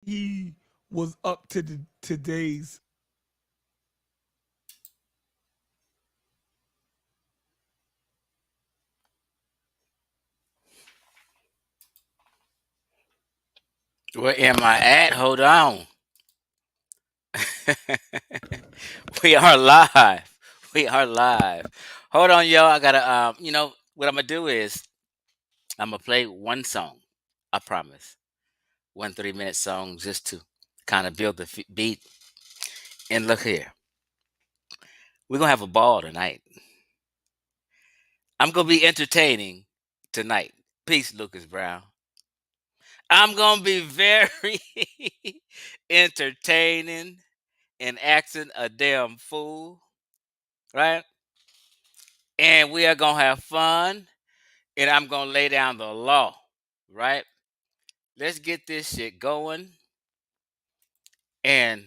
he was up to today's. Where am I at? Hold on. We are live. We are live. Hold on, y'all. I gotta what I'm gonna do is I'm gonna play one song. I promise. 1 3-minute song just to kind of build the beat. And look here, we're gonna have a ball tonight. I'm gonna be entertaining tonight. Peace, Lucas Brown. I'm gonna be very entertaining and acting a damn fool, right? And we are gonna have fun, and I'm gonna lay down the law, right? Let's get this shit going. And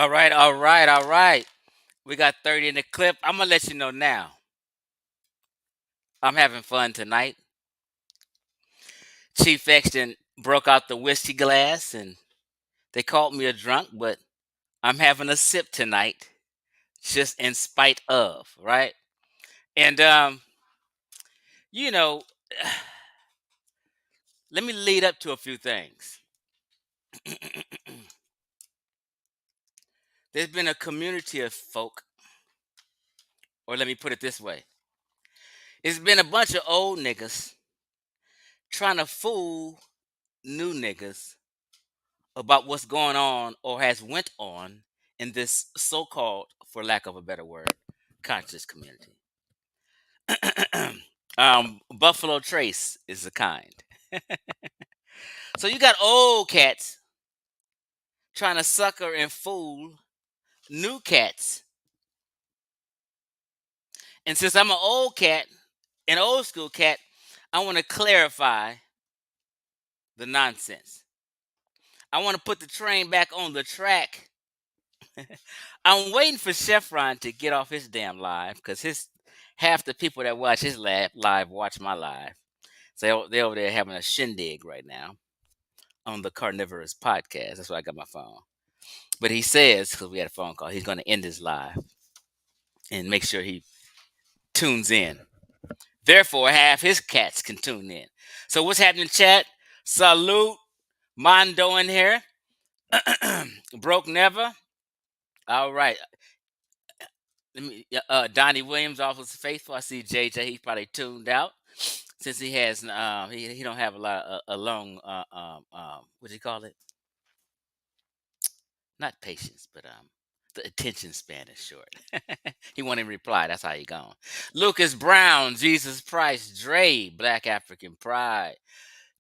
All right, all right, all right. We got 30 in the clip. I'm gonna let you know now. I'm having fun tonight. Chief Exton broke out the whiskey glass and they called me a drunk, but I'm having a sip tonight, just in spite of, right? And you know, let me lead up to a few things. There's been a community of folk, or let me put it this way. It's been a bunch of old niggas trying to fool new niggas about what's going on or has went on in this so-called, for lack of a better word, conscious community. Buffalo Trace is the kind. So you got old cats trying to sucker and fool new cats. And since I'm an old cat, an old school cat, I want to clarify the nonsense. I want to put the train back on the track. I'm waiting for Chevron to get off his damn live because his half the people that watch his live watch my live. So they're over there having a shindig right now on the Carnivorous podcast. That's why I got my phone. But he says, because we had a phone call, he's going to end his live and make sure he tunes in. Therefore, half his cats can tune in. So what's happening, chat? Salute. Mondo in here. Broke never. All right. Let me. Donnie Williams offers faithful. I see JJ. He's probably tuned out since he has. He don't have a lot of a long. What do you call it? Not patience, but the attention span is short. He won't even reply. That's how he gone. Lucas Brown, Jesus Price, Dre, Black African Pride,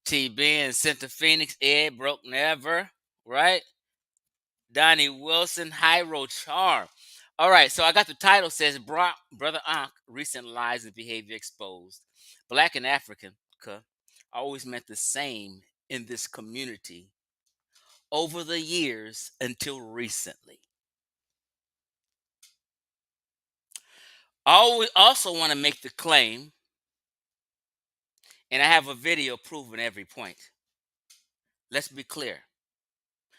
T. Ben, Center Phoenix, Ed, Broke Never, right? Donnie Wilson, Hyro Charm. All right, so I got the title says Brother Ankh, recent lies and behavior exposed. Black and African always meant the same in this community over the years until recently. I also want to make the claim, and I have a video proving every point. Let's be clear.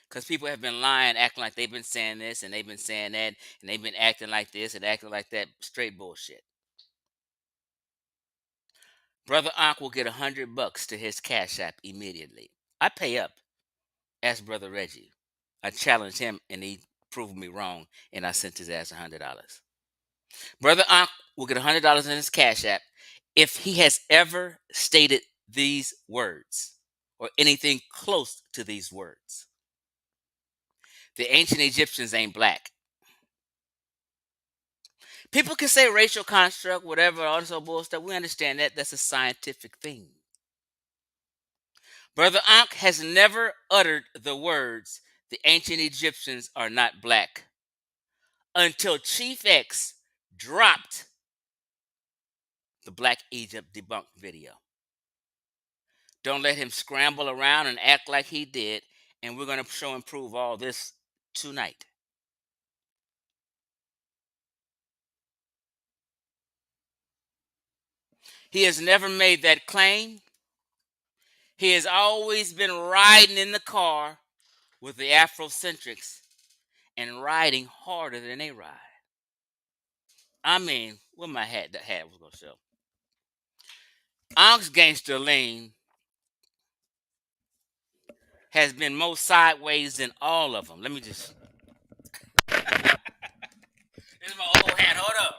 Because people have been lying, acting like they've been saying this and they've been saying that, and they've been acting like this and acting like that. Straight bullshit. Brother Ankh will get $100 to his Cash App immediately. I pay up. Ask Brother Reggie. I challenged him and he proved me wrong, and I sent his ass $100. Brother Ankh will get $100 in his Cash App if he has ever stated these words or anything close to these words. The ancient Egyptians ain't black. People can say racial construct, whatever, all this old bullshit. We understand that. That's a scientific thing. Brother Ankh has never uttered the words, the ancient Egyptians are not black, until Chief X dropped the Black Egypt Debunked video. Don't let him scramble around and act like he did, and we're going to show and prove all this tonight. He has never made that claim. He has always been riding in the car with the Afrocentrics and riding harder than they ride. I mean, what my hat, the hat was going to show. Ankh's gangster lean has been more sideways than all of them. Let me just. This is my old hat. Hold up.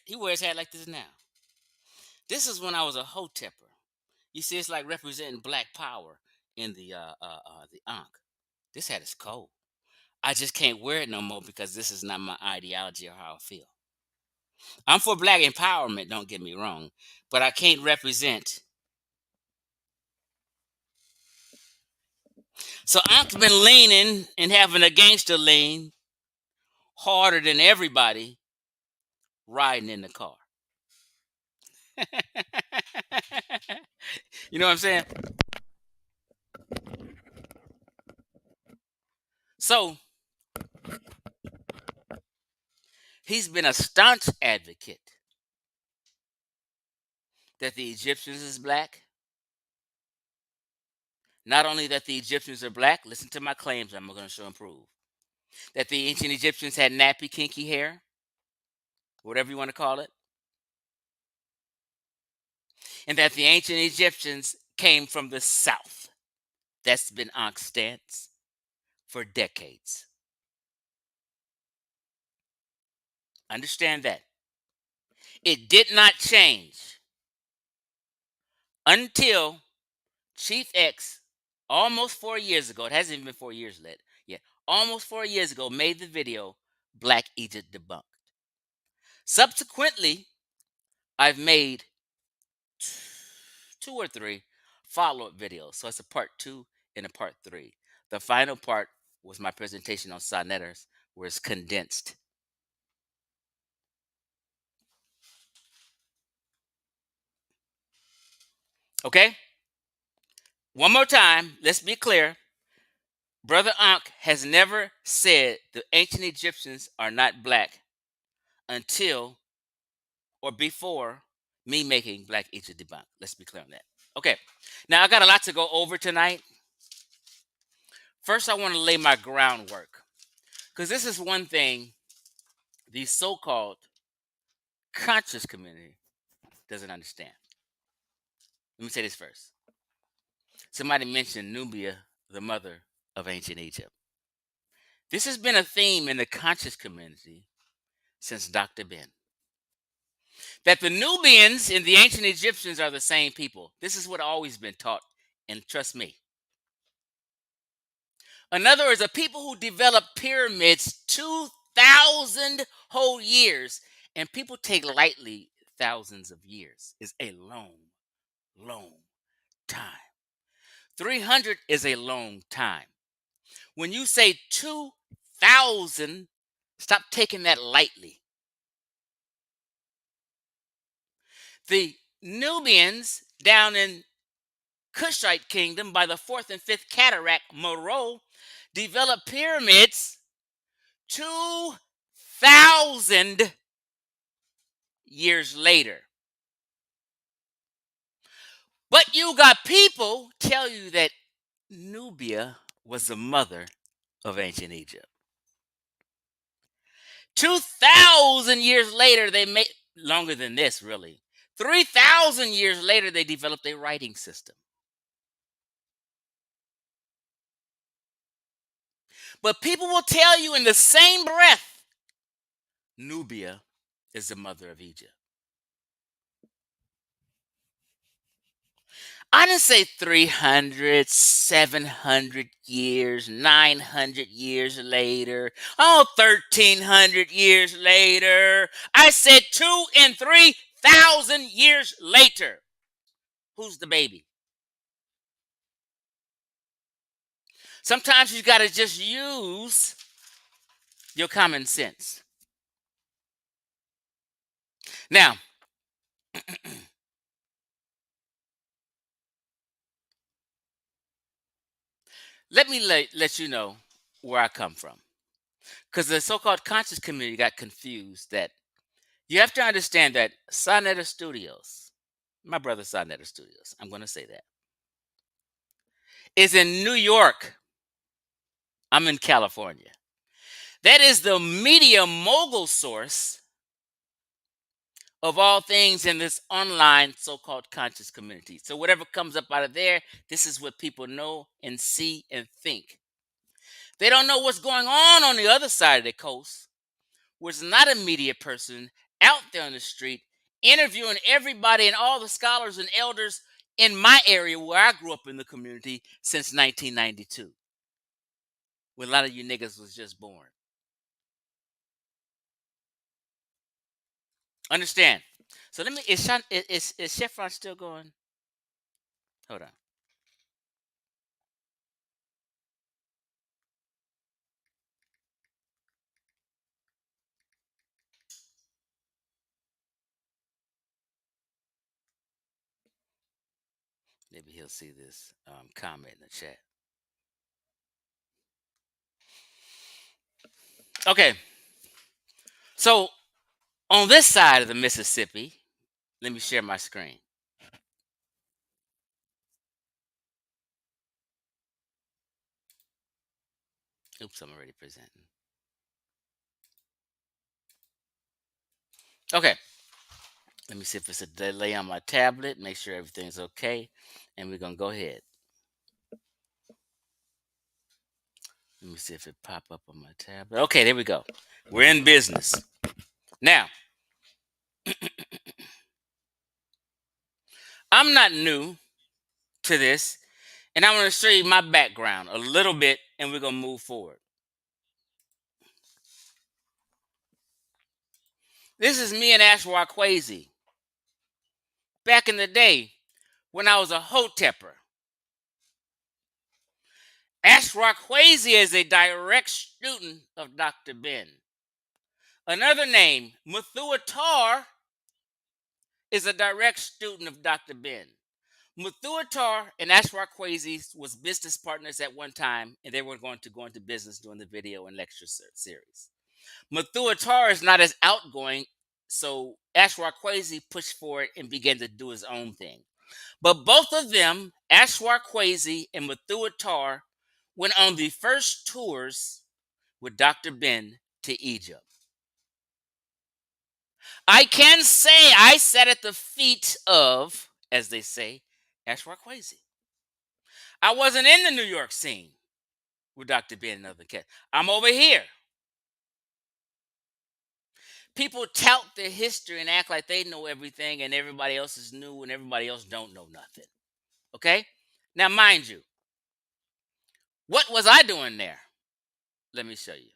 He wears hat like this now. This is when I was a hotepper. You see, it's like representing black power in the Ankh. This hat is cold. I just can't wear it no more because this is not my ideology or how I feel. I'm for black empowerment, don't get me wrong, but I can't represent. So Ankh's been leaning and having a gangster lean harder than everybody riding in the car. You know what I'm saying? So he's been a staunch advocate that the Egyptians is black. Not only that the Egyptians are black, listen to my claims I'm going to show and prove. That the ancient Egyptians had nappy, kinky hair, whatever you want to call it. And that the ancient Egyptians came from the south. That's been Ankh's stance for decades. Understand that. It did not change until Chief X, almost 4 years ago, it hasn't even been 4 years yet, almost 4 years ago, made the video Black Egypt Debunked. Subsequently, I've made 2 or 3 follow-up videos. So it's a part 2 and a part 3. The final part was my presentation on sonnetters, where it's condensed. Okay? One more time, let's be clear. Brother Ankh has never said the ancient Egyptians are not black until or before me making Black Egypt Debunked. Let's be clear on that. Okay. Now, I got a lot to go over tonight. First, I want to lay my groundwork, because this is one thing the so-called conscious community doesn't understand. Let me say this first. Somebody mentioned Nubia, the mother of ancient Egypt. This has been a theme in the conscious community since Dr. Ben. That the Nubians and the ancient Egyptians are the same people. This is what always been taught, and trust me. In other words, the people who developed pyramids 2,000 whole years, and people take lightly thousands of years, is a long, long time. 300 is a long time. When you say 2,000, stop taking that lightly. The Nubians down in Kushite kingdom by the 4th and 5th cataract, Meroe, developed pyramids 2,000 years later. But you got people tell you that Nubia was the mother of ancient Egypt. 2,000 years later, they made, longer than this, really. 3,000 years later, they developed a writing system. But people will tell you in the same breath, Nubia is the mother of Egypt. I didn't say 300, 700 years, 900 years later, 1,300 years later. I said 2,000 and 3,000 years later. Who's the baby? Sometimes you got to just use your common sense. Now, let me let you know where I come from. Because the so-called conscious community got confused that you have to understand that Sonnetter Studios, my brother Sonnetter Studios, I'm going to say that, is in New York. I'm in California. That is the media mogul source of all things in this online so-called conscious community. So whatever comes up out of there, this is what people know and see and think. They don't know what's going on the other side of the coast, where it's not a media person out there on the street interviewing everybody and all the scholars and elders in my area where I grew up in the community since 1992, when a lot of you niggas was just born. Understand? So let me. Is Chevron still going? Hold on. Maybe he'll see this comment in the chat. Okay. So on this side of the Mississippi, let me share my screen. Oops, I'm already presenting. Okay. Let me see if it's a delay on my tablet. Make sure everything's okay. And we're going to go ahead. Let me see if it pop up on my tablet. Okay, there we go. We're in business. Now, I'm not new to this, and I'm going to show you my background a little bit, and we're going to move forward. This is me and Ashwaquazi. Back in the day, when I was a hotepper. Ashwaquazi is a direct student of Dr. Ben. Another name, Muthuatar, is a direct student of Dr. Ben. Muthuatar and Ashwaquazi was business partners at one time, and they were going to go into business during the video and lecture series. Muthuatar is not as outgoing, so Ashwaquazi pushed for it and began to do his own thing. But both of them, Ashwaquazi and Muthuatar, went on the first tours with Dr. Ben to Egypt. I can say I sat at the feet of, as they say, Ashwaquazi. I wasn't in the New York scene with Dr. Ben and other cats. I'm over here. People tout their history and act like they know everything and everybody else is new and everybody else don't know nothing. Okay? Now, mind you, what was I doing there? Let me show you.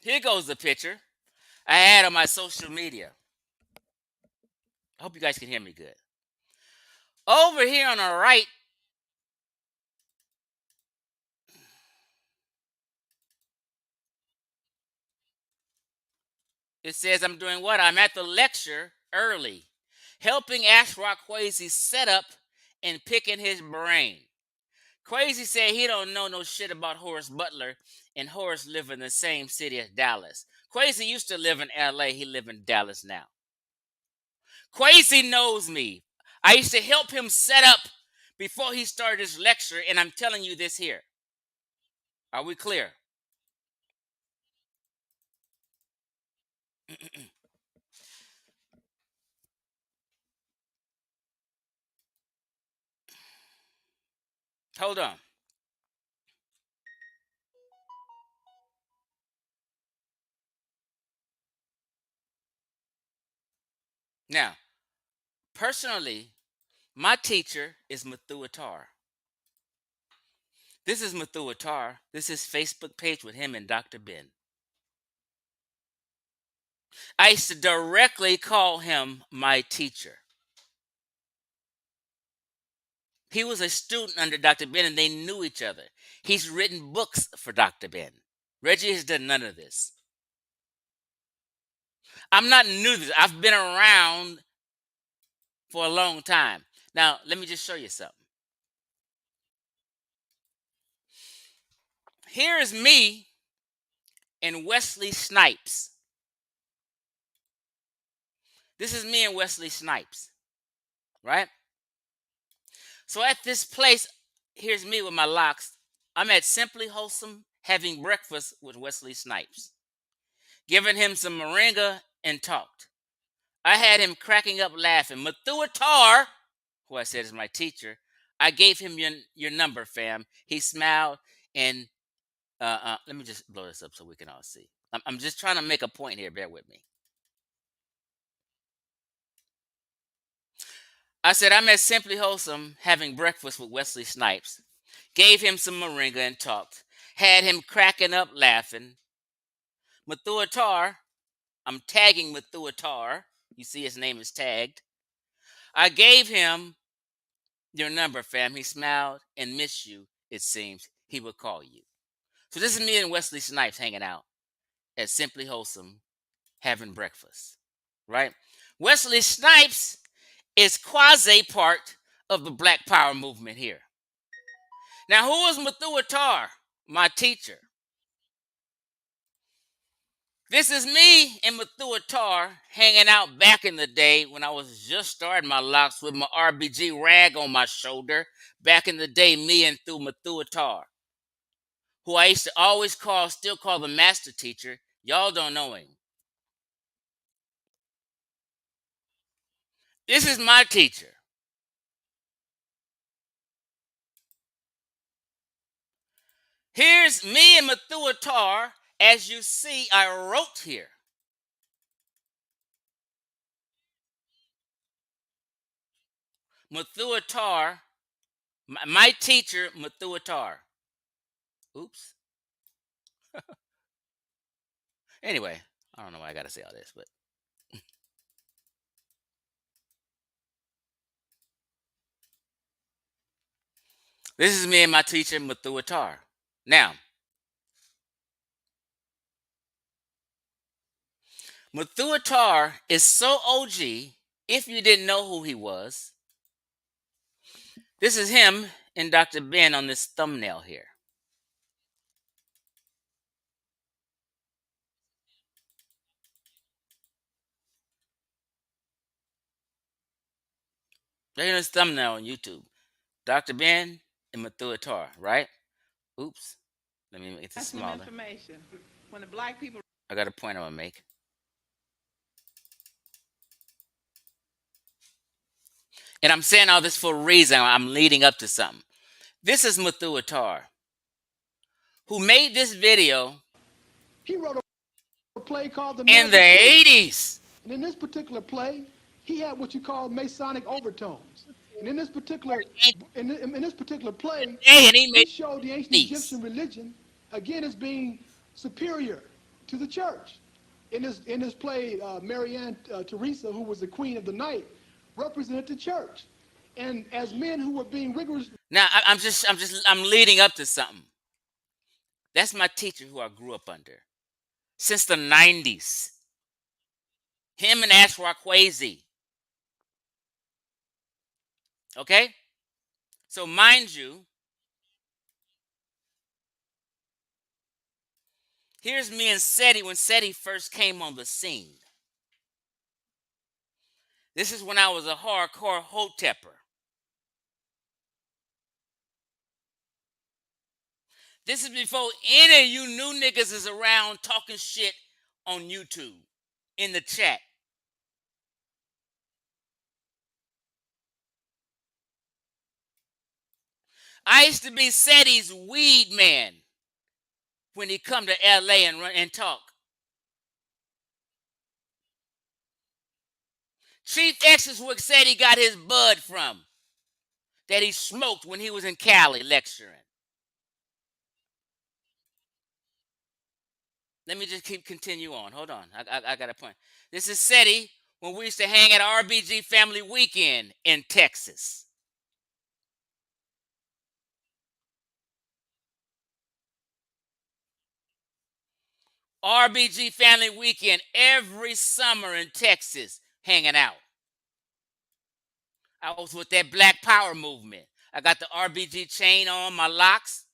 Here goes the picture I had on my social media. I hope you guys can hear me good. Over here on the right, it says I'm doing what? I'm at the lecture early, helping Ashwaquazi set up and picking his brain. Quasi said he don't know no shit about Horace Butler, and Horace live in the same city as Dallas. Quasi used to live in LA. He live in Dallas now. Quasi knows me. I used to help him set up before he started his lecture, and I'm telling you this here. Are we clear? Hold on. Now, personally, my teacher is Muthuatar. This is Muthuatar. This is Facebook page with him and Dr. Ben. I used to directly call him my teacher. He was a student under Dr. Ben and they knew each other. He's written books for Dr. Ben. Reggie has done none of this. I'm not new to this. I've been around for a long time. Now, let me just show you something. Here is me and Wesley Snipes. This is me and Wesley Snipes, right? So at this place, here's me with my locks. I'm at Simply Wholesome having breakfast with Wesley Snipes, giving him some moringa and talked. I had him cracking up laughing. Muthuatar, who I said is my teacher, I gave him your number, fam. He smiled and let me just blow this up so we can all see. I'm just trying to make a point here. Bear with me. I said, I'm at Simply Wholesome having breakfast with Wesley Snipes. Gave him some moringa and talked. Had him cracking up laughing. Muthuatar, I'm tagging Muthuatar. You see his name is tagged. I gave him your number, fam. He smiled and missed you, it seems. He would call you. So this is me and Wesley Snipes hanging out at Simply Wholesome having breakfast, right? Wesley Snipes is quasi part of the Black Power movement here. Now, who was Mathuatar? My teacher. This is me and Mathuatar hanging out back in the day when I was just starting my locks with my RBG rag on my shoulder. Back in the day, me and Mathuatar, who I used to always still call the master teacher. Y'all don't know him. This is my teacher. Here's me and Mathuatar. As you see, I wrote here. Mathuatar, my teacher, Mathuatar. Oops. Anyway, I don't know why I got to say all this, but this is me and my teacher, Mathuatar. Now, Mathuatar is so OG, if you didn't know who he was, this is him and Dr. Ben on this thumbnail here. There's this thumbnail on YouTube. Dr. Ben and Mathuatar, right? Oops. Let me make this smaller. Information. When the black people I got a point I want to make. And I'm saying all this for a reason. I'm leading up to something. This is Mathuatar, who made this video He wrote a play called The in the 80s. And in this particular play, he had what you call Masonic overtones. And in this particular play, he showed the ancient Egyptian religion again as being superior to the church. In this play, Marianne Teresa, who was the queen of the night, represented the church. And as men who were being rigorous. Now I'm leading up to something. That's my teacher who I grew up under since the 90s. Him and Ashra Kwesi. Okay? So mind you, here's me and Seti when Seti first came on the scene. This is when I was a hardcore hotepper. This is before any of you new niggas is around talking shit on YouTube in the chat. I used to be Seti's weed man when he come to LA and talk. Chief X is where Seti got his bud from that he smoked when he was in Cali lecturing. Let me just continue on. Hold on. I got a point. This is Seti when we used to hang at RBG Family Weekend in Texas. RBG Family Weekend every summer in Texas hanging out. I was with that Black Power movement. I got the RBG chain on my locks.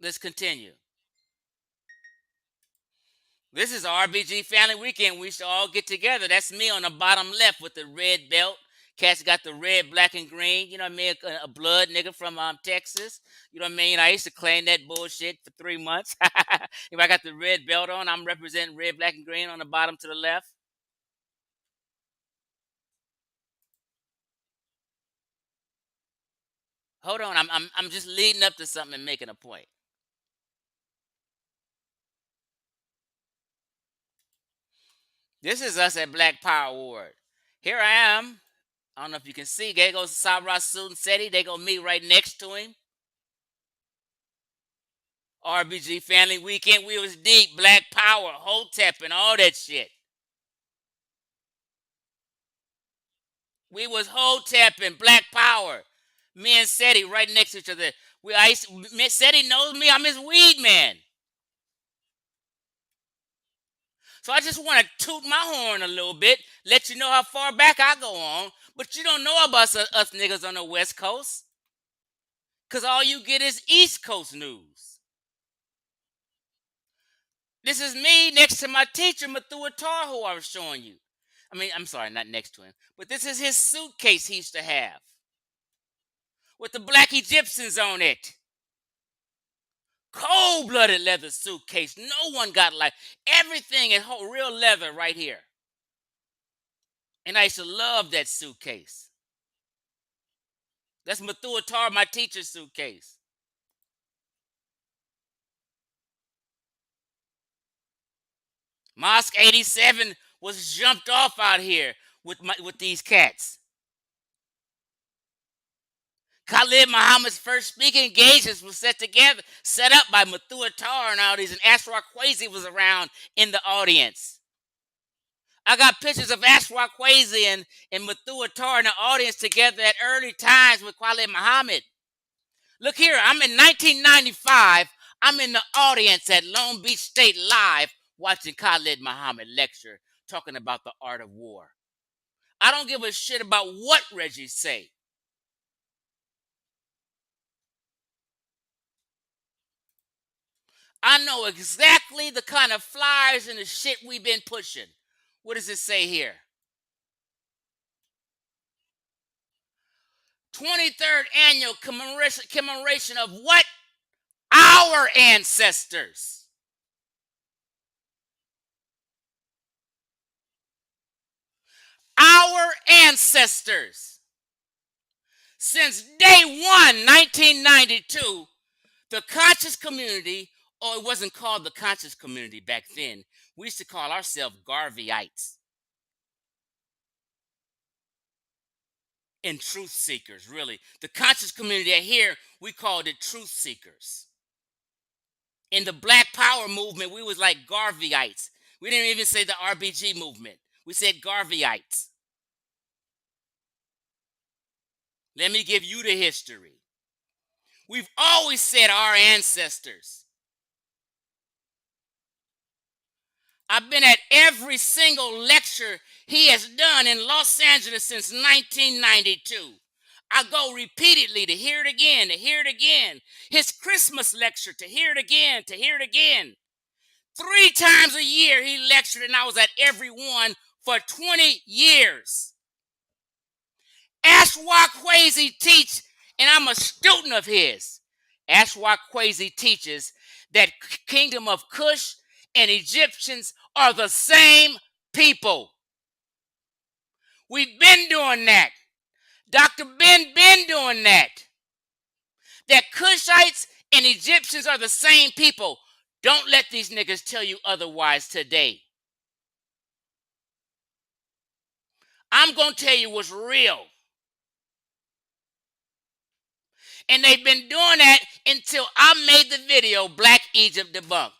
Let's continue. This is RBG Family Weekend. We used to all get together. That's me on the bottom left with the red belt. Cats got the red, black, and green. You know what I mean? A blood nigga from Texas. You know what I mean? I used to claim that bullshit for 3 months. If I got the red belt on, I'm representing red, black, and green on the bottom to the left. Hold on. I'm just leading up to something and making a point. This is us at Black Power Award. Here I am. I don't know if you can see. There goes Sabra Suit and Seti. They go me right next to him. RBG Family Weekend. We was deep. Black Power, Hotep, and all that shit. We was Hotep and Black Power. Me and Seti right next to each other. Seti knows me. I'm his weed man. So I just want to toot my horn a little bit, let you know how far back I go on. But you don't know about us niggas on the West Coast, because all you get is East Coast news. This is me next to my teacher, Mathuatar, who I was showing you. I mean, I'm sorry, not next to him. But this is his suitcase he used to have with the black Egyptians on it. Cold-blooded leather suitcase. No one got like everything is whole real leather right here. And I used to love that suitcase. That's Mathuatar, my teacher's suitcase. Mosque 87 was jumped off out here with these cats. Khalid Muhammad's first speaking engagements was set up by Mathuatar and all these, and Ashraf Kwesi was around in the audience. I got pictures of Ashraf Kwesi and Mathuatar in the audience together at early times with Khalid Muhammad. Look here, I'm in 1995. I'm in the audience at Long Beach State Live watching Khalid Muhammad lecture, talking about the art of war. I don't give a shit about what Reggie say. I know exactly the kind of flyers and the shit we've been pushing. What does it say here? 23rd annual commemoration of what? Our ancestors. Our ancestors. Since day one, 1992, the conscious community, or it wasn't called the conscious community back then. We used to call ourselves Garveyites and truth seekers, really. The conscious community here, we called it truth seekers. In the Black Power movement, we was like Garveyites. We didn't even say the RBG movement. We said Garveyites. Let me give you the history. We've always said our ancestors. I've been at every single lecture he has done in Los Angeles since 1992. I go repeatedly to hear it again, to hear it again. His Christmas lecture, to hear it again, to hear it again. 3 times a year he lectured, and I was at every one for 20 years. Ashraf Kwesi teach, and I'm a student of his. Ashraf Kwesi teaches that kingdom of Kush and Egyptians are the same people. We've been doing that. Dr. Ben been doing that. That Kushites and Egyptians are the same people. Don't let these niggas tell you otherwise today. I'm going to tell you what's real. And they've been doing that until I made the video, Black Egypt Debunked.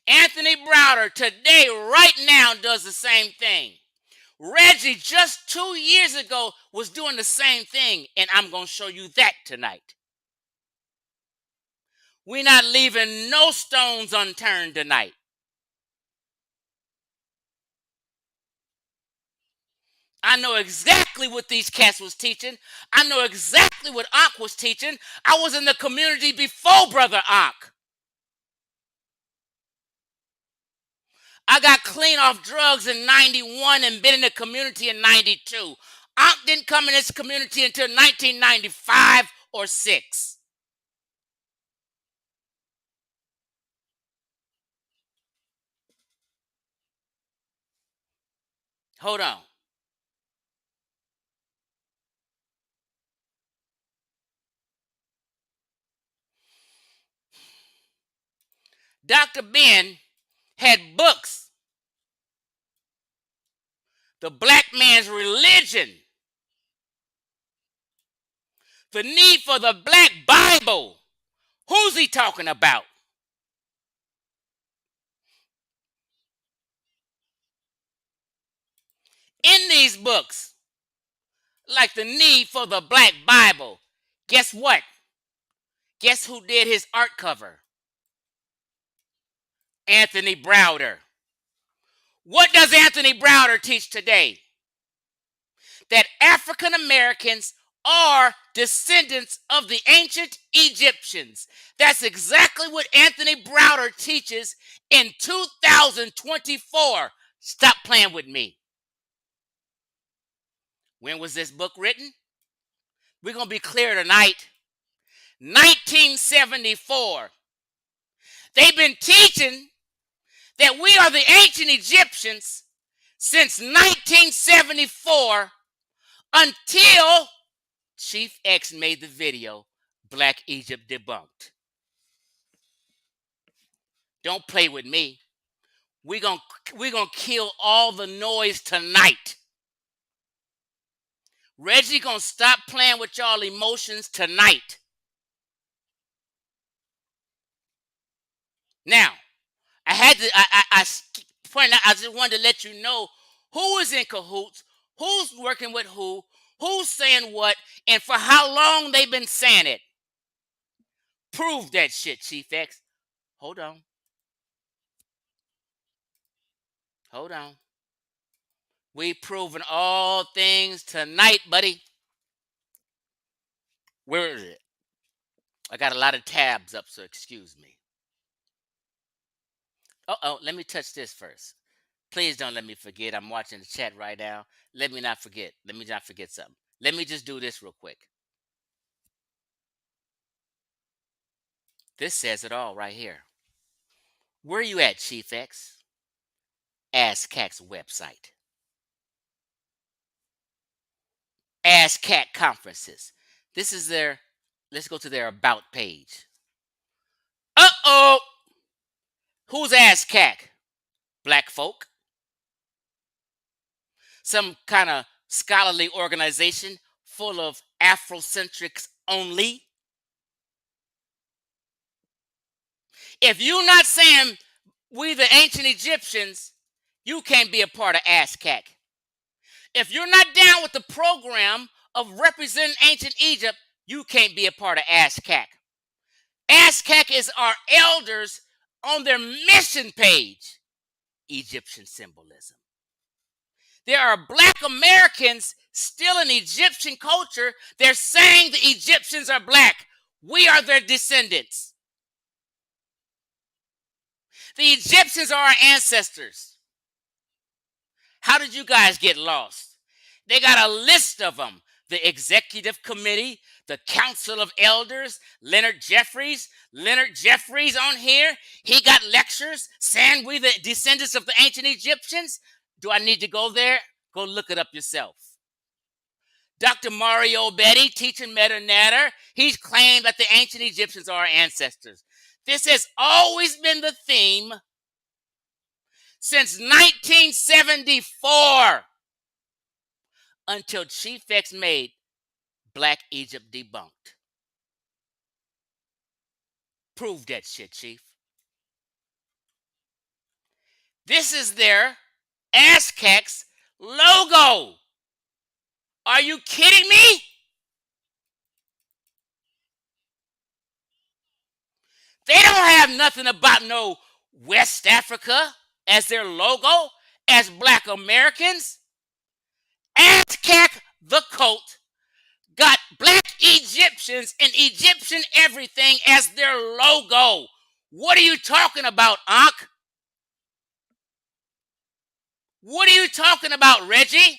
Anthony Browder today, right now, does the same thing. Reggie just 2 years ago was doing the same thing, and I'm going to show you that tonight. We're not leaving no stones unturned tonight. I know exactly what these cats was teaching. I know exactly what Ankh was teaching. I was in the community before Brother Ankh. I got clean off drugs in 91 and been in the community in 92. Ankh didn't come in this community until 1995 or 6. Hold on. Dr. Ben had books. The Black Man's Religion. The Need for the Black Bible. Who's he talking about? In these books, like The Need for the Black Bible, guess what? Guess who did his art cover? Anthony Browder. What does Anthony Browder teach today? That African Americans are descendants of the ancient Egyptians. That's exactly what Anthony Browder teaches in 2024. Stop playing with me. When was this book written? We're going to be clear tonight. 1974. They've been teaching that we are the ancient Egyptians since 1974 until Chief X made the video, Black Egypt Debunked. Don't play with me. We're gonna kill all the noise tonight. Reggie gonna stop playing with y'all emotions tonight. Now, I had to point out, I just wanted to let you know who is in cahoots, who's working with who's saying what, and for how long they've been saying it. Prove that shit, Chief X. Hold on. Hold on. We proving all things tonight, buddy. Where is it? I got a lot of tabs up, so excuse me. Let me touch this first. Please don't let me forget. I'm watching the chat right now. Let me not forget. Let me not forget something. Let me just do this real quick. This says it all right here. Where are you at, Chief X? ASCAC's website. ASCAC conferences. This is their, let's go to their about page. Uh-oh! Who's ASCAC? Black folk? Some kind of scholarly organization full of Afrocentrics only? If you're not saying we the ancient Egyptians, you can't be a part of ASCAC. If you're not down with the program of representing ancient Egypt, you can't be a part of ASCAC. ASCAC is our elders on their mission page. Egyptian symbolism. There are Black Americans still in Egyptian culture. They're saying the Egyptians are Black. We are their descendants. The Egyptians are our ancestors. How did you guys get lost? They got a list of them. The Executive Committee, the Council of Elders, Leonard Jeffries on here. He got lectures saying we the descendants of the ancient Egyptians. Do I need to go there? Go look it up yourself. Dr. Mario Betty, teaching Meta Natter, he's claimed that the ancient Egyptians are our ancestors. This has always been the theme since 1974 until Chief X made Black Egypt Debunked. Prove that shit, Chief. This is their ASCAC's logo. Are you kidding me? They don't have nothing about no West Africa as their logo, as Black Americans. ASCAC, the cult, got Black Egyptians and Egyptian everything as their logo. What are you talking about, Ankh? What are you talking about, Reggie?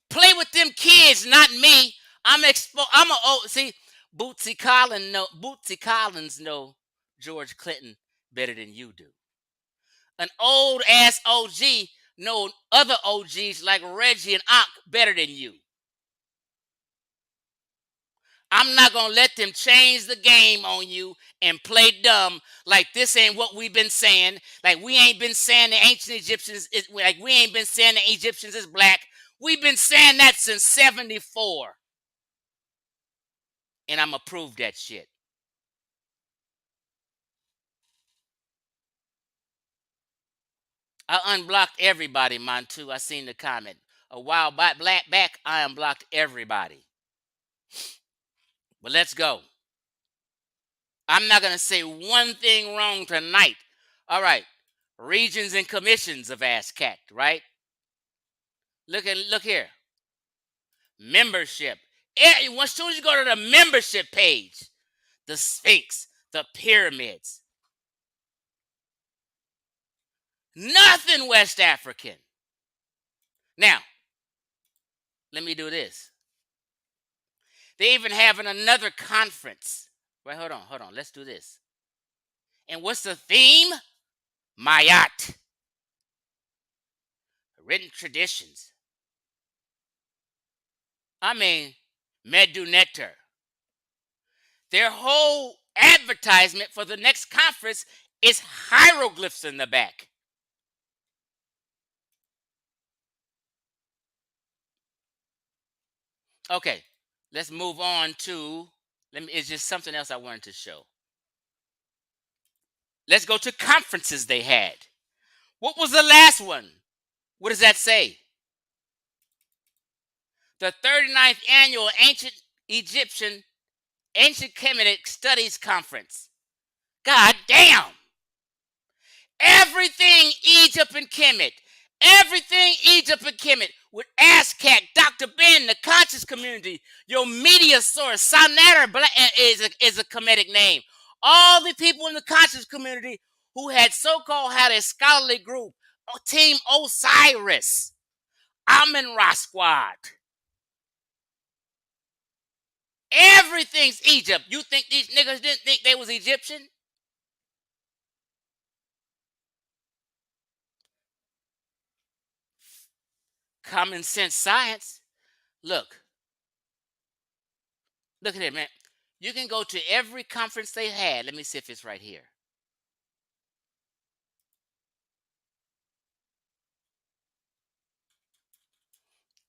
Play with them kids, not me. Bootsy Collins know George Clinton better than you do. An old ass OG know other OGs like Reggie and Ankh better than you. I'm not going to let them change the game on you and play dumb like this ain't what we've been saying. Like we ain't been saying the ancient Egyptians, like we ain't been saying the Egyptians is Black. We've been saying that since 74. And I'm going to prove that shit. I unblocked everybody, man, too. I seen the comment. A while back, I unblocked everybody. But let's go. I'm not going to say one thing wrong tonight. All right. Regions and commissions of ASCAC, right? Look here. Membership. As soon as you go to the membership page, the Sphinx, the pyramids. Nothing West African. Now, let me do this. They even having another conference. Wait, hold on. Let's do this. And what's the theme? Mayat. Written traditions. I mean, Medu Nectar. Their whole advertisement for the next conference is hieroglyphs in the back. Okay, let's move on to, it's just something else I wanted to show. Let's go to conferences they had. What was the last one? What does that say? The 39th Annual Ancient Kemetic Studies Conference. God damn! Everything Egypt and Kemet. Everything Egypt and Kemet with ASCAC, Dr. Ben, the conscious community, your media source, Sanatter is a Kemetic name. All the people in the conscious community who had so-called had a scholarly group, Team Osiris, Amun-Ra Squad. Everything's Egypt. You think these niggas didn't think they was Egyptian? Common sense science. Look at it, man. You can go to every conference they had. Let me see if it's right here.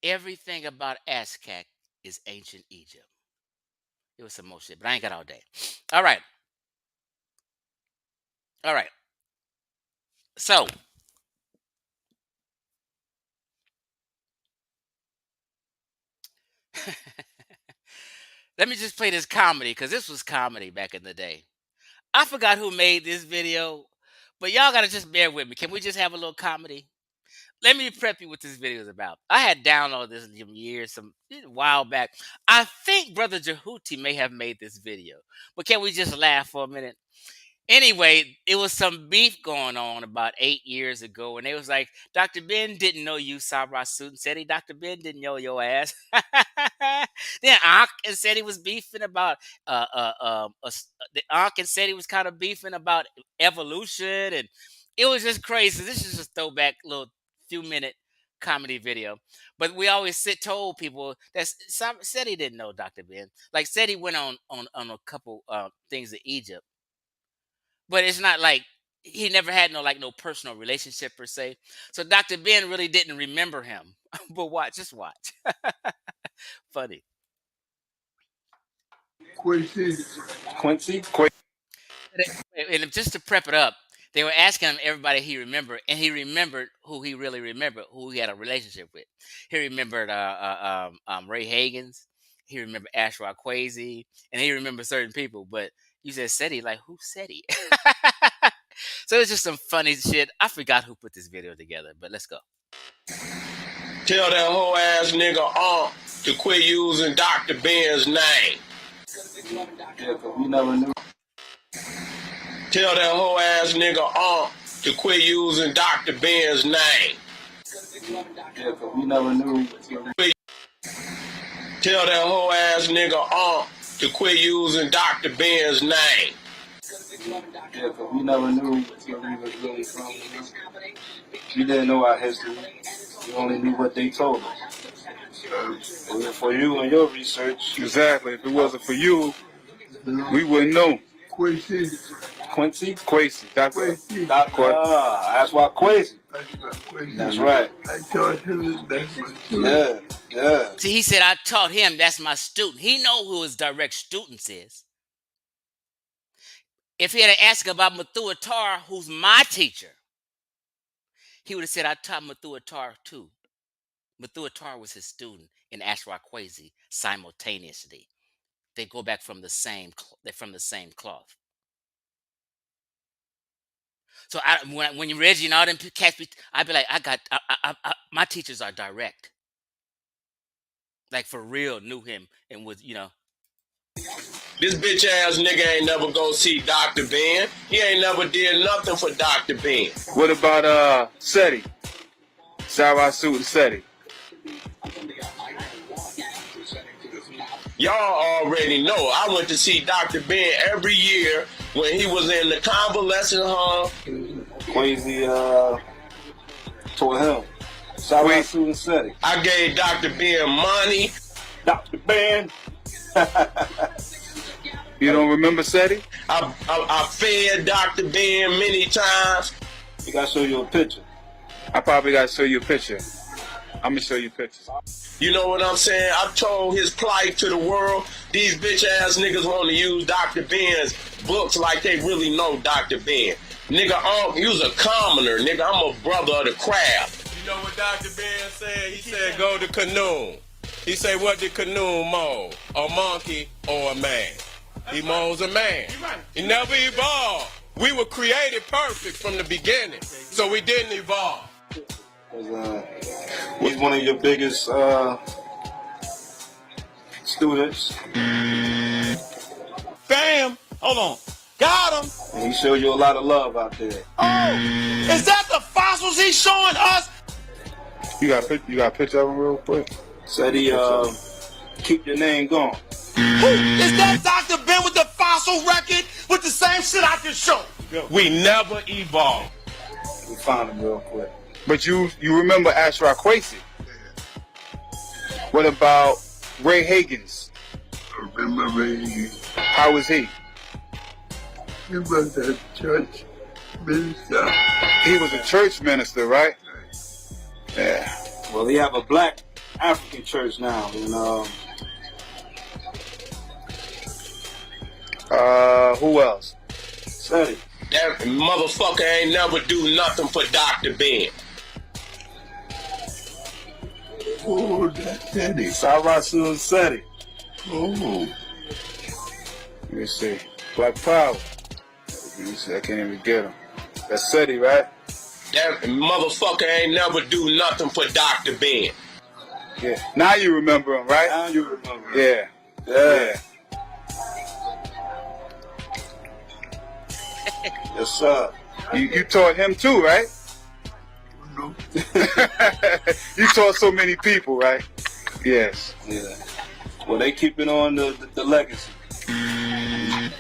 Everything about ASCAC is ancient Egypt. It was some more shit, but I ain't got all day. All right. So, let me just play this comedy, because this was comedy back in the day. I forgot who made this video, but y'all got to just bear with me. Can we just have a little comedy? Let me prep you what this video is about. I had downloaded this a while back. I think Brother Jehuti may have made this video, but can we just laugh for a minute? Anyway, it was some beef going on about 8 years ago, and they was like, Dr. Ben didn't know you, Sabra Suit, said he. Dr. Ben didn't know your ass. Then Ankh and said he was beefing about the Ankh and said he was kind of beefing about evolution, and it was just crazy. This is just a throwback little few-minute comedy video. But we always told people that said he didn't know Dr. Ben. Like said he went on a couple things in Egypt. But it's not like he never had no personal relationship per se. So Dr. Ben really didn't remember him. But just watch. Funny. Quincy. And just to prep it up, they were asking him everybody he remembered, and he remembered who he really remembered, who he had a relationship with. He remembered Ray Hagans. He remembered Ashra Kwesi, and he remembered certain people. But you said SETI, like who SETI? So it's just some funny shit. I forgot who put this video together, but let's go. Tell that whole ass nigga to quit using Dr. Ben's name. Yeah, 'cause we never knew. Tell that whole ass nigga to quit using Dr. Ben's name. Yeah, 'cause we never knew. Tell that whole ass nigga to quit using Dr. Ben's name. Yeah, 'cause we never knew where he was really from. We didn't know our history. We only knew what they told us. It was for you and your research. Exactly. If it wasn't for you, we wouldn't know. Quincy. That's why Quincy. That's right. I taught him that's my student. Yeah. See, he said, I taught him, that's my student. He know who his direct students is. If he had asked about Methuatar, who's my teacher, he would have said, I taught Methuatar too. Methuatar was his student in Ashra Kwesi simultaneously. They go back from the same, they're from the same cloth. So when you Reggie and all them cats, I'd be like, my teachers are direct. Like for real, knew him and was, This bitch ass nigga ain't never go see Dr. Ben. He ain't never did nothing for Dr. Ben. What about SETI? Sarasu and SETI. Y'all already know. I went to see Dr. Ben every year when he was in the convalescent home. Crazy toward him. Sarasu and SETI. I gave Dr. Ben money. Dr. Ben. You don't remember SETI? I fed Dr. Ben many times. You gotta show you a picture. I probably gotta show you a picture. I'm gonna show you pictures. You know what I'm saying? I told his plight to the world. These bitch ass niggas want to use Dr. Ben's books like they really know Dr. Ben. Nigga, he was a commoner. Nigga, I'm a brother of the crab. You know what Dr. Ben said? He said go to canoe. He said what did canoe mold? A monkey or a man? He molds a man. He never evolved. We were created perfect from the beginning, so we didn't evolve. He's one of your biggest students. Bam! Hold on. Got him! And he showed you a lot of love out there. Oh! Is that the fossils he's showing us? You got a picture of him real quick? Said he keep your name going. Who? Is that Dr. Ben with the fossil record with the same shit I just showed? We never evolved. We found him real quick. But you remember Ashra Kwesi? What about Ray Higgins? I remember Ray Higgins. How was he? He was a church minister. He was a church minister, right? Yeah. Well, they have a black African church now, and who else? SETI. That motherfucker ain't never do nothing for Dr. Ben. Oh, that's SETI. Sarasu and SETI. Oh. Let me see. Black Power. Let me see. I can't even get him. That's SETI, right? That motherfucker ain't never do nothing for Dr. Ben. Yeah. Now you remember him, right? Now you remember. Yeah. Yeah. Yes, sir. You taught him too, right? No. You taught so many people, right? Yes. Yeah. Well, they keeping on the legacy. And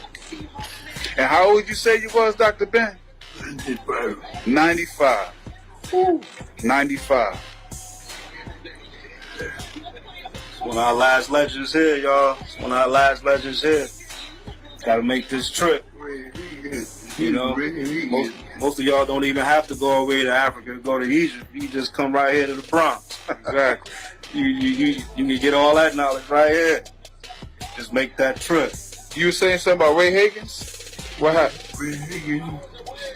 how old you say you was, Dr. Ben? 95. 95. Ooh. 95. It's one of our last legends here, y'all. It's one of our last legends here. Gotta make this trip. You know, most of y'all don't even have to go away to Africa, go to Egypt. You just come right here to the Bronx. Exactly. You can get all that knowledge right here. Just make that trip. You were saying something about Ray Higgins? What happened? Ray Higgins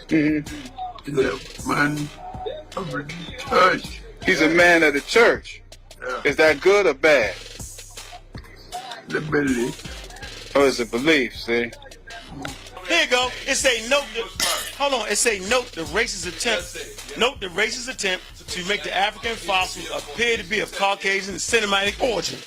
Mm-hmm. is a man of the church. He's a man of the church. Yeah. Is that good or bad? The belief. Oh, it's a belief, see? Here you go. It say note hold on. It say note the racist attempt. Note the racist attempt to make the African fossils appear to be of Caucasian and Semitic origin.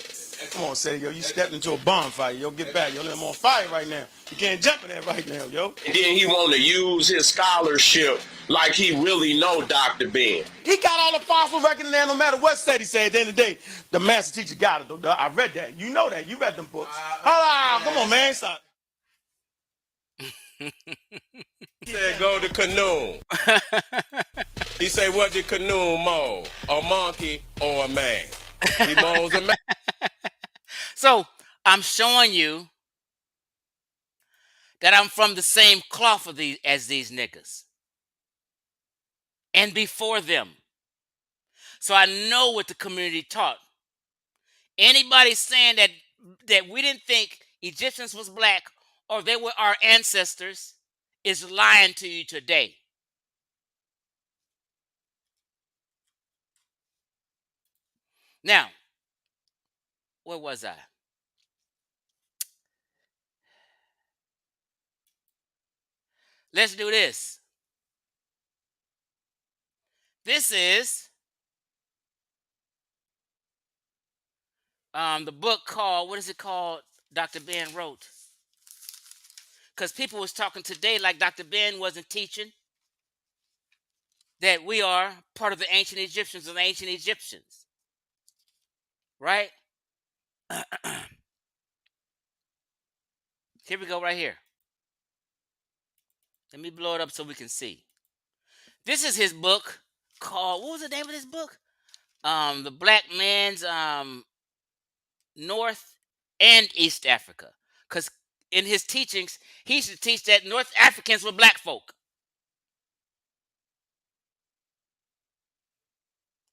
Come on, say yo, you stepped into a bonfire. Yo, get back. Yo, I'm on fire right now. You can't jump in there right now, yo. And then he want to use his scholarship like he really know Dr. Ben. He got all the fossil record in there no matter what said he said. At the end of the day, the master teacher got it, though. I read that. You know that. You read them books. Hold on. Come on, man. Stop. He said go to canoe. He said what did canoe mold? A monkey or a man? He molds a man. So I'm showing you that I'm from the same cloth as these niggas. And before them. So I know what the community taught. Anybody saying that we didn't think Egyptians was black or they were our ancestors is lying to you today. Now, where was I? Let's do this. This is the book called, what is it called? Dr. Ben wrote. Because people was talking today like Dr. Ben wasn't teaching that we are part of the ancient Egyptians of the ancient Egyptians. Right? Here we go right here. Let me blow it up so we can see. This is his book called, what was the name of this book? The Black Man's North and East Africa. Because in his teachings, he used to teach that North Africans were black folk.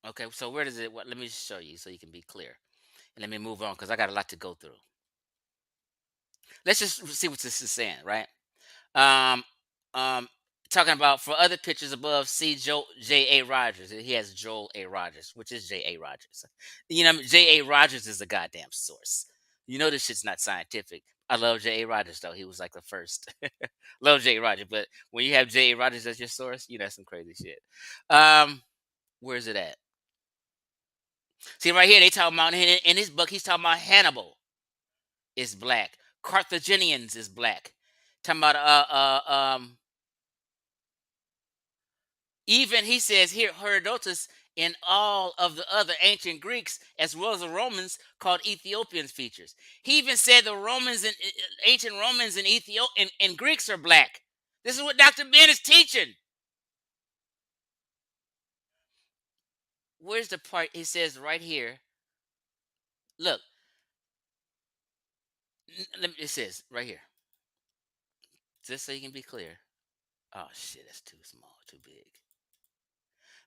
Okay, so where does it, let me show you so you can be clear. And let me move on because I got a lot to go through. Let's just see what this is saying, right? Um, Talking about for other pictures above, see J.A. Rogers. He has Joel A. Rogers, which is J.A. Rogers. You know, J.A. Rogers is a goddamn source. You know this shit's not scientific. I love J.A. Rogers, though. He was like the first. Love J.A. Rogers, but when you have J.A. Rogers as your source, you know, that's some crazy shit. Where's it at? See, right here, they talking about, in his book, he's talking about Hannibal is black. Carthaginians is black. Talking about, even he says here, Herodotus and all of the other ancient Greeks, as well as the Romans, called Ethiopians features. He even said the Romans and ancient Romans and and Greeks are black. This is what Dr. Ben is teaching. Where's the part he says right here? Look, it says right here. Just so you can be clear. Oh shit, that's too small, too big.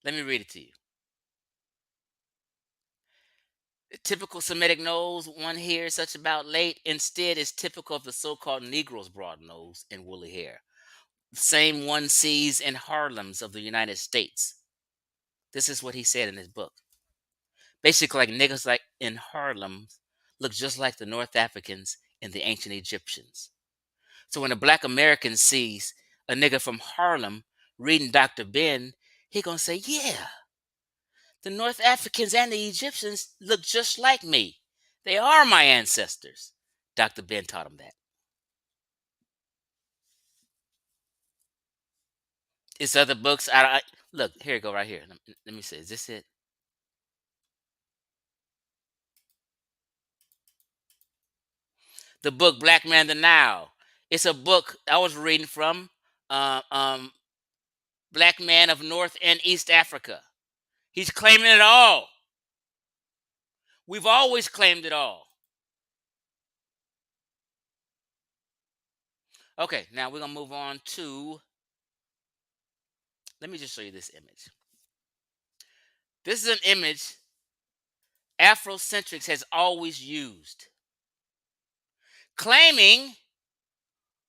Let me read it to you. The typical Semitic nose one hears such about late instead is typical of the so-called Negro's broad nose and woolly hair. The same one sees in Harlems of the United States. This is what he said in his book. Basically, like niggas like in Harlem look just like the North Africans and the ancient Egyptians. So when a black American sees a nigga from Harlem reading Dr. Ben, he gonna say, yeah, the North Africans and the Egyptians look just like me. They are my ancestors. Dr. Ben taught him that. It's other books. Look, here you go right here. Let me see. Is this it? The book Black Man the Nile. It's a book I was reading from Black Man of North and East Africa. He's claiming it all. We've always claimed it all. Okay, now we're going to move on to, let me just show you this image. This is an image Afrocentrics has always used, claiming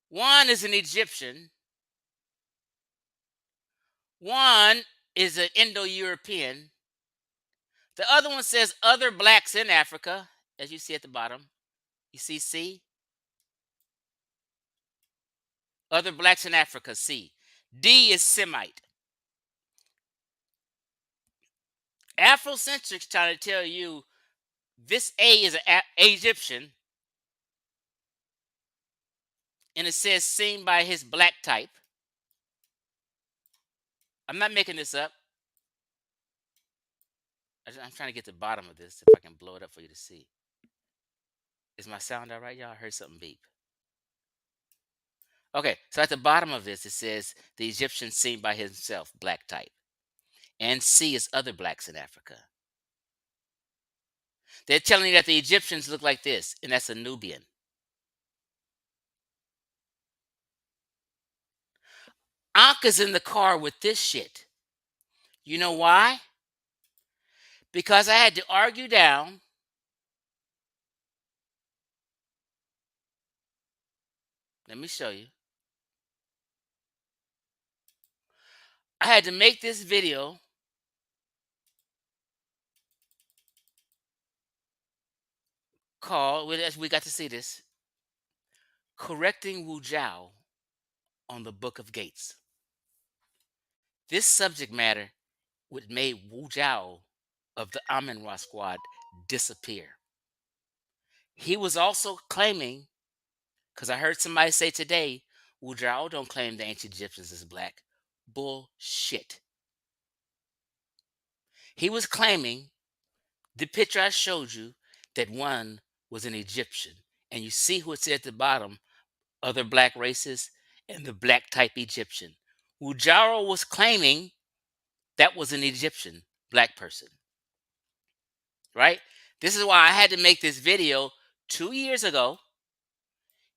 one is an Egyptian, one is an Indo-European, the other one says other blacks in Africa, as you see at the bottom. You see C? Other blacks in Africa, C. D is Semite. Afrocentrics trying to tell you this A is an Egyptian, and it says seen by his black type. I'm not making this up. I'm trying to get to the bottom of this, if I can blow it up for you to see. Is my sound all right, y'all? I heard something beep. Okay, so at the bottom of this, it says the Egyptian seen by himself, black type. And C is other blacks in Africa. They're telling you that the Egyptians look like this, and that's a Nubian. Ankh is in the car with this shit. You know why? Because I had to argue down let me show you. I had to make this video called, as we got to see this, Correcting Wu Jiao on the Book of Gates. This subject matter what made Wu Zhao of the Amin-Ra squad disappear. He was also claiming, because I heard somebody say today, Wu Zhao don't claim the ancient Egyptians is black. Bullshit. He was claiming the picture I showed you that one was an Egyptian. And you see who it said at the bottom, other black races and the black type Egyptian. Wu Zhao was claiming that was an Egyptian black person. Right? This is why I had to make this video 2 years ago.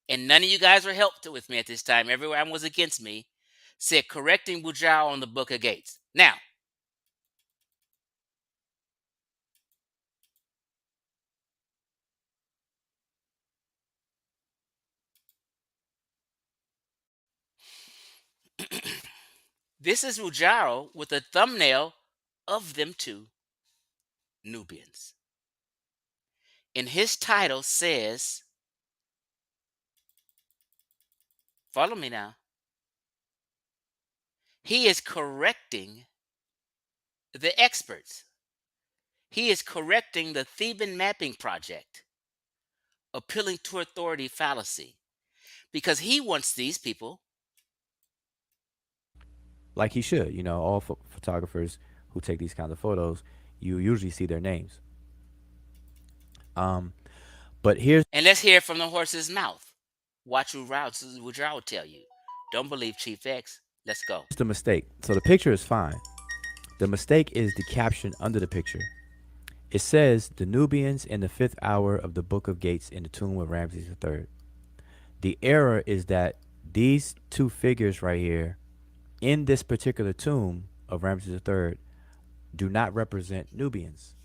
And none of you guys were helped with me at this time. Everyone was against me. Said correcting Wu Zhao on the Book of Gates. Now, this is Wu Zhao with a thumbnail of them two Nubians. And his title says, follow me now. He is correcting the experts. He is correcting the Theban mapping project, appealing to authority fallacy, because he wants these people. Like he should, all photographers who take these kinds of photos, you usually see their names. But here's, and let's hear it from the horse's mouth. Watch Wu Zhao tell you. Don't believe Chief X. Let's go. the mistake. So the picture is fine. The mistake is the caption under the picture. It says the Nubians in the 5th hour of the Book of Gates in the tomb of Ramses III. The error is that these two figures right here in this particular tomb of Ramses III do not represent Nubians.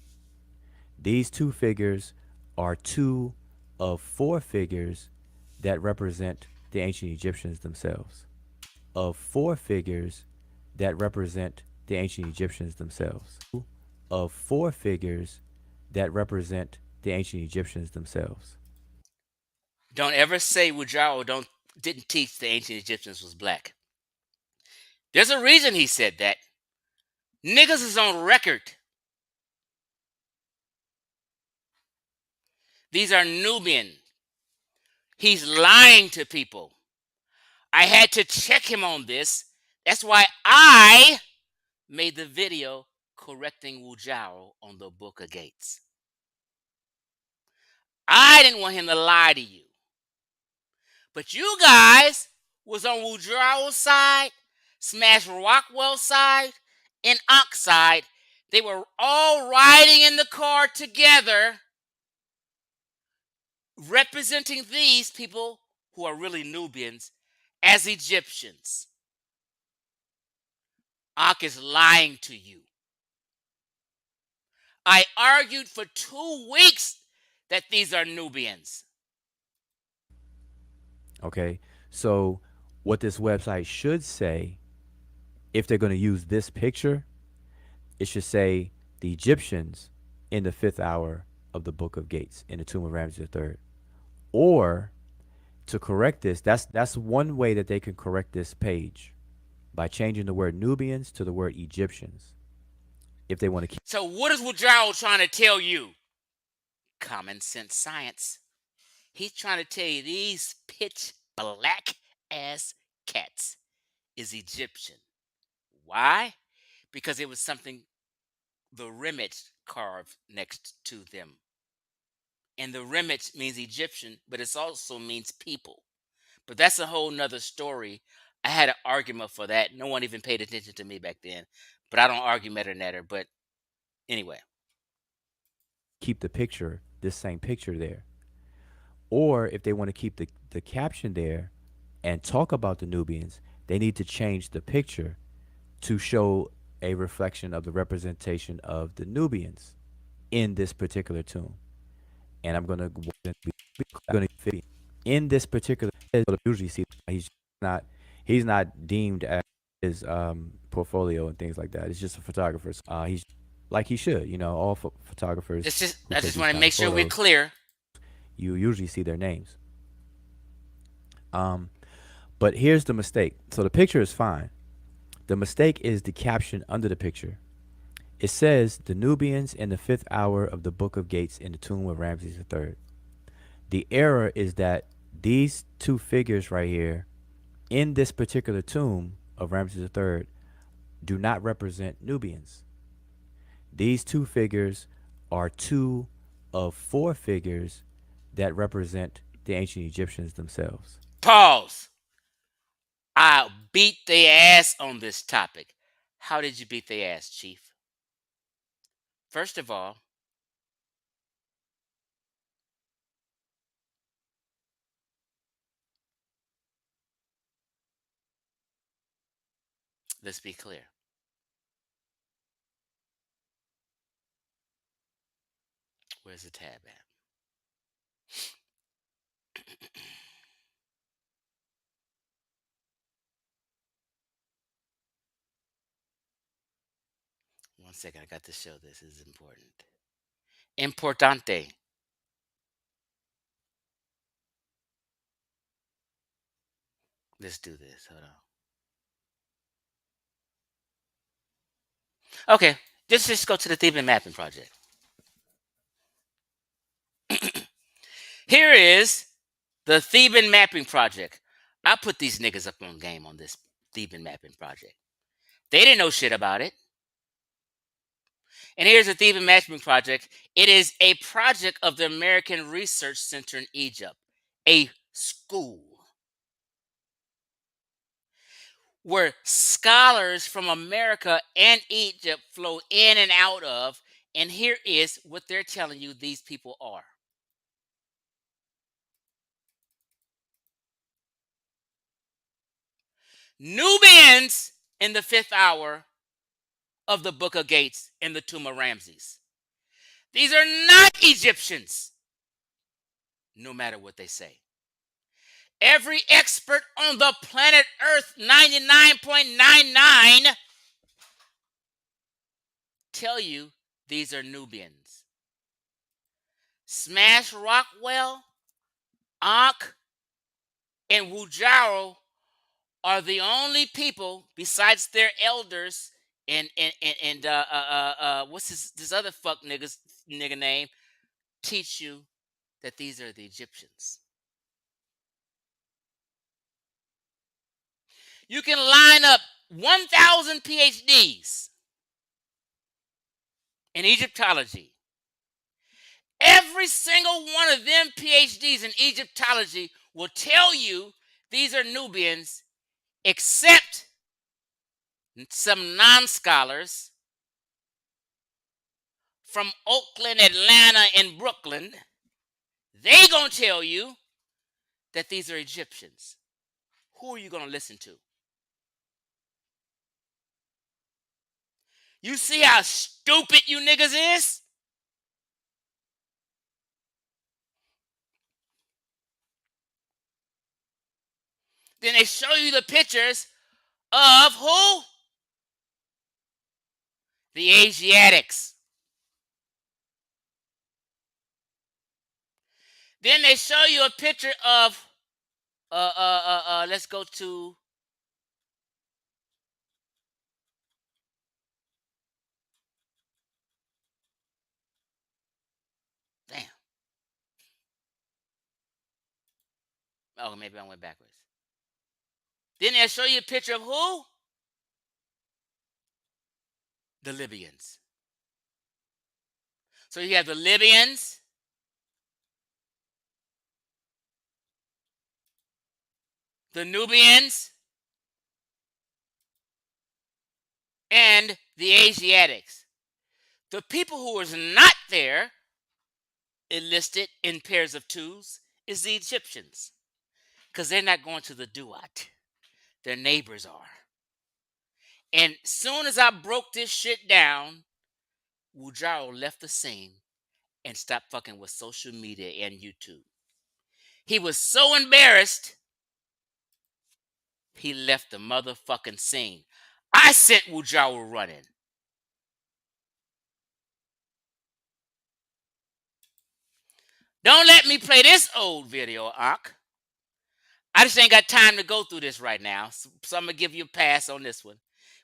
These two figures are 2 of 4 figures that represent the ancient Egyptians themselves. Of 4 figures that represent the ancient Egyptians themselves. Of 4 figures that represent the ancient Egyptians themselves. Don't ever say Wu Zhao didn't teach the ancient Egyptians was black. There's a reason he said that. Niggas is on record. These are Nubian. He's lying to people. I had to check him on this. That's why I made the video correcting Wu Zhao on the Book of Gates. I didn't want him to lie to you. But you guys was on Wu Zhao's side, Smash Rockwell's side, and Ankh side. They were all riding in the car together, representing these people who are really Nubians as Egyptians. Ankh is lying to you. I argued for 2 weeks that these are Nubians. Okay, so what this website should say, if they're going to use this picture, it should say the Egyptians in the 5th hour of the Book of Gates in the tomb of Ramses III. Or to correct this, that's one way that they can correct this page, by changing the word Nubians to the word Egyptians. If they want to keep. So what is Wu Zhao trying to tell you? Common sense science. He's trying to tell you these pitch black ass cats is Egyptian. Why? Because it was something the Remit carved next to them. And the Remit means Egyptian, but it also means people. But that's a whole nother story. I had an argument for that. No one even paid attention to me back then. But I don't argue meta-netter. But anyway. Keep the picture, this same picture there. Or if they want to keep the caption there and talk about the Nubians, they need to change the picture to show a reflection of the representation of the Nubians in this particular tomb. And I'm going to fit in this particular, usually see he's not deemed as his portfolio and things like that. It's just a photographer. He's like he should, all photographers. I just want to make sure we're clear. You usually see their names. But here's the mistake. So the picture is fine. The mistake is the caption under the picture. It says the Nubians in the 5th hour of the Book of Gates in the tomb of Ramses III. The error is that these two figures right here in this particular tomb of Ramses III do not represent Nubians. These two figures are two of four figures that represent the ancient Egyptians themselves. Pause. I beat their ass on this topic. How did you beat their ass, Chief? First of all, let's be clear. Where's the tab at? One second, I got to show this. This is important. Importante. Let's do this. Hold on. Okay, just go to the Theban Mapping Project. Here is the Theban Mapping Project. I put these niggas up on game on this Theban Mapping Project. They didn't know shit about it. And here's the Theban Mapping Project. It is a project of the American Research Center in Egypt, a school where scholars from America and Egypt flow in and out of. And here is what they're telling you these people are. Nubians in the 5th hour of the Book of Gates in the tomb of Ramses. These are not Egyptians, no matter what they say. Every expert on the planet Earth, 99.99, tell you these are Nubians. Smash Rockwell, Ankh, and Wujaro are the only people besides their elders and what's this other nigga name teach you that these are the Egyptians. You can line up 1,000 PhDs in Egyptology. Every single one of them PhDs in Egyptology will tell you these are Nubians, except some non-scholars from Oakland, Atlanta, and Brooklyn. They gonna tell you that these are Egyptians. Who are you gonna listen to? You see how stupid you niggas is? Then they show you the pictures of who? The Asiatics. Then they show you a picture of let's go to damn. Oh, maybe I went backwards. Then they show you a picture of who? The Libyans. So you have the Libyans, the Nubians, and the Asiatics. The people who was not there, enlisted in pairs of twos, is the Egyptians. Because they're not going to the Duat. Their neighbors are. And soon as I broke this shit down, Wujaro left the scene and stopped fucking with social media and YouTube. He was so embarrassed, he left the motherfucking scene. I sent Wujaro running. Don't let me play this old video, Ankh. I just ain't got time to go through this right now. So I'm going to give you a pass on this one.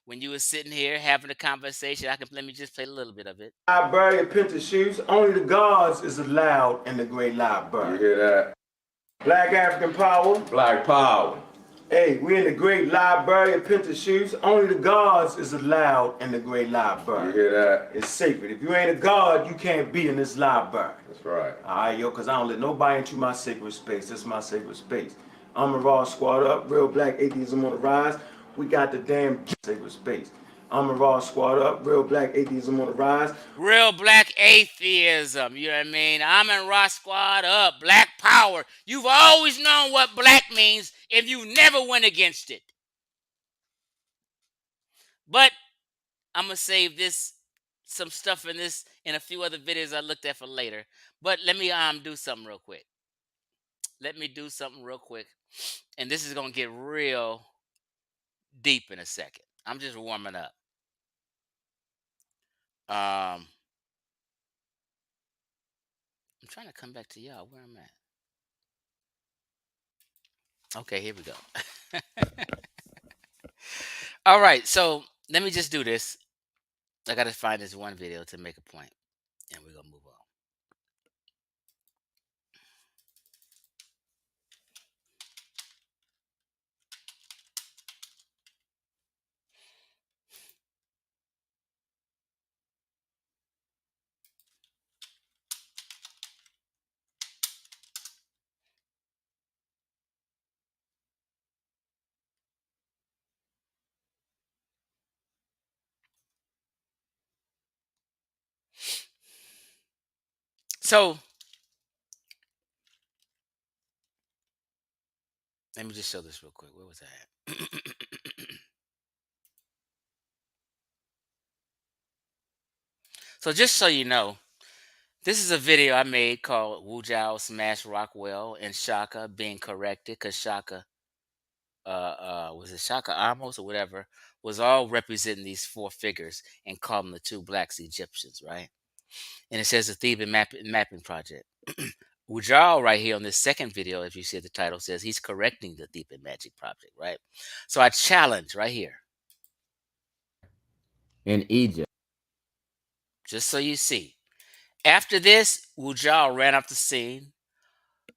when you were sitting here having a conversation. Let me just play a little bit of it. Library of Penta Shoes, only the gods is allowed in the great library. You hear that? Black African power. Black power. Hey, we in the great library of Penta Shoes, only the gods is allowed in the great library. You hear that? It's sacred. If you ain't a god, you can't be in this library. That's right. All right, yo, because I don't let nobody into my sacred space. This is my sacred space. I'm a raw squad up, real black atheism on the rise. We got the damn sacred space. I'm a raw squad up, real black atheism on the rise. Real black atheism, you know what I mean? I'm in Rock Squad up, black power. You've always known what black means if you never went against it. But I'm going to save some stuff in this and a few other videos I looked at for later. But let me do something real quick. And this is going to get real deep in a second. I'm just warming up. I'm trying to come back to y'all where I'm at. Okay, here we go. All right, so let me just do this. I got to find this one video to make a point, and we're going to move on. So let me just show this real quick. Where was I at? So just so you know, this is a video I made called Wu Jiao Smash Rockwell and Shaka being corrected because Shaka, was it Shaka Amos or whatever, was all representing these four figures and calling the two blacks Egyptians, right? And it says the Theban mapping project. Wu Jiao right here on this second video, if you see the title, says he's correcting the Theban magic project, right? So I challenge right here. In Egypt. Just so you see. After this, Wu Jiao ran off the scene.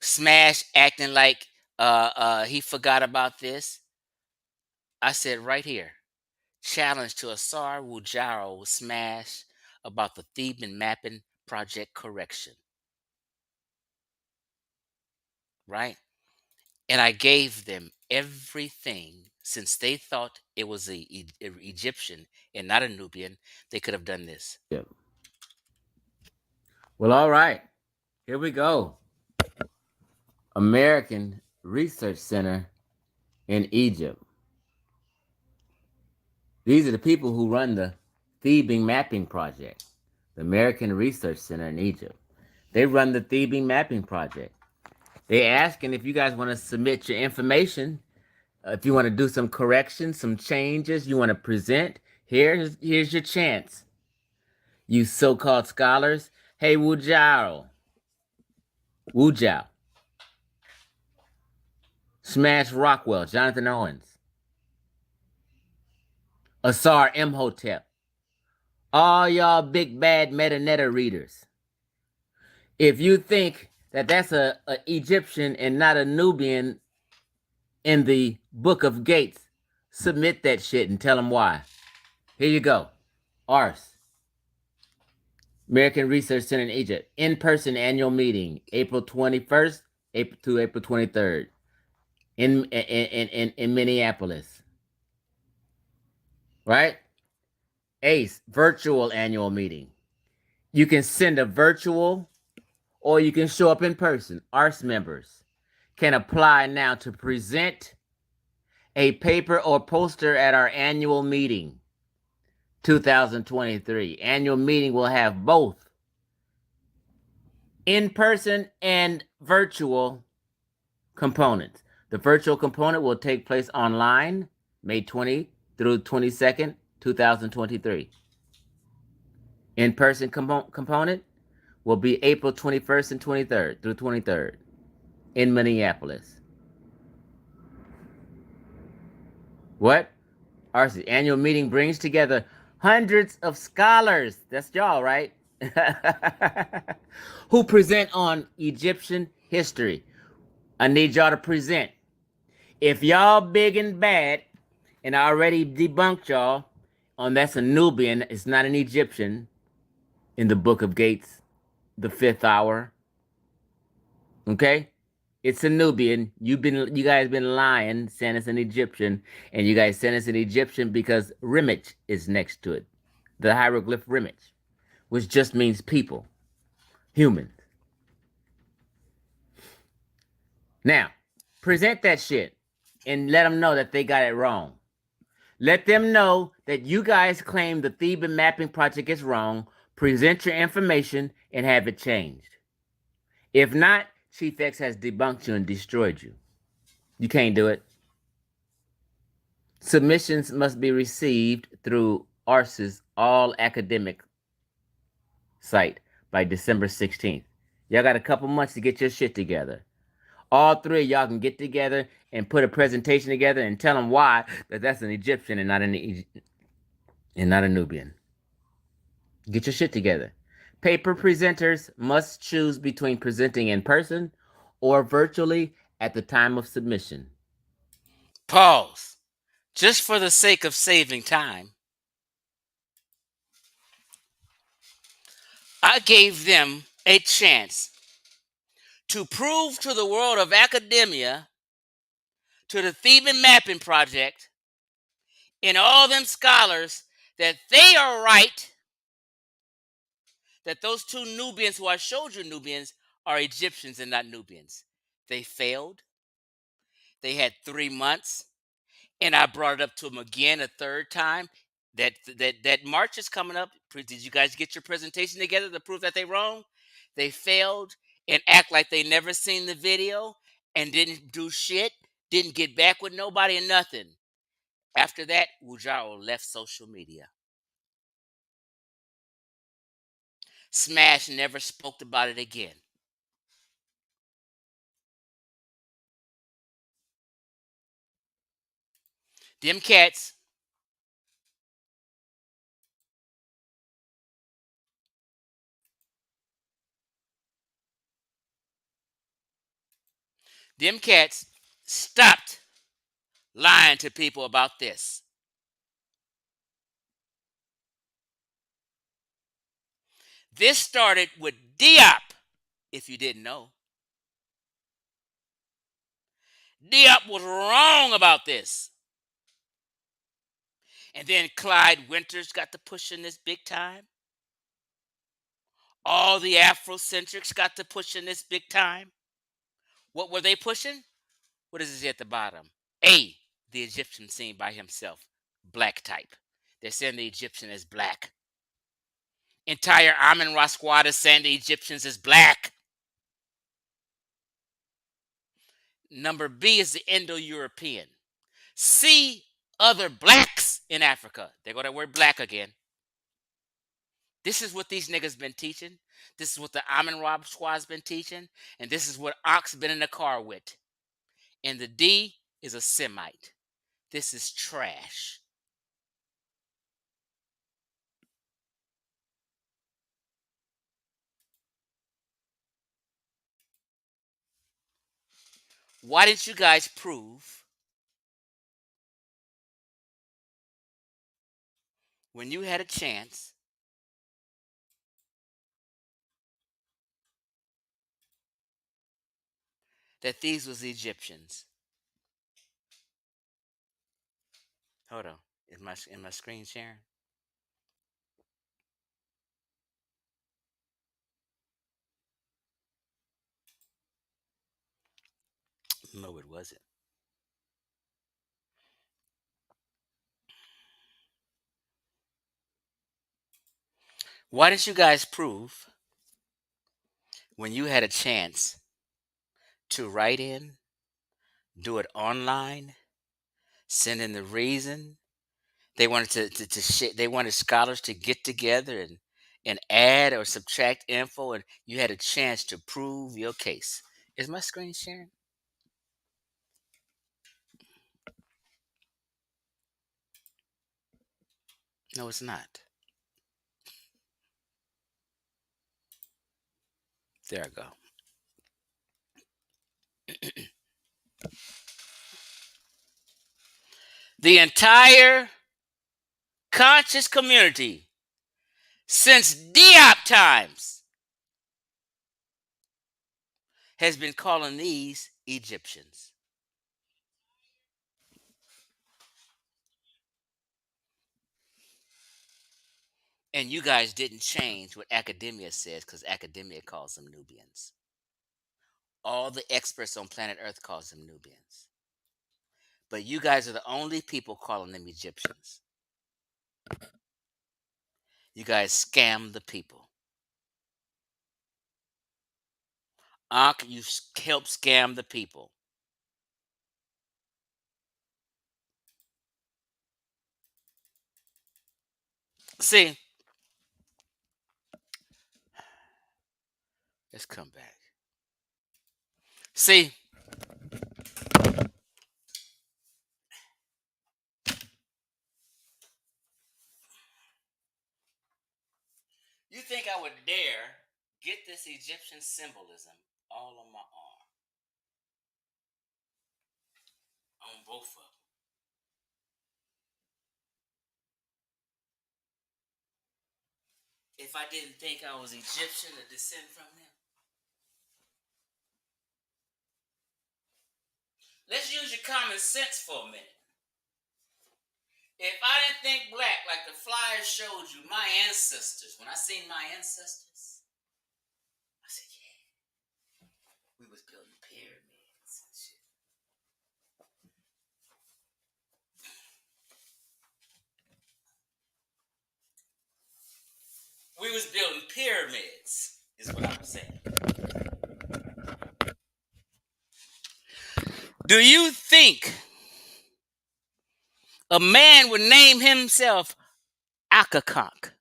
Smash acting like he forgot about this. I said right here, challenge to Asar Wu Jiao Smash about the Theban mapping project correction. Right? And I gave them everything since they thought it was a Egyptian and not a Nubian. They could have done this. Yep. Well, all right. Here we go. American Research Center in Egypt. These are the people who run the Theban Mapping Project. The American Research Center in Egypt. They run the Theban Mapping Project. They're asking if you guys want to submit your information, if you want to do some corrections, some changes, you want to present, here's your chance. You so-called scholars. Hey, Wu Jiao. Smash Rockwell, Jonathan Owens. Asar Imhotep. All y'all big bad metaneta readers. If you think that that's a Egyptian and not a Nubian in the Book of Gates, submit that shit and tell them why. Here you go. ARS. American Research Center in Egypt. In-person annual meeting, April 21st to April 23rd in Minneapolis. Right? ACE, virtual annual meeting. You can send a virtual or you can show up in person. ARS members can apply now to present a paper or poster at our annual meeting, 2023. Annual meeting will have both in-person and virtual components. The virtual component will take place online, May 20 through 22nd, 2023. In-person component will be April 21st and 23rd through 23rd in Minneapolis. What? Arcee's annual meeting brings together hundreds of scholars. That's y'all, right? Who present on Egyptian history. I need y'all to present. If y'all big and bad, and I already debunked y'all on that's a Nubian, it's not an Egyptian in the Book of Gates, the 5th hour. Okay? It's a Nubian. You guys been lying, saying it's an Egyptian, and you guys saying it's an Egyptian because Rimich is next to it. The hieroglyph Rimich, which just means people, humans. Now, present that shit and let them know that they got it wrong. Let them know that you guys claim the Theban mapping project is wrong. Present your information and have it changed. If not, Chief X has debunked you and destroyed you. You can't do it. Submissions must be received through ARS's all academic site by December 16th. Y'all got a couple months to get your shit together. All three of y'all can get together and put a presentation together and tell them why that's an Egyptian and not a Nubian. Get your shit together. Paper presenters must choose between presenting in person or virtually at the time of submission. Pause. Just for the sake of saving time, I gave them a chance to prove to the world of academia, to the Theban Mapping Project, and all them scholars that they are right, that those two Nubians who I showed you Nubians are Egyptians and not Nubians. They failed. They had 3 months, and I brought it up to them again a third time. That March is coming up. Did you guys get your presentation together to prove that they're wrong? They failed and act like they never seen the video and didn't do shit, didn't get back with nobody and nothing. After that, Wujaro left social media. Smash never spoke about it again. Them cats stopped lying to people about this. This started with Diop, if you didn't know. Diop was wrong about this. And then Clyde Winters got to pushing this big time. All the Afrocentrics got to pushing this big time. What were they pushing? What does it say at the bottom? A, the Egyptian seen by himself. Black type. They're saying the Egyptian is black. Entire Amun-Ra squad is saying the Egyptians is black. Number B is the Indo-European. C, other blacks in Africa. There go that word black again. This is what these niggas been teaching. This is what the Amun-Ra squad's been teaching. And this is what Ox been in the car with. And the D is a Semite. This is trash. Why didn't you guys prove when you had a chance that these was Egyptians? Hold on. Is my screen sharing? No, it wasn't. Why didn't you guys prove when you had a chance to write in, do it online, send in the reason? They wanted they wanted scholars to get together and add or subtract info, and you had a chance to prove your case. Is my screen sharing? No, it's not. There I go. The entire conscious community since Diop times has been calling these Egyptians. And you guys didn't change what academia says because academia calls them Nubians. All the experts on planet Earth calls them Nubians. But you guys are the only people calling them Egyptians. You guys scam the people. Ankh, you help scam the people. See, let's come back. See, you think I would dare get this Egyptian symbolism all on my arm? On both of them. If I didn't think I was Egyptian or descend from them? Let's use your common sense for a minute. If I didn't think black like the flyer showed you, my ancestors, when I seen my ancestors, I said, yeah, we was building pyramids and shit. We was building pyramids, is what I'm saying. Do you think a man would name himself Akakonk,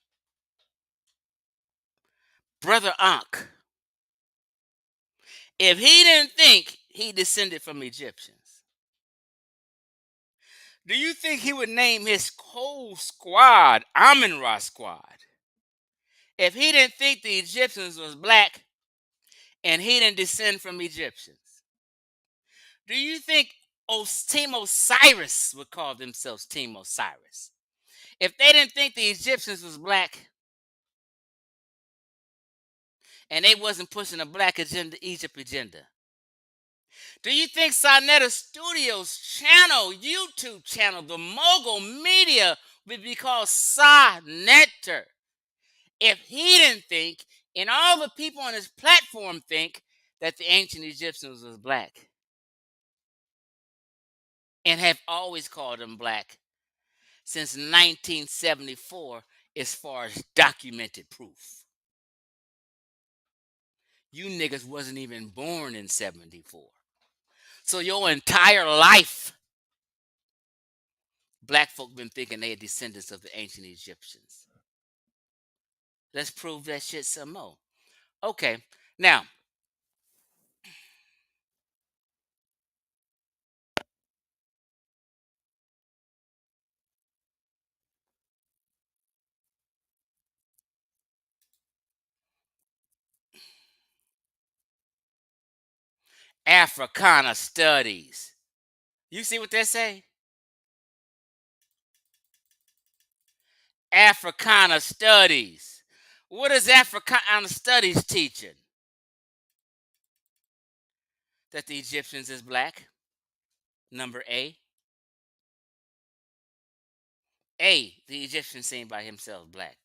Brother Ankh, if he didn't think he descended from Egyptians? Do you think he would name his whole squad Amun-Ra squad if he didn't think the Egyptians was black and he didn't descend from Egyptians? Do you think Team Osiris would call themselves Team Osiris if they didn't think the Egyptians was black and they wasn't pushing a black agenda, Egypt agenda? Do you think Sonetta Studios channel, YouTube channel, the mogul media would be called Sonetta if he didn't think, and all the people on his platform think, that the ancient Egyptians was black and have always called them black since 1974 as far as documented proof? You niggas wasn't even born in 74. So your entire life, black folk been thinking they are descendants of the ancient Egyptians. Let's prove that shit some more. Okay, now, Africana studies. You see what they say? Africana studies. What is Africana studies teaching? That the Egyptians is black. Number A. A, the Egyptian seen by himself black.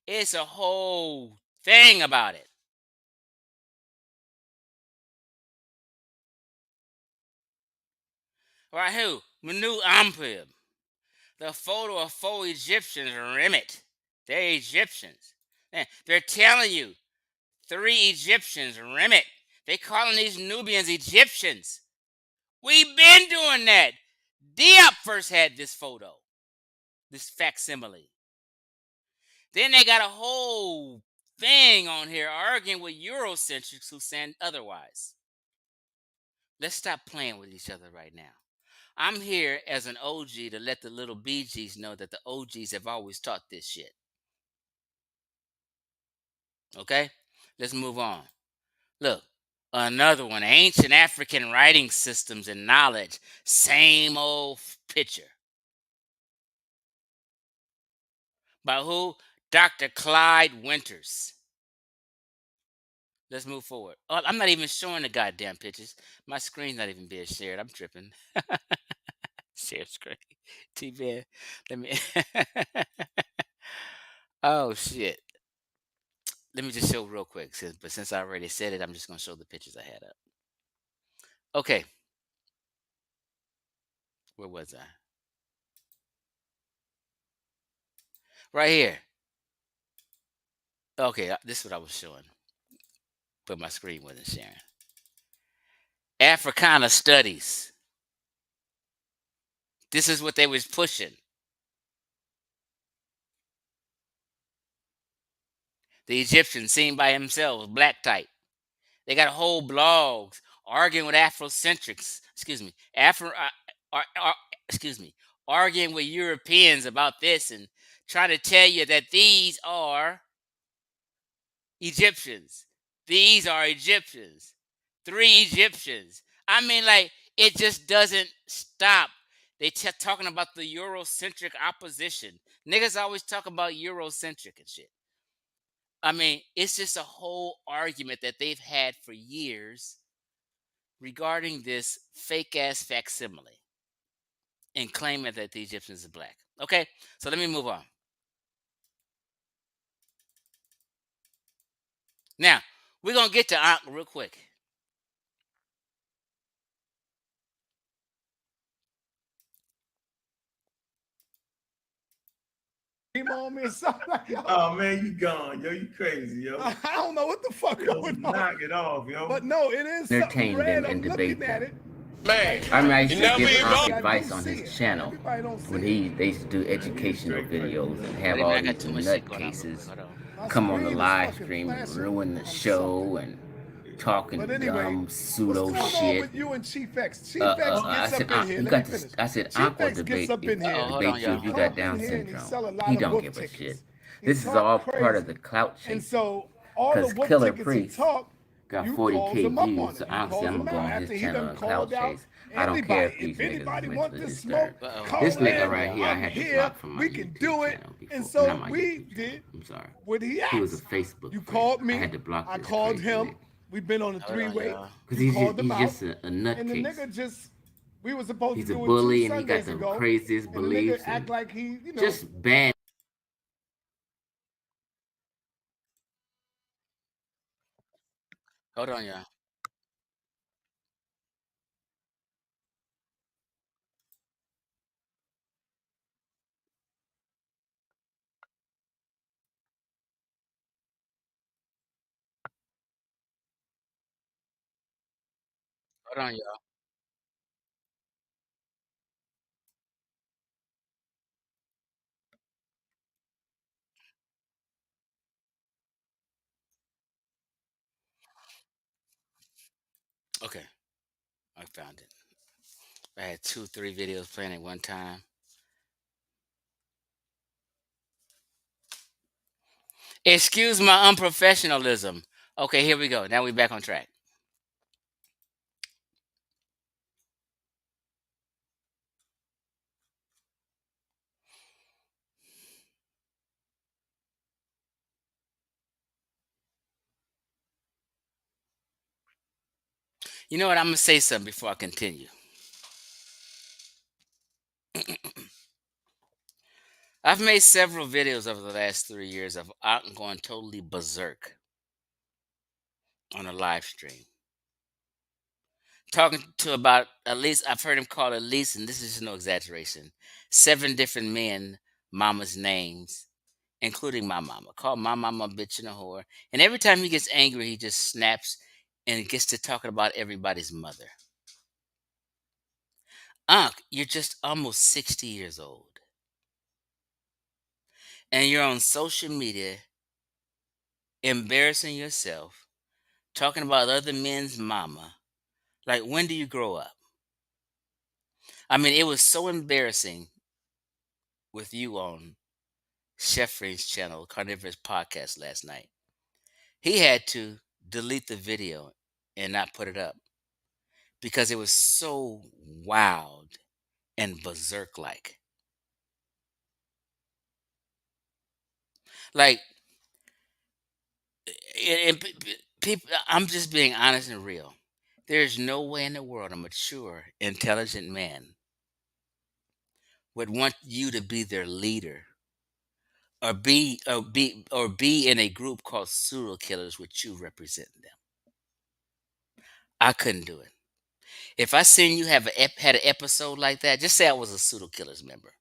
It's a whole thing about it. Right, who? Manu Ampib. The photo of 4 Egyptians remit. They're Egyptians. They're telling you 3 Egyptians remit. They calling these Nubians Egyptians. We've been doing that. Diop first had this photo, this facsimile. Then they got a whole thing on here arguing with Eurocentrics who saying otherwise. Let's stop playing with each other right now. I'm here as an OG to let the little BGs know that the OGs have always taught this shit. Okay? Let's move on. Look, another one. Ancient African writing systems and knowledge. Same old picture. By who? Dr. Clyde Winters. Let's move forward. Oh, I'm not even showing the goddamn pictures. My screen's not even being shared. I'm tripping. Share screen. T-Man. Let me. Oh, shit. Let me just show real quick. But since I already said it, I'm just going to show the pictures I had up. Okay. Where was I? Right here. Okay, this is what I was showing. But my screen wasn't sharing. Africana studies. This is what they was pushing. The Egyptians seen by themselves, black type. They got whole blogs arguing with Afrocentrics. Excuse me, arguing with Europeans about this and trying to tell you that these are Egyptians. These are Egyptians. 3 Egyptians. I mean, like, it just doesn't stop. They talking about the Eurocentric opposition. Niggas always talk about Eurocentric and shit. I mean, it's just a whole argument that they've had for years regarding this fake ass facsimile and claiming that the Egyptians are black. Okay, so let me move on. Now, we're going to get to Ankh real quick. On me or something like that. Oh man, you gone, yo. You crazy, yo. I don't know what the fuck Yo, going on. knock it off, yo. But no, it is Entertain something red. them and I'm debate looking at them. it. Man, I mean, I used you to never give even Ankh know. advice on his channel Everybody don't see when it. they used to do educational videos and have all I got these too much shit going on. nutcases My come on the screen is live fucking stream and flashing ruin the on show and talking But anyway, dumb pseudo what's going on shit. with you and Chief X? Chief I X gets said, up in here. you Let got me to. finish. I said, Chief Ankh will X debate gets up in here. hold on, you y'all. if you Come got in Down here and he syndrome. sell a lot He of don't book give a tickets. shit. He This is talk all crazy. part of the clout And chase. so all the Because book Killer tickets Priest he talk, got you 40 calls him up on views, it. so You honestly, calls I'm him gonna go out on after his he channel done and clout called out chase. I don't care if these if niggas anybody is want mentally this smoke, disturbed. call This nigga in. right here, I I'm had to here. block from my We can YouTube do it. channel before. And so Not my we YouTube did channel. I'm sorry. what he He was a asked. Facebook You friend. called I me. had to block I this called crazy him. nigga. We've been on a Hold on, 3-way. y'all. Because You he's called him out. just a And the nutcase. nigga just, we were supposed He's to a do it 2 bully and he got Sundays the ago. craziest And the nigga beliefs act and like he, you know. just bad. Hold on, y'all. Hold on, y'all. Okay, I found it. I had 2, 3 videos playing at one time. Excuse my unprofessionalism. Okay, here we go. Now we back on track. You know what? I'm gonna say something before I continue. I've made several videos over the last 3 years of I'm going totally berserk on a live stream. Talking to about at least, I've heard him call at least, and this is no exaggeration, 7 different men, mama's names, including my mama. Call my mama a bitch and a whore. And every time he gets angry, he just snaps and gets to talking about everybody's mother. Ankh, you're just almost 60 years old. And you're on social media embarrassing yourself, talking about other men's mama. Like, when do you grow up? I mean, it was so embarrassing with you on Chef Frank's channel, Carnivorous Podcast last night. He had to delete the video and not put it up because it was so wild and berserk like. Like, people, I'm just being honest and real. There's no way in the world a mature, intelligent man would want you to be their leader or be in a group called Pseudo Killers with you representing them. I couldn't do it. If I seen you had an episode like that, just say I was a Pseudo Killers member,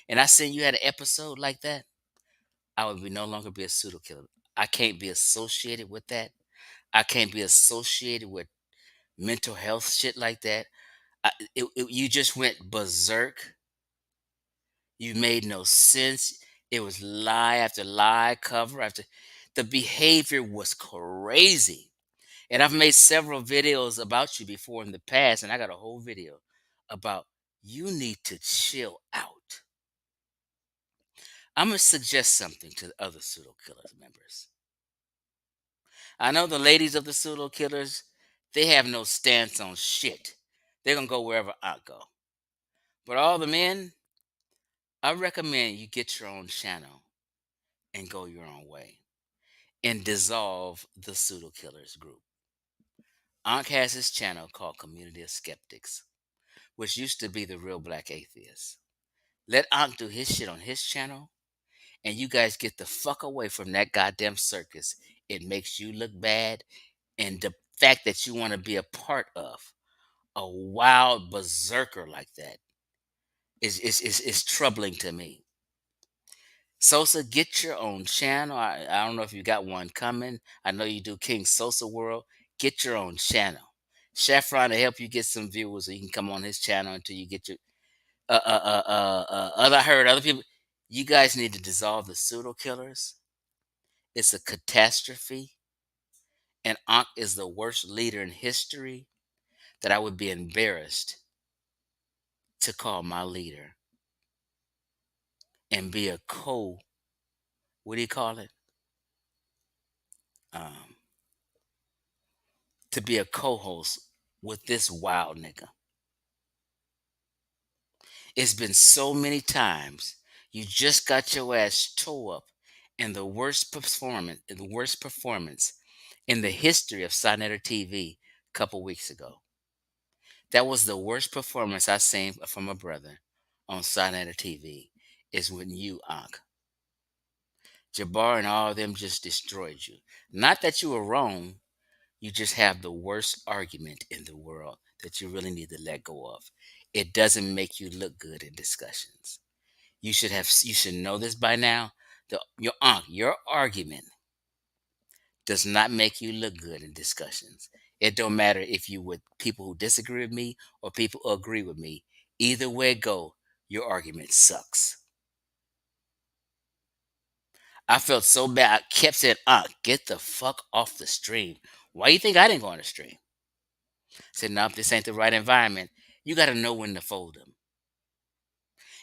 and I seen you had an episode like that, I would no longer be a Pseudo Killer. I can't be associated with that. I can't be associated with mental health shit like that. You just went berserk. You made no sense. It was lie after lie, cover after. The behavior was crazy. And I've made several videos about you before in the past, and I got a whole video about you need to chill out. I'm going to suggest something to the other Pseudo Killers members. I know the ladies of the Pseudo Killers, they have no stance on shit. They're going to go wherever I go. But all the men, I recommend you get your own channel and go your own way and dissolve the Pseudo Killers group. Ankh has his channel called Community of Skeptics, which used to be the Real Black Atheists. Let Ankh do his shit on his channel, and you guys get the fuck away from that goddamn circus. It makes you look bad, and the fact that you want to be a part of a wild berserker like that is troubling to me. Sosa, get your own channel. I don't know if you got one coming. I know you do King Sosa World. Get your own channel. Chefron to help you get some viewers so you can come on his channel until you get your I heard other people. You guys need to dissolve the Pseudo Killers. It's a catastrophe. And Ankh is the worst leader in history that I would be embarrassed to call my leader and be a what do you call it? To be a co-host with this wild nigga. It's been so many times you just got your ass tore up in the worst performance in the history of Sonetter TV a couple weeks ago. That was the worst performance I seen from a brother on Sonetter TV is when you, Ankh. Jabbar and all of them just destroyed you. Not that you were wrong. You just have the worst argument in the world that you really need to let go of. It doesn't make you look good in discussions. You should know this by now. Your argument does not make you look good in discussions. It don't matter if you with people who disagree with me or people who agree with me. Either way it go, your argument sucks. I felt so bad. I kept saying, get the fuck off the stream. Why you think I didn't go on the stream? I said, no, this ain't the right environment. You got to know when to fold them.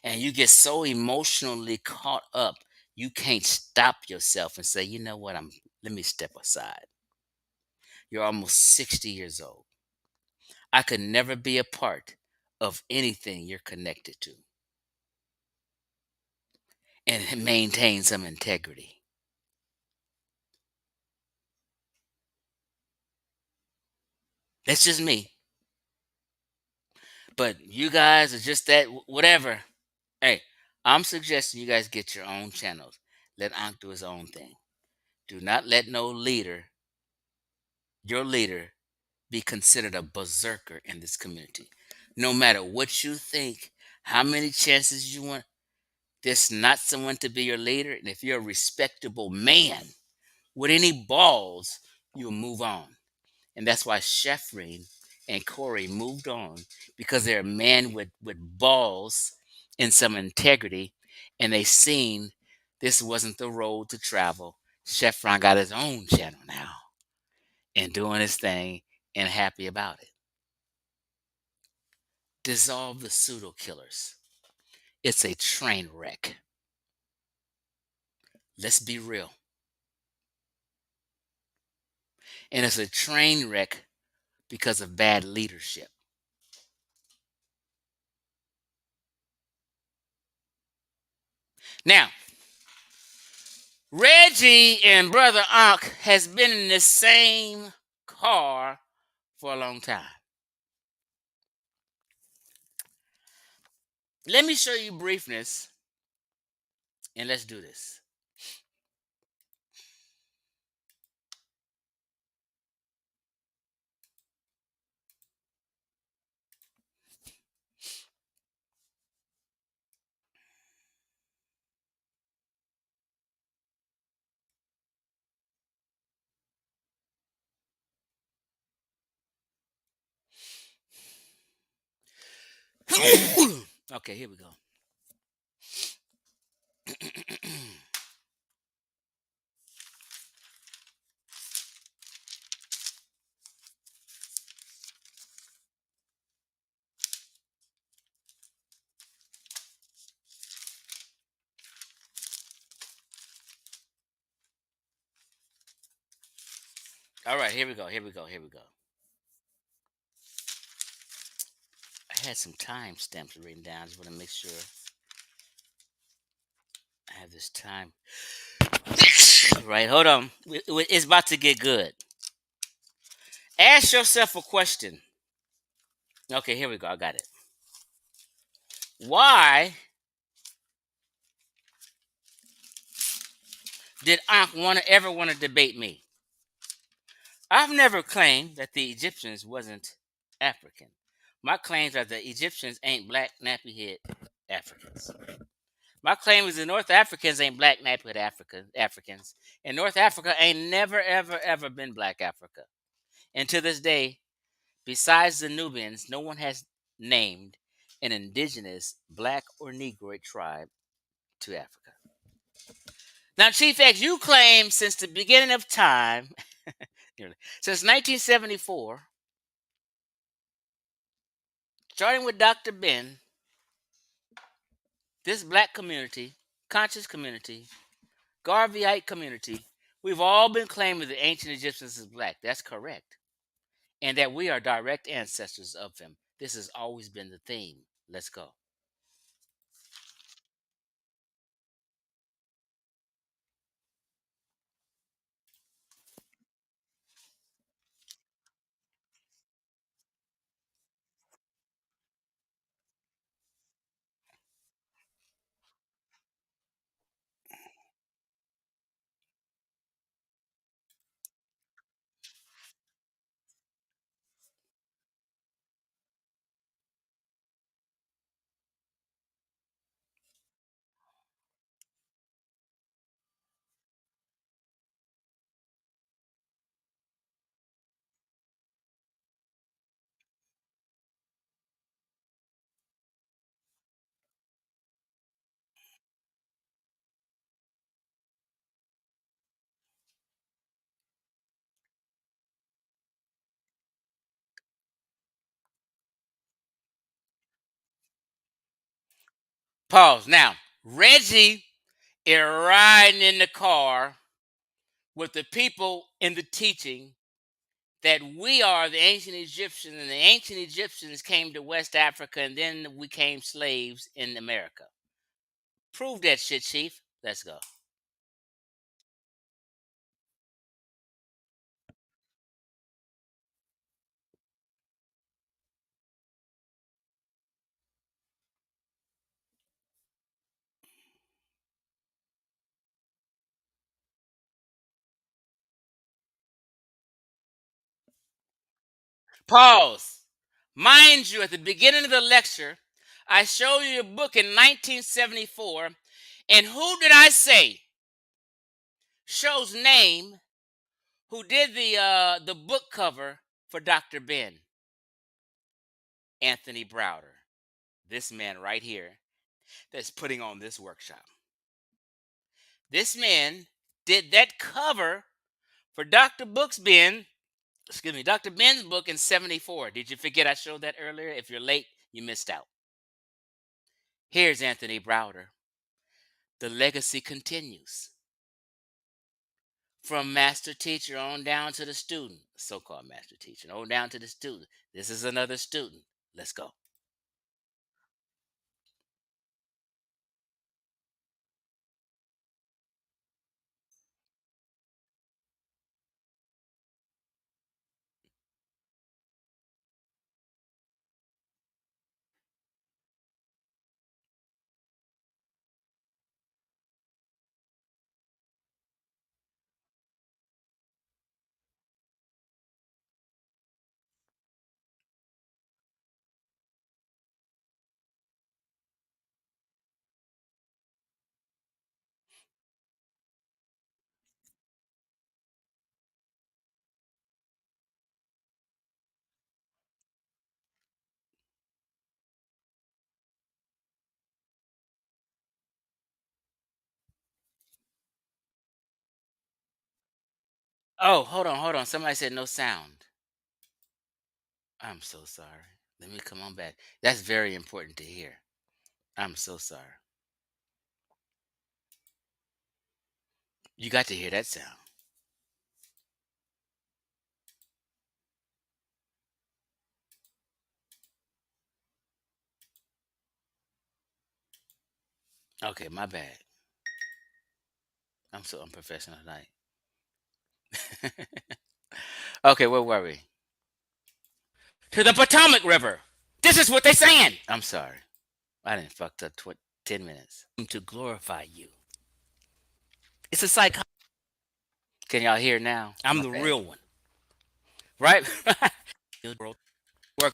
And you get so emotionally caught up, you can't stop yourself and say, you know what, let me step aside. You're almost 60 years old. I could never be a part of anything you're connected to and maintain some integrity. That's just me. But you guys are just that, whatever. Hey, I'm suggesting you guys get your own channels. Let Ankh do his own thing. Do not let no leader, your leader, be considered a berserker in this community. No matter what you think, how many chances you want, there's not someone to be your leader. And if you're a respectable man with any balls, you'll move on. And that's why Sheffrin and Corey moved on, because they're a man with balls and some integrity, and they seen this wasn't the road to travel. Sheffrin got his own channel now and doing his thing and happy about it. dissolve the pseudo killers. It's a train wreck. Let's be real. And it's a train wreck because of bad leadership. Now, Reggie and Brother Ankh has been in the same car for a long time. Let me show you briefness, and let's do this. Okay, here we go. All right, here we go. I had some time stamps written down. Just want to make sure I have this time. Right, hold on. It's about to get good. Ask yourself a question. Okay, here we go. I got it. Why did Ankh ever want to debate me? I've never claimed that the Egyptians wasn't African. My claims are the Egyptians ain't black nappy-head Africans. My claim is the North Africans ain't black nappy-head Africans. And North Africa ain't never, ever, ever been black Africa. And to this day, besides the Nubians, no one has named an indigenous black or Negroid tribe to Africa. Now, Chief X, you claim since the beginning of time, since 1974, starting with Dr. Ben, this black community, conscious community, Garveyite community, we've all been claiming the ancient Egyptians as black. That's correct. And that we are direct ancestors of them. This has always been the theme. Let's go. Pause. Now, Reggie is riding in the car with the people in the teaching that we are the ancient Egyptians, and the ancient Egyptians came to West Africa, and then we became slaves in America. Prove that shit, Chief. Let's go. Pause. Mind you, at the beginning of the lecture, I showed you a book in 1974, and who did I say shows name who did the book cover for Dr. Ben? Anthony Browder. This man right here that's putting on this workshop. This man did that cover for Dr. Ben's book in 74. Did you forget I showed that earlier? If you're late, You missed out. Here's Anthony Browder. The legacy continues. From master teacher on down to the student, so-called master teacher, on down to the student. This is another student. Let's go. Oh, hold on. Somebody said no sound. I'm so sorry. Let me come on back. That's very important to hear. I'm so sorry. You got to hear that sound. Okay, my bad. I'm so unprofessional tonight. Okay, where were we? To the Potomac River. This is what they're saying. I'm sorry. I didn't fucked up 10 minutes. To glorify you. It's a psych. Can y'all hear now? I'm the real one. Right? Work.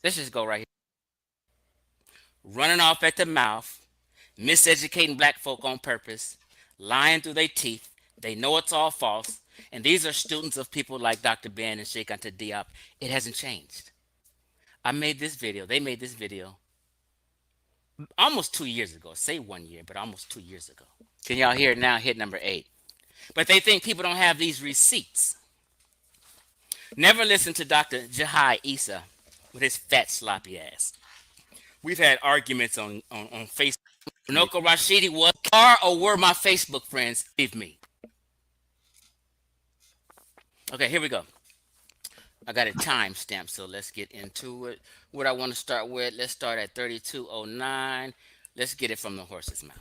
Let's just go right here. Running off at the mouth, miseducating black folk on purpose, lying through their teeth. They know it's all false. And these are students of people like Dr. Ben and Sheikh Anta Diop. It hasn't changed. I made this video. They made this video almost 2 years ago. Say 1 year, but almost 2 years ago. Can y'all hear it now? Hit number 8. But they think people don't have these receipts. Never listen to Dr. Jahai Issa with his fat sloppy ass. We've had arguments on Facebook. Noko Rashidi was or were my Facebook friends. Leave me. Okay, here we go. I got a timestamp, so let's get into it. What I want to start with, let's start at 32:09. Let's get it from the horse's mouth.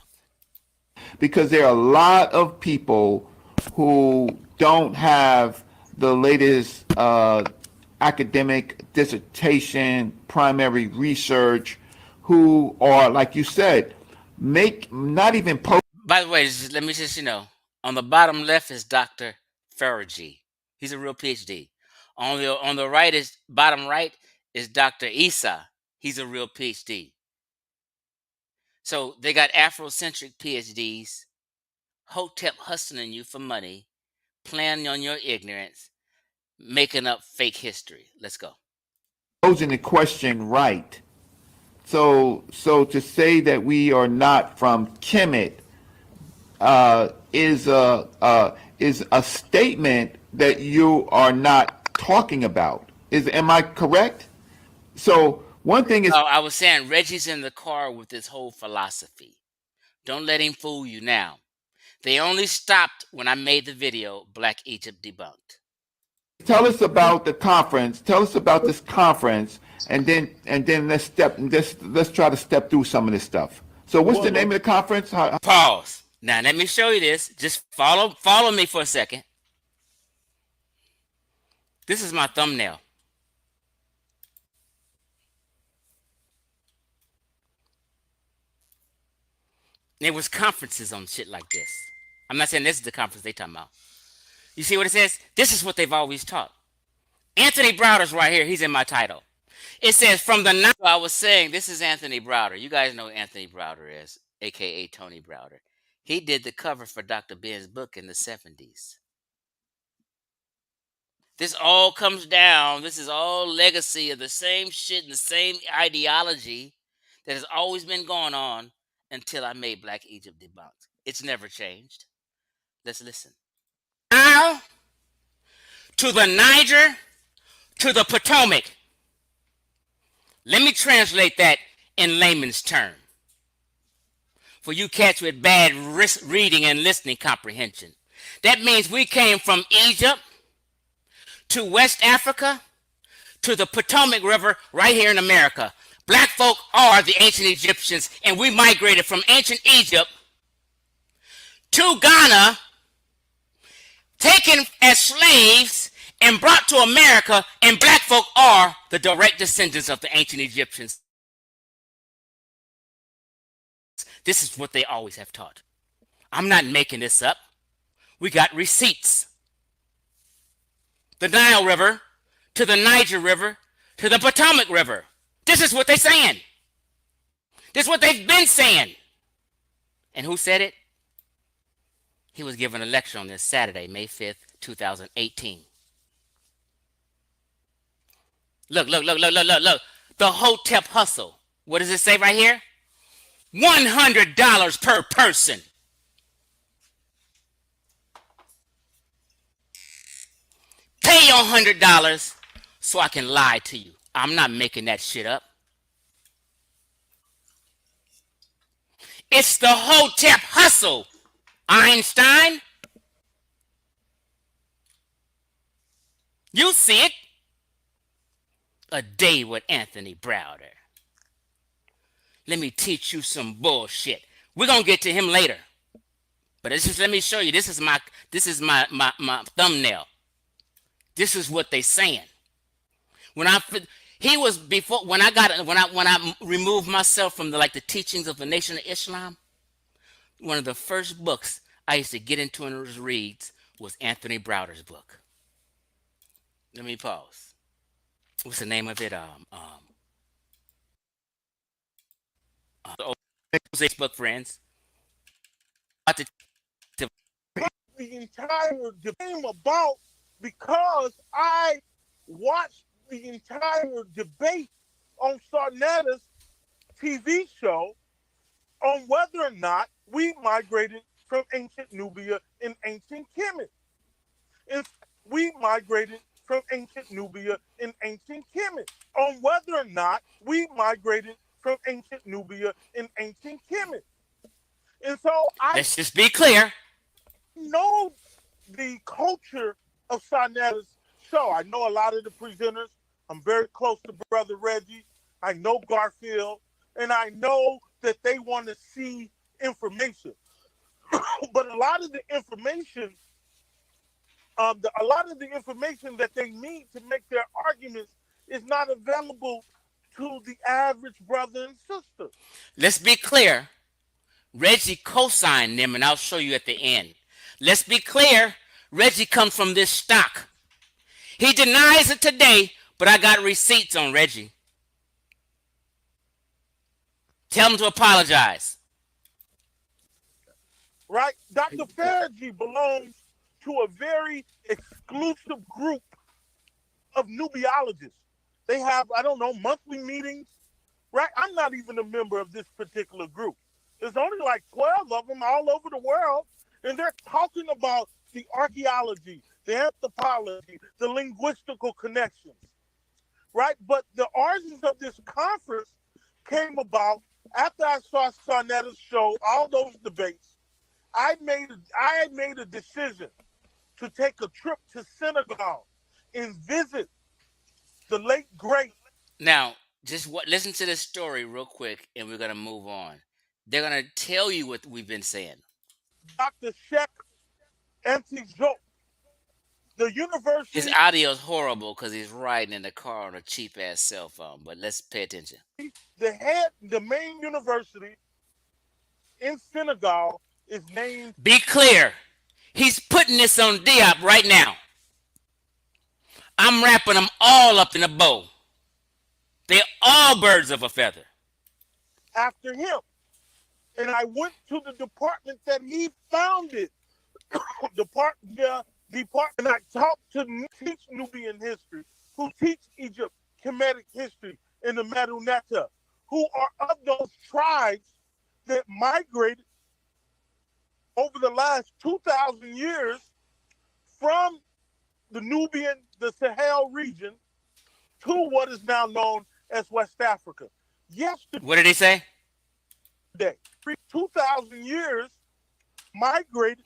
Because there are a lot of people who don't have the latest academic dissertation, primary research, who are, like you said, not even post. By the way, let me just, on the bottom left is Dr. Faraghi. He's a real PhD. On the right is, bottom right is Dr. Issa. He's a real PhD. So they got Afrocentric PhDs, Hotep hustling you for money, planning on your ignorance, making up fake history. Let's go. Posing the question right. So to say that we are not from Kemet is a statement that you are not talking about. Am I correct? So one thing is, I was saying Reggie's in the car with this whole philosophy. Don't let him fool you now. They only stopped when I made the video, Black Egypt Debunked. Tell us about the conference. Tell us about this conference, and then let's try to step through some of this stuff. So what's the name of the conference? Pause. Now let me show you this. Just follow me for a second. This is my thumbnail. There was conferences on shit like this. I'm not saying this is the conference they talking about. You see what it says? This is what they've always taught. Anthony Browder's right here. He's in my title. It says from the night I was saying, this is Anthony Browder. You guys know who Anthony Browder is, a.k.a. Tony Browder. He did the cover for Dr. Ben's book in the 70s. This all comes down. This is all legacy of the same shit and the same ideology that has always been going on until I made Black Egypt Debunked. It's never changed. Let's listen. Now, to the Niger, to the Potomac. Let me translate that in layman's term for you cats with bad reading and listening comprehension. That means we came from Egypt to West Africa to the Potomac River right here in America. Black folk are the ancient Egyptians, and we migrated from ancient Egypt to Ghana, taken as slaves and brought to America, and black folk are the direct descendants of the ancient Egyptians. This is what they always have taught. I'm not making this up. We got receipts. The Nile River to the Niger River to the Potomac River. This is what they're saying. This is what they've been saying. And who said it? He was given a lecture on this Saturday, May 5th, 2018. Look. The Hotep hustle. What does it say right here? $100 per person. Pay your $100 so I can lie to you. I'm not making that shit up. It's the Hotep hustle, Einstein. You see it. A day with Anthony Browder. Let me teach you some bullshit. We're gonna get to him later. But it's just, let me show you. This is my thumbnail. This is what they saying. When I removed myself from the teachings of the Nation of Islam, one of the first books I used to get into and read was Anthony Browder's book. Let me pause. What's the name of it? Facebook friends. The entire debate came about because I watched the entire debate on Sarnetta's TV show on whether or not we migrated from ancient Nubia and ancient Kemet. If we migrated from ancient Nubia and ancient Kemet, on whether or not we migrated from ancient Nubia and ancient Kemet. And so let's just be clear. Know the culture of Sarnetta's show. I know a lot of the presenters. I'm very close to Brother Reggie. I know Garfield, and I know that they want to see information. But a lot of the information, that they need to make their arguments is not available to the average brother and sister. Let's be clear. Reggie co-signed them, and I'll show you at the end. Let's be clear. Reggie comes from this stock. He denies it today, but I got receipts on Reggie. Tell him to apologize. Right? Dr. Faraghi belongs to a very exclusive group of Nubiologists. They have, monthly meetings, right? I'm not even a member of this particular group. There's only 12 of them all over the world, and they're talking about the archaeology, the anthropology, the linguistical connections, right? But the origins of this conference came about after I saw Sarnetta's show, all those debates. I made a decision to take a trip to Senegal and visit the late great. Now, listen to this story real quick, and we're gonna move on. They're gonna tell you what we've been saying. Dr. Sheikh Antijoke, the university. His audio is horrible because he's riding in the car on a cheap ass cell phone. But let's pay attention. The main university in Senegal is named. Be clear. He's putting this on Diop right now. I'm wrapping them all up in a bow. They're all birds of a feather. After him. And I went to the department that he founded. And I talked to teach Nubian history, who teach Egypt Kemetic history in the Medunetta, who are of those tribes that migrated over the last 2,000 years from the Nubian, the Sahel region, to what is now known as West Africa. Yesterday, What did he say? 2,000 years migrated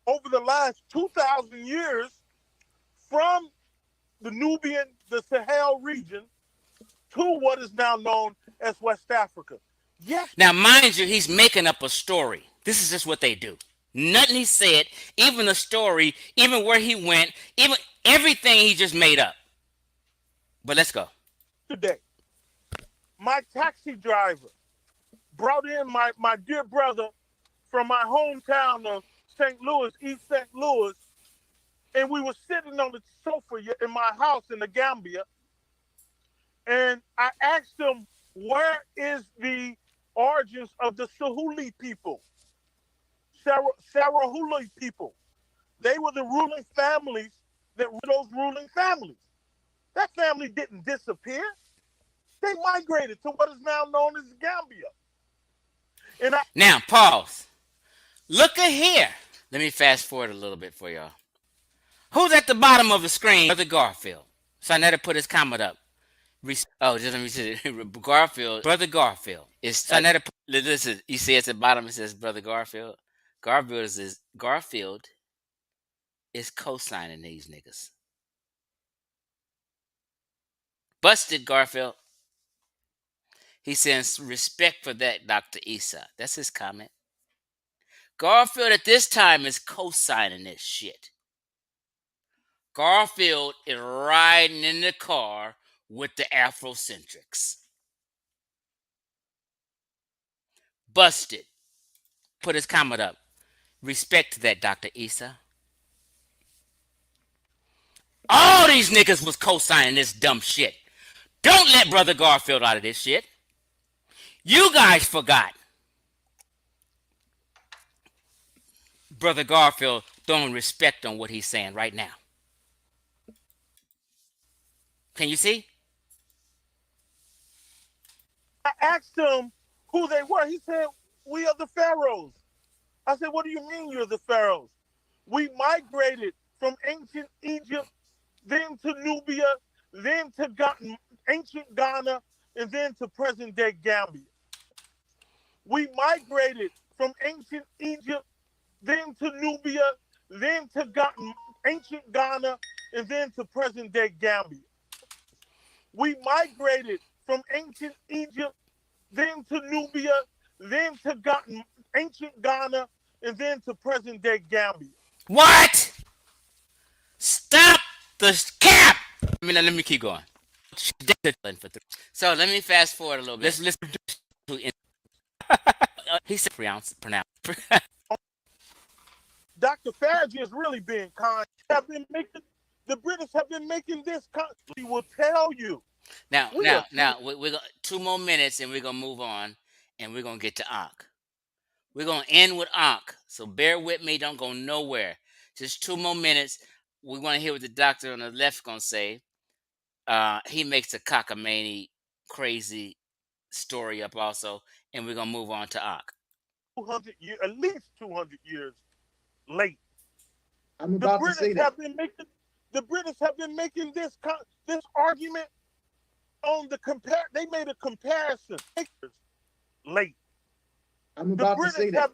over the last 2,000 years from the Nubian, the Sahel region, to what is now known as West Africa. Yes. Now, mind you, he's making up a story. This is just what they do. Nothing he said, even the story, even where he went, even everything he just made up. But let's go. Today, my taxi driver brought in my dear brother from my hometown of St. Louis, East St. Louis, and we were sitting on the sofa in my house in the Gambia, and I asked him, where is the origins of the Sahuli people, Sarahuli people? They were the ruling families that were those ruling families. That family didn't disappear. They migrated to what is now known as Gambia. And now, pause. Look at here. Let me fast forward a little bit for y'all. Who's at the bottom of the screen? Brother Garfield. So I need to put his comment up. Oh, just let me see. Garfield. Brother Garfield. Listen, you see at the bottom it says Brother Garfield. Garfield is co-signing these niggas. Busted, Garfield. He says, respect for that, Dr. Issa. That's his comment. Garfield at this time is co-signing this shit. Garfield is riding in the car with the Afrocentrics. Busted. Put his comment up. Respect to that, Dr. Issa. All these niggas was co-signing this dumb shit. Don't let Brother Garfield out of this shit. You guys forgot. Brother Garfield throwing respect on what he's saying right now. Can you see? I asked him who they were. He said, we are the pharaohs. I said, what do you mean you're the pharaohs? We migrated from ancient Egypt, then to Nubia, then to ancient Ghana, and then to present-day Gambia. We migrated from ancient Egypt, then to Nubia, then to ancient Ghana, and then to present-day Gambia. We migrated from ancient Egypt, then to Nubia, then to ancient Ghana, and then to present-day Gambia. What? Stop the cap! Let me keep going. So let me fast forward a little bit. Let's listen to he said pronounce. Dr. Farage is really being kind. The British have been making this. He will tell you. Now, we're going 2 more minutes and we're going to move on and we're going to get to Ankh. We're going to end with Ankh. So bear with me. Don't go nowhere. Just 2 more minutes. We want to hear what the doctor on the left going to say. He makes a cockamamie crazy story up also. And we're going to move on to Ankh. 200 years, at least 200 years late. I'm about to say that. The British have been making this argument on the They made a comparison. Late. I'm about to say that.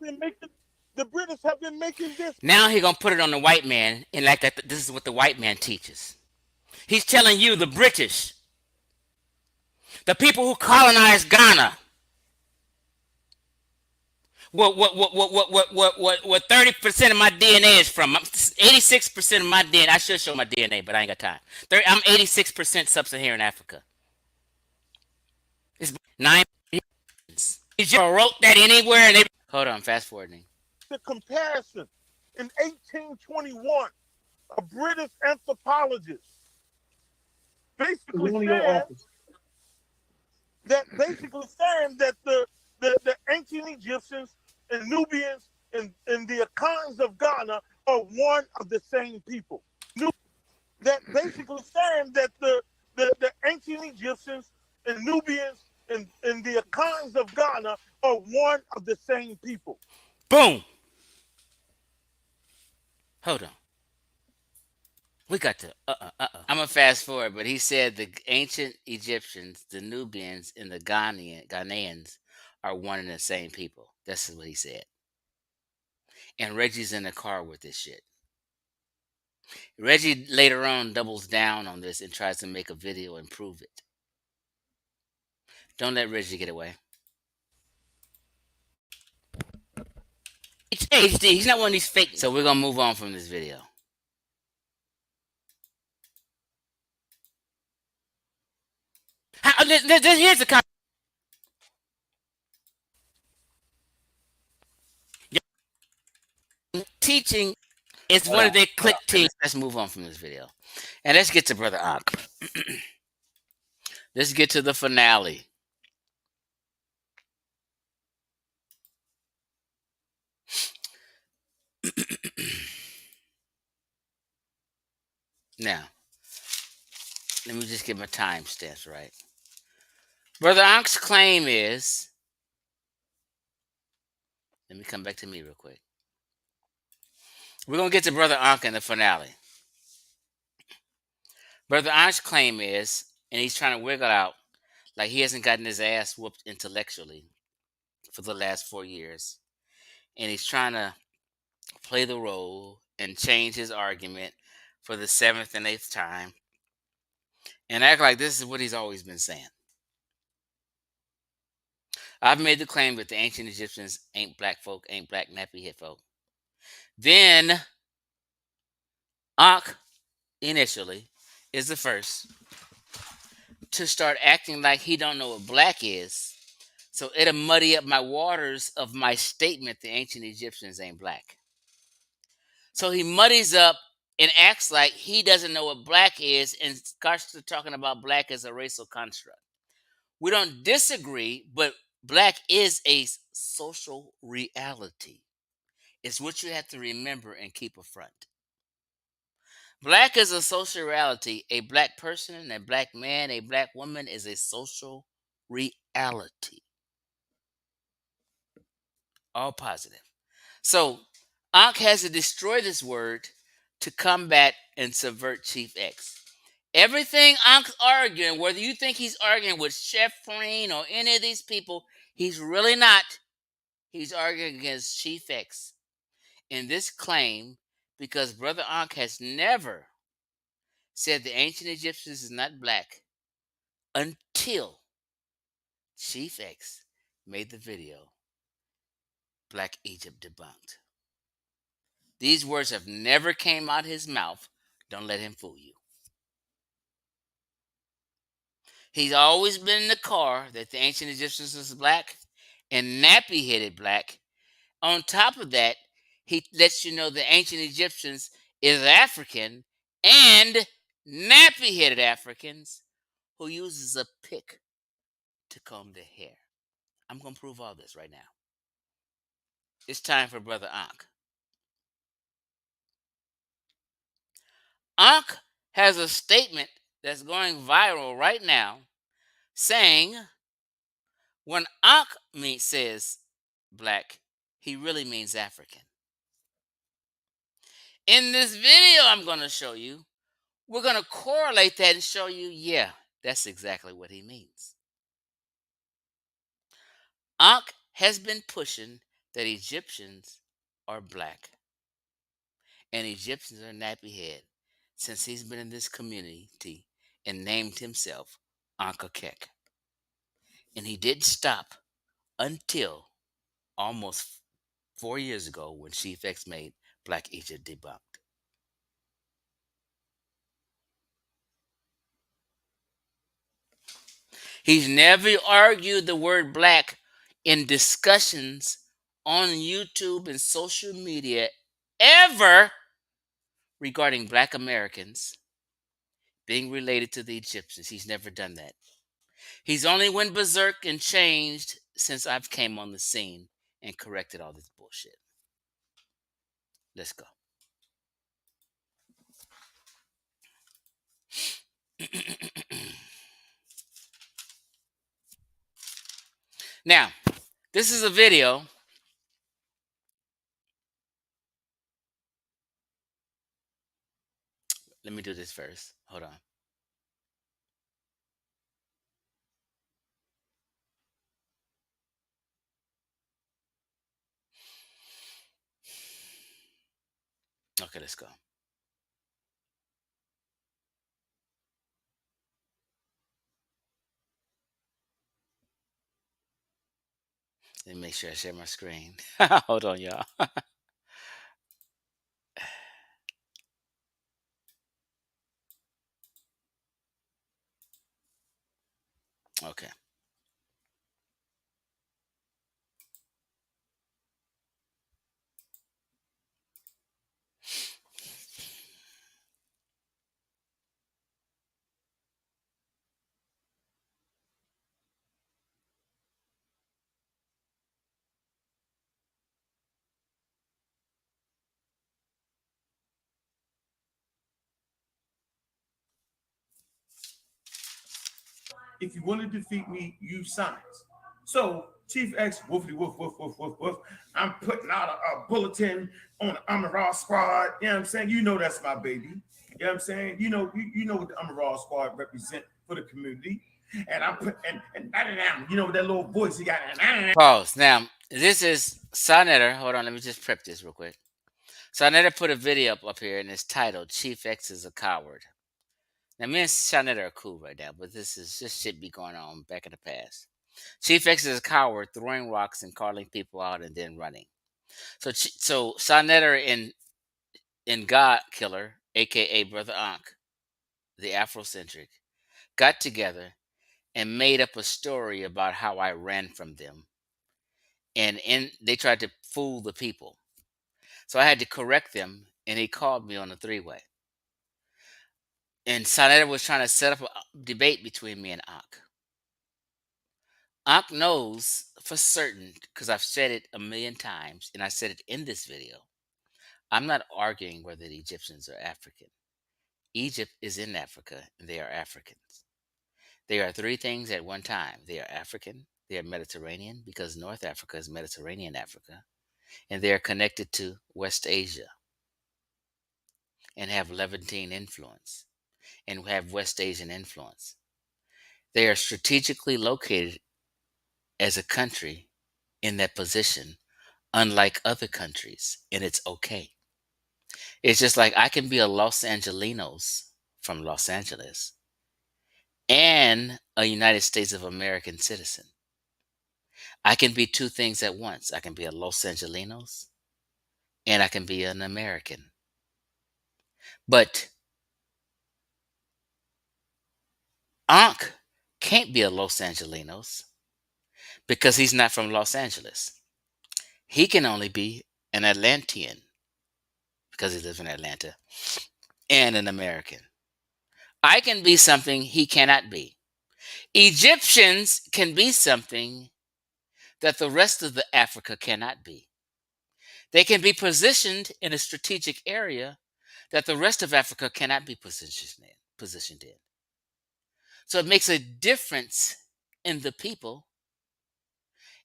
The British have been making this. Now he's going to put it on the white man and like that. This is what the white man teaches. He's telling you, the British, the people who colonized Ghana, what 30% of my DNA is from. 86% of my DNA. I should show my DNA, but I ain't got time. I'm 86% sub-Saharan Africa. It's 9. He just wrote that anywhere. And hold on, fast forwarding. The comparison in 1821, a British anthropologist basically saying that the ancient Egyptians and Nubians and the Akhans of Ghana are one of the same people. That basically saying that the ancient Egyptians and Nubians and the Akhans of Ghana are one of the same people. Boom. Hold on. We got to. I'm gonna fast forward, but he said the ancient Egyptians, the Nubians, and the Ghanaians are one and the same people. That's what he said. And Reggie's in the car with this shit. Reggie later on doubles down on this and tries to make a video and prove it. Don't let Reggie get away. It's HD. He's not one of these fake. So we're gonna move on from this video. Here's the comment. Teaching is one of their click teams. Let's move on from this video. And let's get to Brother Ankh. Let's get to the finale. Now, let me just get my timestamps right. Brother Ankh's claim is, let me come back to me real quick. We're going to get to Brother Ankh in the finale. Brother Ankh's claim is, and he's trying to wiggle out, like he hasn't gotten his ass whooped intellectually for the last 4 years. And he's trying to play the role and change his argument for the 7th and 8th time and act like this is what he's always been saying. I've made the claim that the ancient Egyptians ain't black folk, ain't black nappy head folk. Then Ankh initially is the first to start acting like he don't know what black is. So it'll muddy up my waters of my statement the ancient Egyptians ain't black. So he muddies up and acts like he doesn't know what black is and starts to talking about black as a racial construct. We don't disagree, but black is a social reality. It's what you have to remember and keep afront. Black is a social reality. A black person, a black man, a black woman is a social reality. All positive. So Ankh has to destroy this word to combat and subvert Chief X. Everything Ankh's arguing, whether you think he's arguing with Chef Freen or any of these people, he's really not. He's arguing against Chief X in this claim because Brother Ankh has never said the ancient Egyptians is not black until Chief X made the video, Black Egypt Debunked. These words have never came out his mouth. Don't let him fool you. He's always been in the car that the ancient Egyptians was black and nappy-headed black. On top of that, he lets you know the ancient Egyptians is African and nappy-headed Africans who uses a pick to comb their hair. I'm going to prove all this right now. It's time for Brother Ankh. Ankh has a statement that's going viral right now saying when Ankh says black, he really means African. In this video I'm going to show you, we're going to correlate that and show you, yeah, that's exactly what he means. Ankh has been pushing that Egyptians are black and Egyptians are nappy head since he's been in this community and named himself Ankh. And he didn't stop until almost 4 years ago when Chief X made Black Egypt Debunked. He's never argued the word black in discussions on YouTube and social media ever regarding black Americans being related to the Egyptians. He's never done that. He's only went berserk and changed since I've came on the scene and corrected all this bullshit. Let's go. Now, this is a video Let me do this first. Hold on. Okay, let's go. Let me make sure I share my screen. Hold on, y'all. Okay. If you want to defeat me, use science. So Chief X, woofy woof woof woof woof woof. I'm putting out a bulletin on the Amaral squad. You know what I'm saying? You know that's my baby. You know what I'm saying? You know what the Amaral squad represent for the community. And I'm put and you know that little voice he got. Pause. Now, this is Sonetter. Hold on, let me just prep this real quick. Sonetter put a video up here and it's titled Chief X is a Coward. Now, me and Sonetter are cool right now, but this shit be going on back in the past. Chief X is a coward, throwing rocks and calling people out and then running. So Sonetter in God Killer, aka Brother Ankh, the Afrocentric, got together and made up a story about how I ran from them. And they tried to fool the people. So I had to correct them, and he called me on a three-way. And Sonetter was trying to set up a debate between me and Ankh. Ankh knows for certain, because I've said it a million times, and I said it in this video, I'm not arguing whether the Egyptians are African. Egypt is in Africa, and they are Africans. They are three things at one time. They are African, they are Mediterranean, because North Africa is Mediterranean Africa, and they are connected to West Asia and have Levantine influence and have West Asian influence. They are strategically located as a country in that position, unlike other countries, and it's okay. It's just like I can be a Los Angelinos from Los Angeles and a United States of American citizen. I can be two things at once. I can be a Los Angelinos and I can be an American. But Ankh can't be a Los Angelinos because he's not from Los Angeles. He can only be an Atlantean because he lives in Atlanta and an American. I can be something he cannot be. Egyptians can be something that the rest of the Africa cannot be. They can be positioned in a strategic area that the rest of Africa cannot be positioned in. So it makes a difference in the people,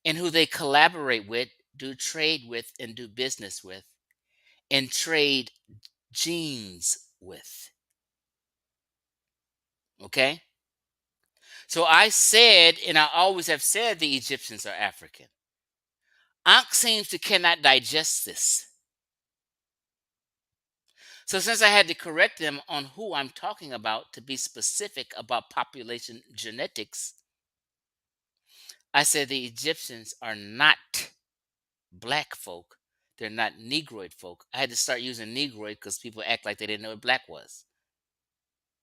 in who they collaborate with, do trade with, and do business with, and trade genes with. Okay? So I said, and I always have said, the Egyptians are African. Ankh seems to cannot digest this. So since I had to correct them on who I'm talking about to be specific about population genetics, I said the Egyptians are not black folk. They're not Negroid folk. I had to start using Negroid because people act like they didn't know what black was.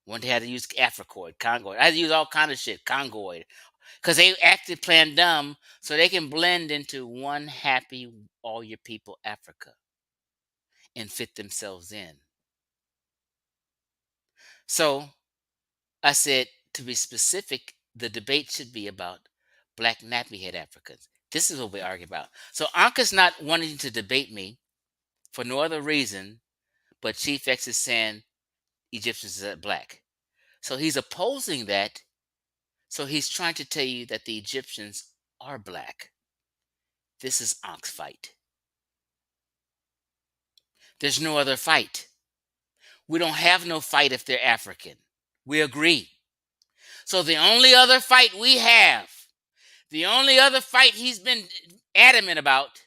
When they had to use Africoid, Congoid. I had to use all kind of shit, Congoid. Because they acted playing dumb so they can blend into one happy, all your people Africa and fit themselves in. So I said, to be specific, the debate should be about black nappy head Africans. This is what we argue about. So Ankh is not wanting to debate me for no other reason, but Chief X is saying Egyptians are black. So he's opposing that. So he's trying to tell you that the Egyptians are black. This is Ankh's fight. There's no other fight. We don't have no fight if they're African. We agree. So the only other fight we have, the only other fight he's been adamant about,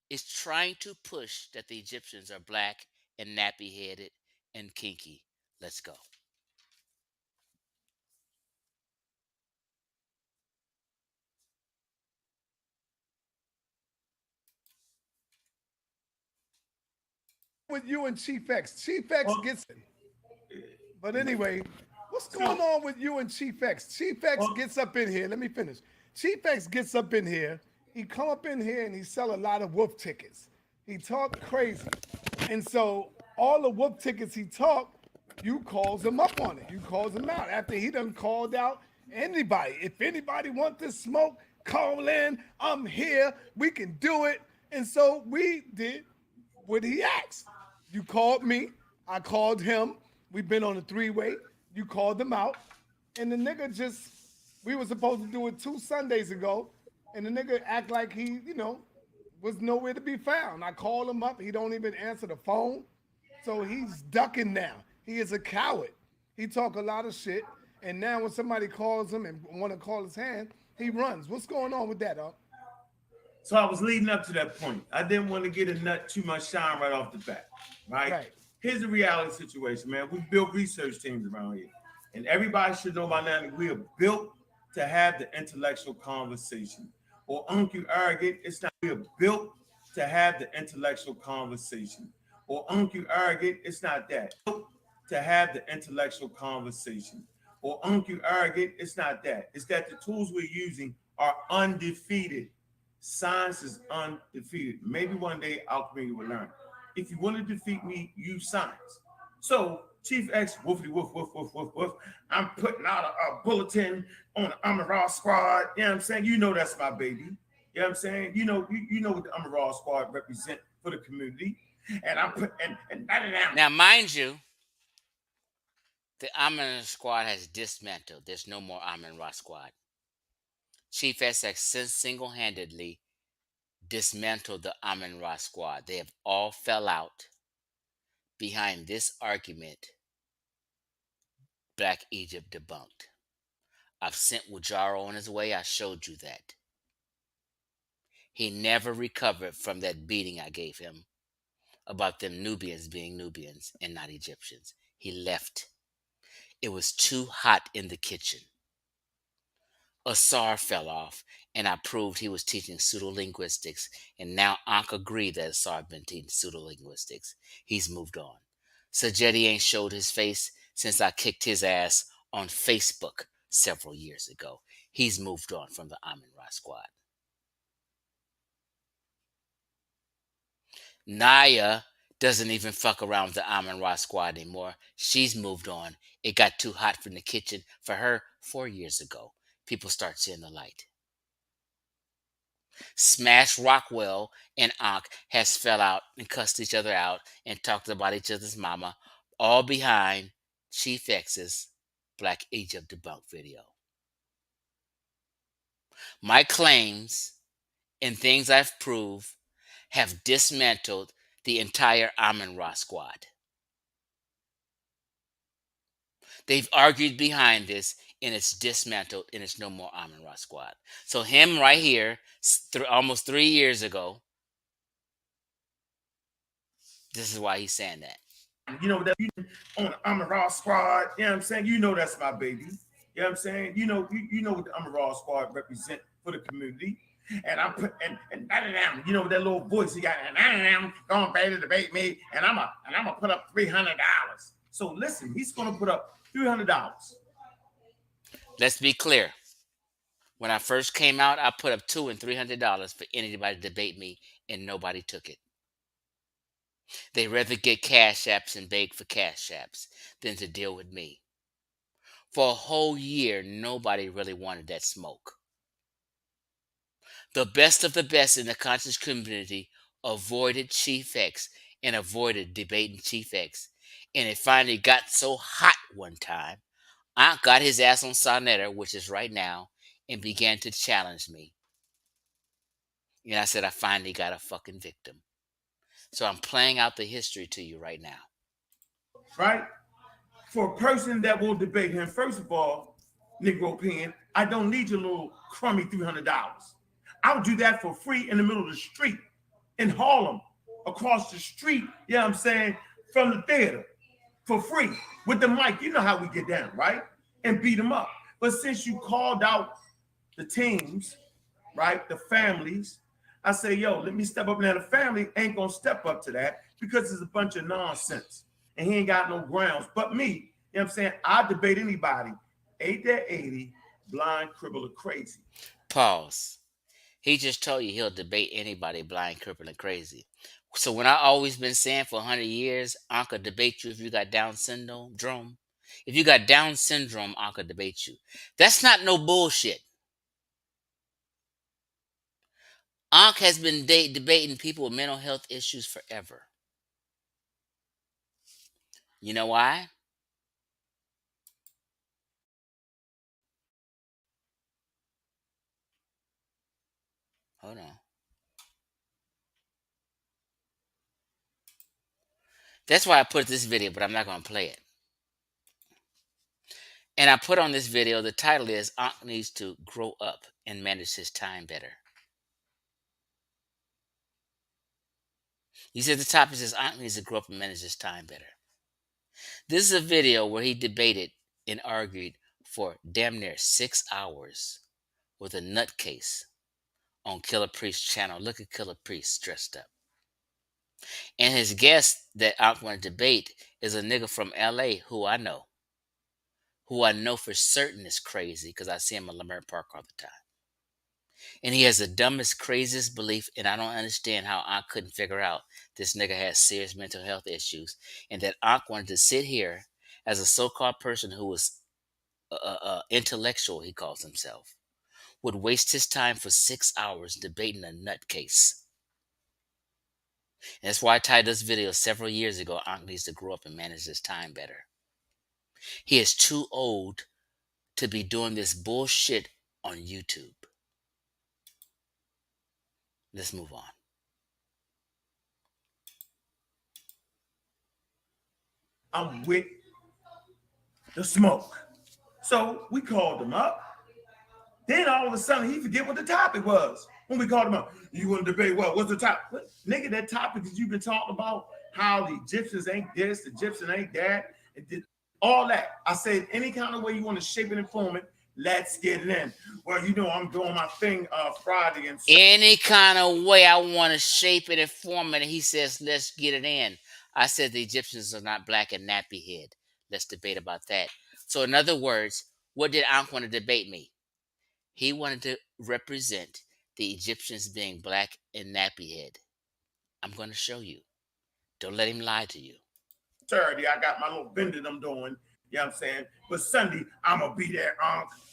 is trying to push that the Egyptians are black and nappy-headed and kinky. Let's go. With you and Chief X. Chief X gets it. But anyway, what's going on with you and Chief X? Chief X gets up in here. Let me finish. Chief X gets up in here. He come up in here and he sell a lot of wolf tickets. He talk crazy. And so all the wolf tickets he talk, you calls him up on it. You calls him out after he done called out anybody. If anybody want this smoke, call in. I'm here. We can do it. And so we did what he asked. You called me. I called him. We've been on a three-way. You called him out. And the nigga just, we were supposed to do it 2 Sundays ago. And the nigga act like he, was nowhere to be found. I call him up. He don't even answer the phone. So he's ducking now. He is a coward. He talk a lot of shit. And now when somebody calls him and want to call his hand, he runs. What's going on with that, huh? So I was leading up to that point. I didn't want to get a nut too much shine right off the bat, right? Here's the reality situation, man. We built research teams around here. And everybody should know by now that we are built to have the intellectual conversation. Or Ankh, you arrogant, it's not. We are built to have the intellectual conversation. Or Ankh, you arrogant, it's not that. Built to have the intellectual conversation. Or Ankh, you arrogant, it's not that. It's that the tools we're using are undefeated. Science is undefeated. Maybe one day alchemy will learn. If you want to defeat me, use science. So Chief X, woofity woof, woof, woof, woof, woof. I'm putting out a bulletin on the Amara squad. You know what I'm saying? You know that's my baby. You know what I'm saying? You know what the Amara squad represent for the community. And I'm putting Now, mind you, the Amun squad has dismantled. There's no more Amun Ra squad. Chief X has single-handedly dismantled the Amun Ra squad. They have all fell out behind this argument. Black Egypt debunked. I've sent Wujaro on his way. I showed you that. He never recovered from that beating I gave him about them Nubians being Nubians and not Egyptians. He left. It was too hot in the kitchen. Asar fell off, and I proved he was teaching pseudo-linguistics, and now Ankh agreed that Asar had been teaching pseudo-linguistics. He's moved on. Sajedi ain't showed his face since I kicked his ass on Facebook several years ago. He's moved on from the Amun Ra squad. Naya doesn't even fuck around with the Amun Ra squad anymore. She's moved on. It got too hot from the kitchen for her 4 years ago. People start seeing the light. Smash Rockwell and Ankh has fell out and cussed each other out and talked about each other's mama, all behind Chief X's Black Egypt Debunked video. My claims and things I've proved have dismantled the entire Amun Ra squad. They've argued behind this, and it's dismantled, and it's no more Amun Ra squad. So him right here, almost 3 years ago, this is why he's saying that. You know that on the Amara squad, you know what I'm saying? You know that's my baby. You know what I'm saying? You know what the Amara squad represent for the community. And I put and you know that little voice he got, and going back to debate me, and I'm gonna put up $300. So listen, he's gonna put up $300. Let's be clear. When I first came out, I put up $200 and $300 for anybody to debate me, and nobody took it. They rather get cash apps and beg for cash apps than to deal with me. For a whole year, nobody really wanted that smoke. The best of the best in the conscious community avoided Chief X and avoided debating Chief X. And it finally got so hot one time, Ankh got his ass on Sonetta, which is right now, and began to challenge me. And I said, I finally got a fucking victim. So I'm playing out the history to you right now. Right? For a person that will debate him, first of all, Negro Pen, I don't need your little crummy $300. I'll do that for free in the middle of the street in Harlem, across the street, you know what I'm saying, from the theater, for free, with the mic. You know how we get down, right? And beat them up. But since you called out the teams, right, the families, I say, yo, let me step up. Now, the family ain't going to step up to that because it's a bunch of nonsense. And he ain't got no grounds. But me, you know what I'm saying, I debate anybody, 8-80, blind, crippled, or crazy. Pause. He just told you he'll debate anybody, blind, crippled, and crazy. So when I always been saying for 100 years, I could debate you if you got Down syndrome. If you got Down syndrome, I could debate you. That's not no bullshit. Ankh has been debating people with mental health issues forever. You know why? Hold on. That's why I put this video, but I'm not going to play it. And I put on this video, the title is Ankh needs to grow up and manage his time better. He said the topic says Ankh needs to grow up and manage his time better. This is a video where he debated and argued for damn near 6 hours with a nutcase on Killer Priest's channel. Look at Killer Priest dressed up. And his guest that Ankh want to debate is a nigga from LA who I know for certain is crazy because I see him in Lamert Park all the time. And he has the dumbest, craziest belief, and I don't understand how Ankh couldn't figure out this nigga has serious mental health issues, and that Ankh wanted to sit here as a so-called person who was intellectual, he calls himself, would waste his time for 6 hours debating a nutcase. And that's why I titled this video several years ago, Ankh needs to grow up and manage his time better. He is too old to be doing this bullshit on YouTube. Let's move on. I'm with the smoke. So we called him up. Then all of a sudden he forget what the topic was. When we called him up, you want to debate what? What's the topic? What, nigga, that topic that you've been talking about, how the Egyptians ain't this, the Egyptians ain't that, all that. I said, any kind of way you want to shape it and form it, let's get it in. Well, you know, I'm doing my thing Friday and any kind of way I want to shape it and form it. And he says, let's get it in. I said the Egyptians are not black and nappy head. Let's debate about that. So in other words, what did Ankh want to debate me? He wanted to represent the Egyptians being black and nappy head. I'm going to show you. Don't let him lie to you. Saturday, I got my little bending I'm doing. You know what I'm saying? But Sunday, I'm going to be there.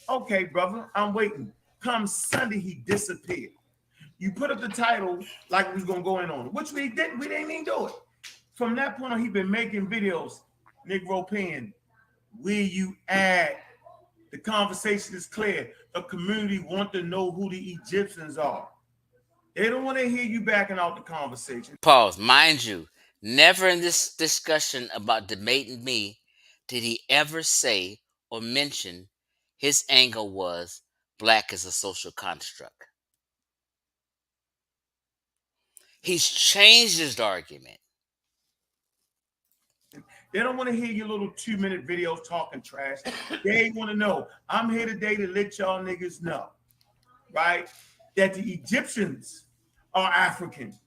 Okay, brother, I'm waiting. Come Sunday, he disappeared. You put up the title like we was going to go in on it, which we didn't. We didn't even do it. From that point on, he been making videos. Negro Pen, where you at? The conversation is clear. The community want to know who the Egyptians are. They don't want to hear you backing out the conversation. Pause. Mind you, never in this discussion about debating me did he ever say or mention his angle was black as a social construct. He's changed his argument. They don't want to hear your little 2-minute videos talking trash. They want to know. I'm here today to let y'all niggas know, right, that the Egyptians are African.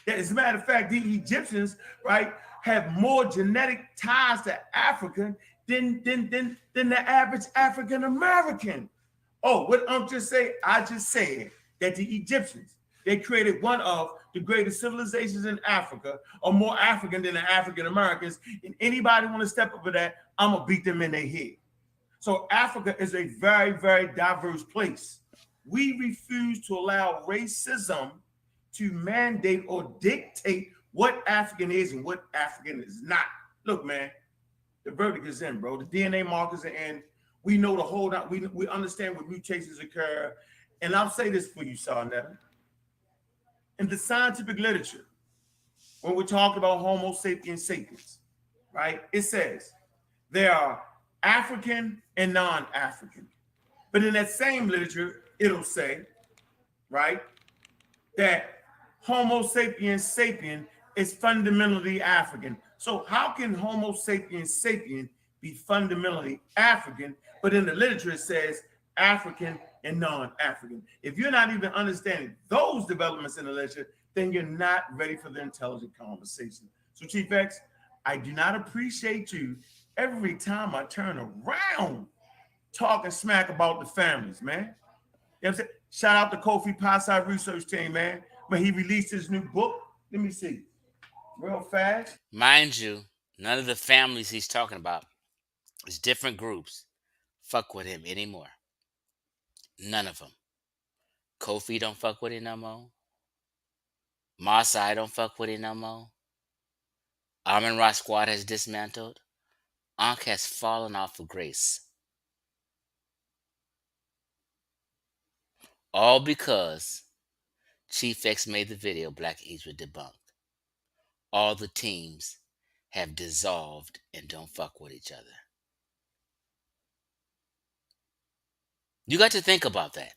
That, as a matter of fact, the Egyptians, right, have more genetic ties to Africa than the average African American. Oh, what I'm just saying? I just said that the Egyptians, they created one of the greatest civilizations in Africa, are more African than the African Americans. And anybody want to step up for that, I'm gonna beat them in their head. So Africa is a very, very diverse place. We refuse to allow racism to mandate or dictate what African is and what African is not. Look, man, the verdict is in, bro. The DNA markers are in. We know the whole, we understand what mutations occur. And I'll say this for you, Sarnetta. In the scientific literature, when we're talking about Homo sapiens sapiens, right? It says there are African and non-African. But in that same literature, it'll say, right, that Homo sapiens sapien is fundamentally African. So how can Homo sapiens sapien be fundamentally African, but in the literature it says African and non-African? If you're not even understanding those developments in the literature, then you're not ready for the intelligent conversation. So Chief X, I do not appreciate you every time I turn around talking smack about the families, man. You know what I'm saying? Shout out to Kofi Pasai research team, man. When he released his new book, let me see, real fast. Mind you, none of the families he's talking about is different groups. Fuck with him anymore. None of them. Kofi don't fuck with him no more. Masai don't fuck with him no more. Amin Ra Squad has dismantled. Ankh has fallen off of grace. All because Chief X made the video Black Egypt Debunked. All the teams have dissolved and don't fuck with each other. You got to think about that.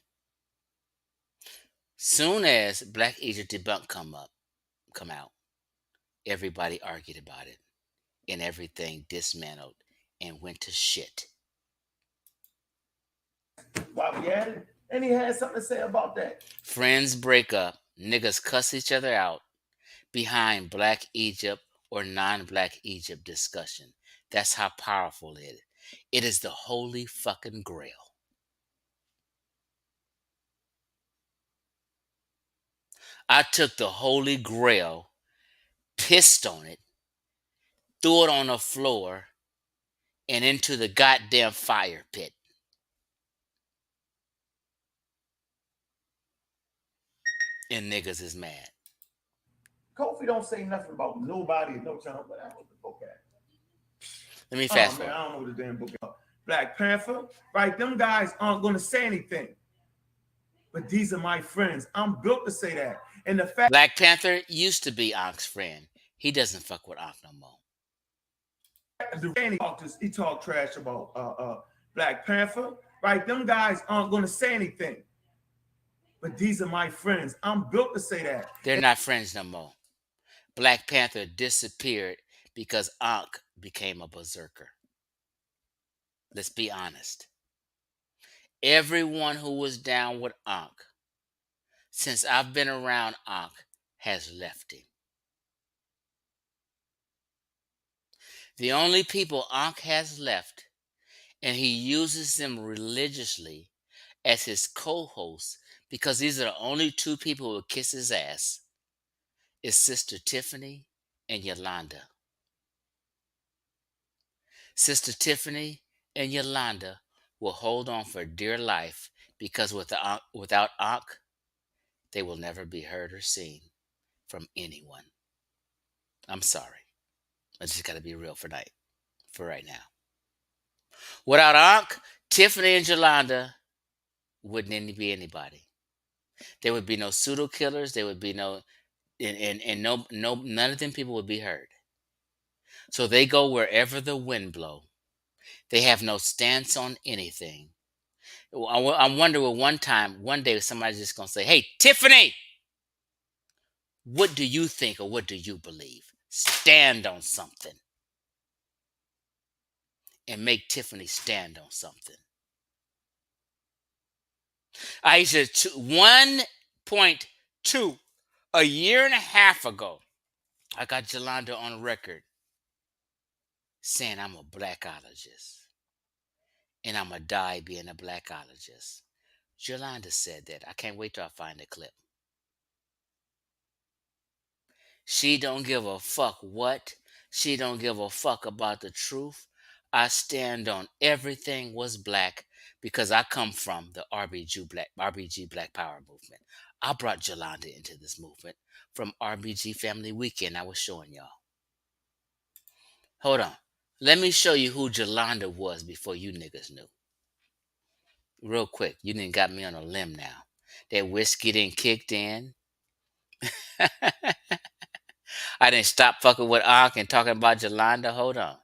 Soon as Black Egypt Debunked come out, everybody argued about it, and everything dismantled and went to shit. While we at it, and he had something to say about that. Friends break up, niggas cuss each other out behind Black Egypt or non-Black Egypt discussion. That's how powerful it is. It is the holy fucking grail. I took the holy grail, pissed on it, threw it on the floor, and into the goddamn fire pit. And niggas is mad. Kofi don't say nothing about nobody and no time, but I don't know the book at. Let me fast forward. Man, I don't know what the damn book is. Black Panther, right? Them guys aren't going to say anything. But these are my friends. I'm built to say that. And the fact Black Panther used to be Ankh's friend. He doesn't fuck with Ankh no more. He talked trash about Black Panther, right? Them guys aren't going to say anything. But these are my friends. I'm built to say that. They're not friends no more. Black Panther disappeared because Ankh became a berserker. Let's be honest. Everyone who was down with Ankh, since I've been around Ankh, has left him. The only people Ankh has left, and he uses them religiously as his co-hosts because these are the only two people who will kiss his ass, is Sister Tiffany and Yolanda. Sister Tiffany and Yolanda will hold on for dear life because without Ankh, they will never be heard or seen from anyone. I'm sorry. I just got to be real for right now. Without Ankh, Tiffany and Yolanda wouldn't be anybody. There would be no pseudo killers. There would be no, and none of them people would be heard. So they go wherever the wind blow. They have no stance on anything. I wonder one day somebody's just going to say, hey, Tiffany, what do you think or what do you believe? Stand on something. And make Tiffany stand on something. Aisha, 1.2, a year and a half ago, I got Yolanda on record saying I'm a blackologist. And I'm going to die being a blackologist. Yolanda said that. I can't wait till I find the clip. She don't give a fuck what. She don't give a fuck about the truth. I stand on everything was black because I come from the RBG Black Power movement. I brought Yolanda into this movement from RBG Family Weekend I was showing y'all. Hold on. Let me show you who Yolanda was before you niggas knew. Real quick. You done got me on a limb now. That whiskey done kicked in. I didn't stop fucking with Ankh and talking about Jolanda. Hold on.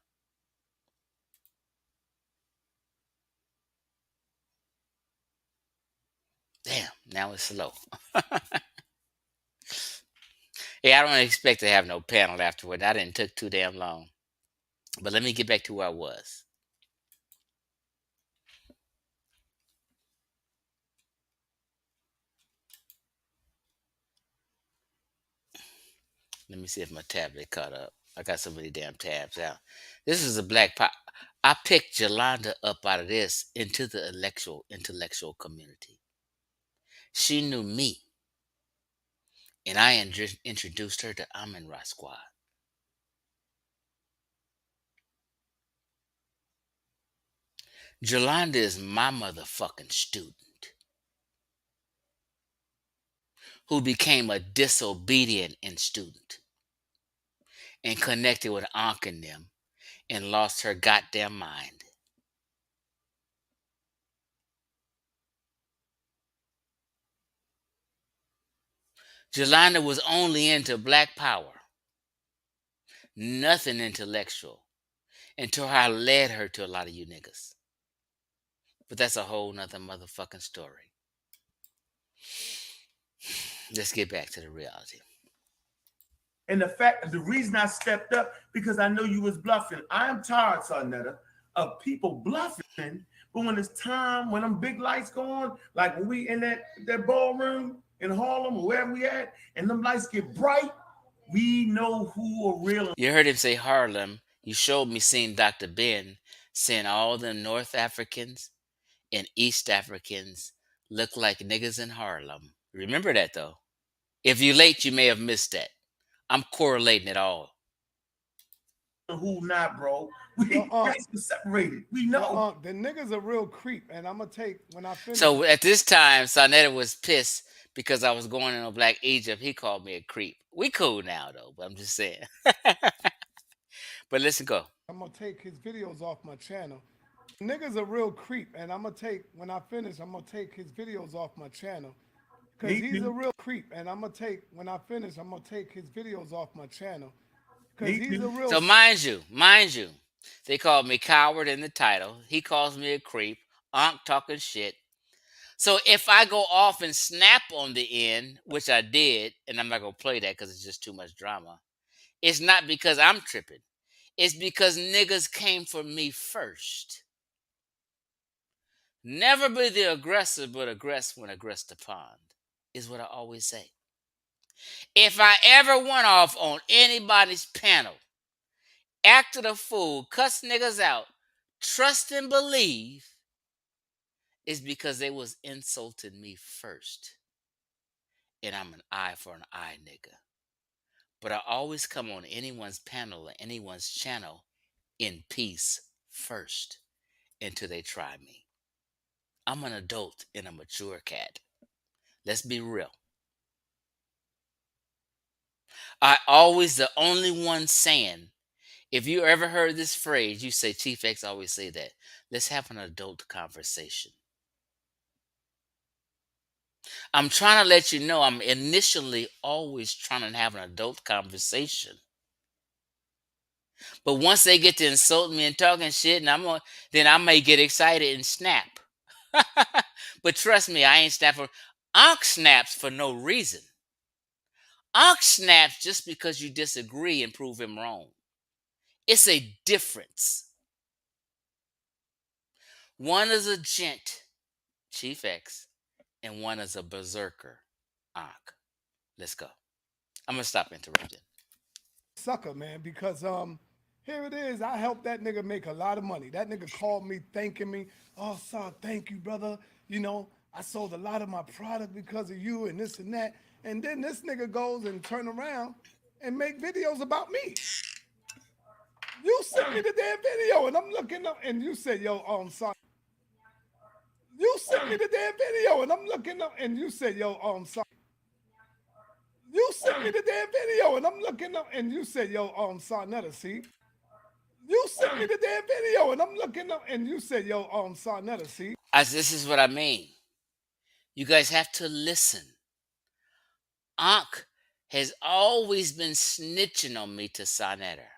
Damn, now it's slow. Yeah, I don't expect to have no panel afterward. That didn't took too damn long. But let me get back to where I was. Let me see if my tablet caught up. I got so many damn tabs out. This is a black pop. I picked Jolanda up out of this into the intellectual community. She knew me, and I introduced her to Amin Ra Squad. Jolanda is my motherfucking student who became a disobedient student and connected with Ankh and them and lost her goddamn mind. Jolanda was only into black power, nothing intellectual, until I led her to a lot of you niggas. But that's a whole nother motherfucking story. Let's get back to the reality. And the reason I stepped up, because I know you was bluffing. I am tired, Sarnetta, of people bluffing, but when it's time, when them big lights go on, like when we in that ballroom in Harlem or wherever we at, and them lights get bright, we know who are real. You heard him say Harlem. You showed me seeing Dr. Ben saying all the North Africans and East Africans look like niggas in Harlem. Remember that, though. If you're late, you may have missed that. I'm correlating it all. Who not, bro? We separated. We know. The nigga's a real creep, and I'm gonna take when I finish. So at this time, Sarnetta was pissed because I was going in on Black Egypt. He called me a creep. We cool now, though, but I'm just saying. But listen, go. I'm gonna take his videos off my channel. Nigga's a real creep, and I'm gonna take when I finish. I'm gonna take his videos off my channel because he's a real creep, and I'm gonna take when I finish. I'm gonna take his videos off my channel because he's a real. So mind you, they called me coward in the title. He calls me a creep. Ankh talking shit. So if I go off and snap on the end, which I did, and I'm not gonna play that because it's just too much drama. It's not because I'm tripping. It's because niggas came for me first. Never be the aggressor, but aggress when aggressed upon, is what I always say. If I ever went off on anybody's panel, acted a fool, cuss niggas out, trust and believe, it's because they was insulting me first. And I'm an eye for an eye nigga. But I always come on anyone's panel or anyone's channel in peace first until they try me. I'm an adult and a mature cat. Let's be real. I always the only one saying, if you ever heard this phrase, you say, Chief X always say that. Let's have an adult conversation. I'm trying to let you know I'm initially always trying to have an adult conversation. But once they get to insult me and talking shit, and then I may get excited and snap. But trust me, I ain't snapping. Ankh snaps for no reason. Ankh snaps just because you disagree and prove him wrong. It's a difference. One is a gent, Chief X, and one is a berserker, Ankh. Let's go. I'm gonna stop interrupting. Sucker, man, because here it is. I helped that nigga make a lot of money. That nigga called me thanking me. Oh, son, thank you, brother. You know, I sold a lot of my product because of you and this and that. And then this nigga goes and turn around and make videos about me. You sent me the damn video and I'm looking up and you said, yo, I'm sorry. You sent me the damn video and I'm looking up and you said, yo, I'm sorry. You sent me the damn video and I'm looking up and you said, yo, Sarnetta, see? You sent me the damn video and I'm looking up and you said, yo, Sarnetta, see? This is what I mean. You guys have to listen. Ankh has always been snitching on me to Sonetter.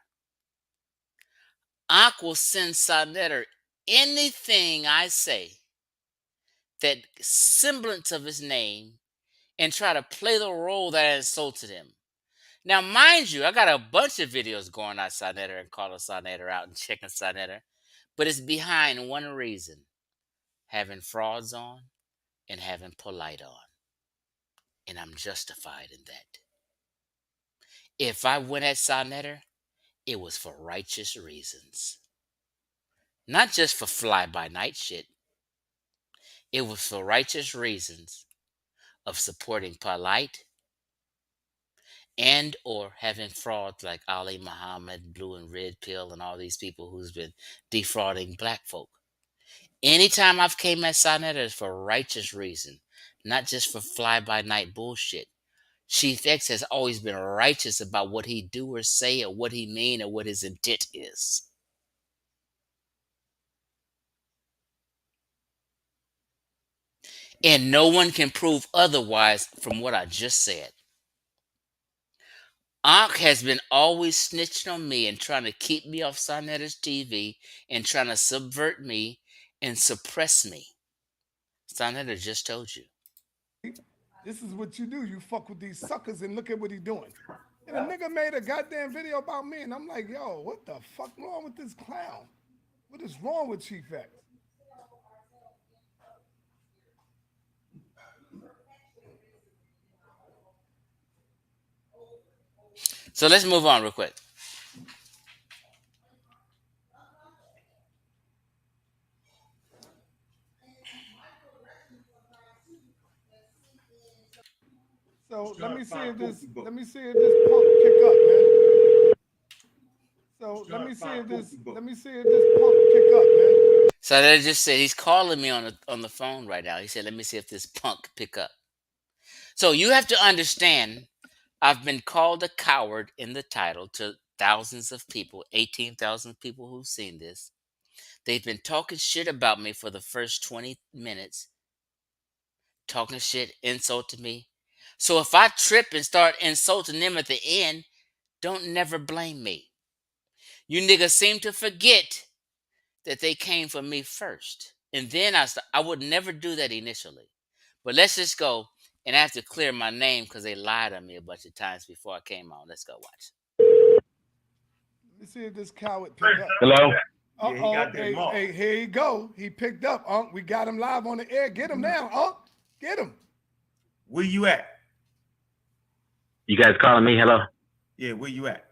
Ankh will send Sonetter anything I say that semblance of his name and try to play the role that I insulted him. Now, mind you, I got a bunch of videos going at Sonetter and calling Sonetter out and checking Sonetter, but it's behind one reason: having frauds on and having polite on. And I'm justified in that. If I went at Sonetter, it was for righteous reasons. Not just for fly-by-night shit. It was for righteous reasons of supporting polite and or having frauds like Ali Muhammad, Blue and Red Pill, and all these people who's been defrauding black folk. Anytime I've came at Sonetter, it's for righteous reason, not just for fly-by-night bullshit. Chief X has always been righteous about what he do or say or what he mean or what his intent is. And no one can prove otherwise from what I just said. Ankh has been always snitching on me and trying to keep me off Sonetter's TV and trying to subvert me and suppress me. Sonetter just told you. This is what you do. You fuck with these suckers and look at what he's doing. And a nigga made a goddamn video about me, and I'm like, yo, what the fuck wrong with this clown? What is wrong with Chief X? So let's move on real quick. So let me see if this punk pick up, man. So let me see if this punk pick up, man. So they just said he's calling me on the phone right now. He said, let me see if this punk pick up. So you have to understand, I've been called a coward in the title to thousands of people, 18,000 people who've seen this. They've been talking shit about me for the first 20 minutes. Talking shit, insulting me. So if I trip and start insulting them at the end, don't never blame me. You niggas seem to forget that they came for me first. And then I would never do that initially. But let's just go, and I have to clear my name because they lied on me a bunch of times before I came on. Let's go watch. Let me see if this coward pick up. Hello? Hey, here you go. He picked up, Unc. We got him live on the air. Get him now, Unc. Get him. Where you at? You guys calling me? Hello? Yeah, where you at?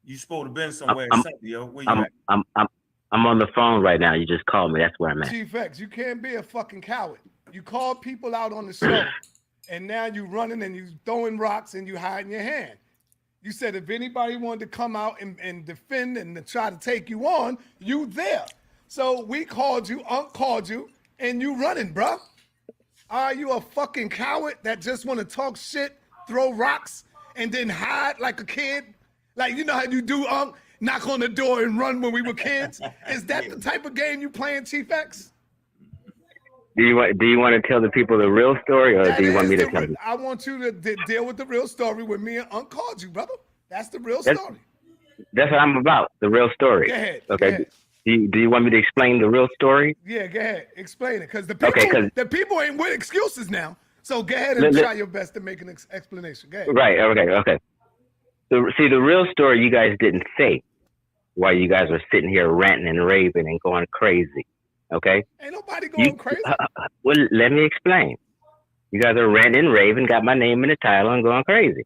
You supposed to been somewhere, yo. Where you at? I'm on the phone right now. You just called me. That's where I'm at. Chief X, you can't be a fucking coward. You call people out on the show, and now you running and you throwing rocks and you hiding your hand. You said if anybody wanted to come out and defend and to try to take you on, you there. So we called you, Unc called you, and you running, bro. Are you a fucking coward that just want to talk shit, throw rocks, and then hide like a kid? Like, you know how you do, Unc? Knock on the door and run when we were kids? Is that the type of game you playing, Chief X? Do you want to tell the people the real story, or do you want me to tell you? I want you to deal with the real story when me and Unc called you, brother. That's the real story. That's what I'm about, the real story. Go ahead. Okay. Go ahead. Do you want me to explain the real story? Yeah, go ahead. Explain it. Because the people ain't with excuses now. So go ahead and try your best to make an explanation. Go ahead. Right. Okay. So, see, the real story you guys didn't say while you guys were sitting here ranting and raving and going crazy. Okay? Ain't nobody going crazy. Well, let me explain. You guys are ranting and raving, got my name in the title, and going crazy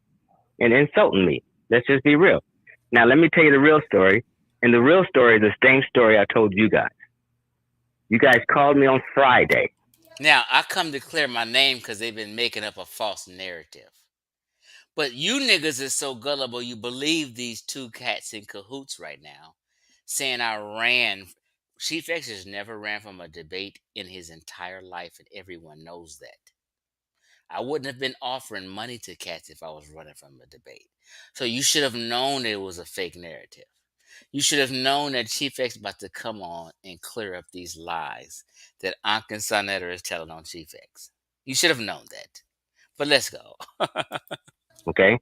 and insulting me. Let's just be real. Now, let me tell you the real story. And the real story is the same story I told you guys. You guys called me on Friday. Now, I come to clear my name because they've been making up a false narrative. But you niggas is so gullible, you believe these two cats in cahoots right now, saying I ran. Chief X has never ran from a debate in his entire life, and everyone knows that. I wouldn't have been offering money to cats if I was running from a debate. So you should have known it was a fake narrative. You should have known that Chief X about to come on and clear up these lies that Ankh and Sonetter is telling on Chief X. You should have known that. But let's go. Okay?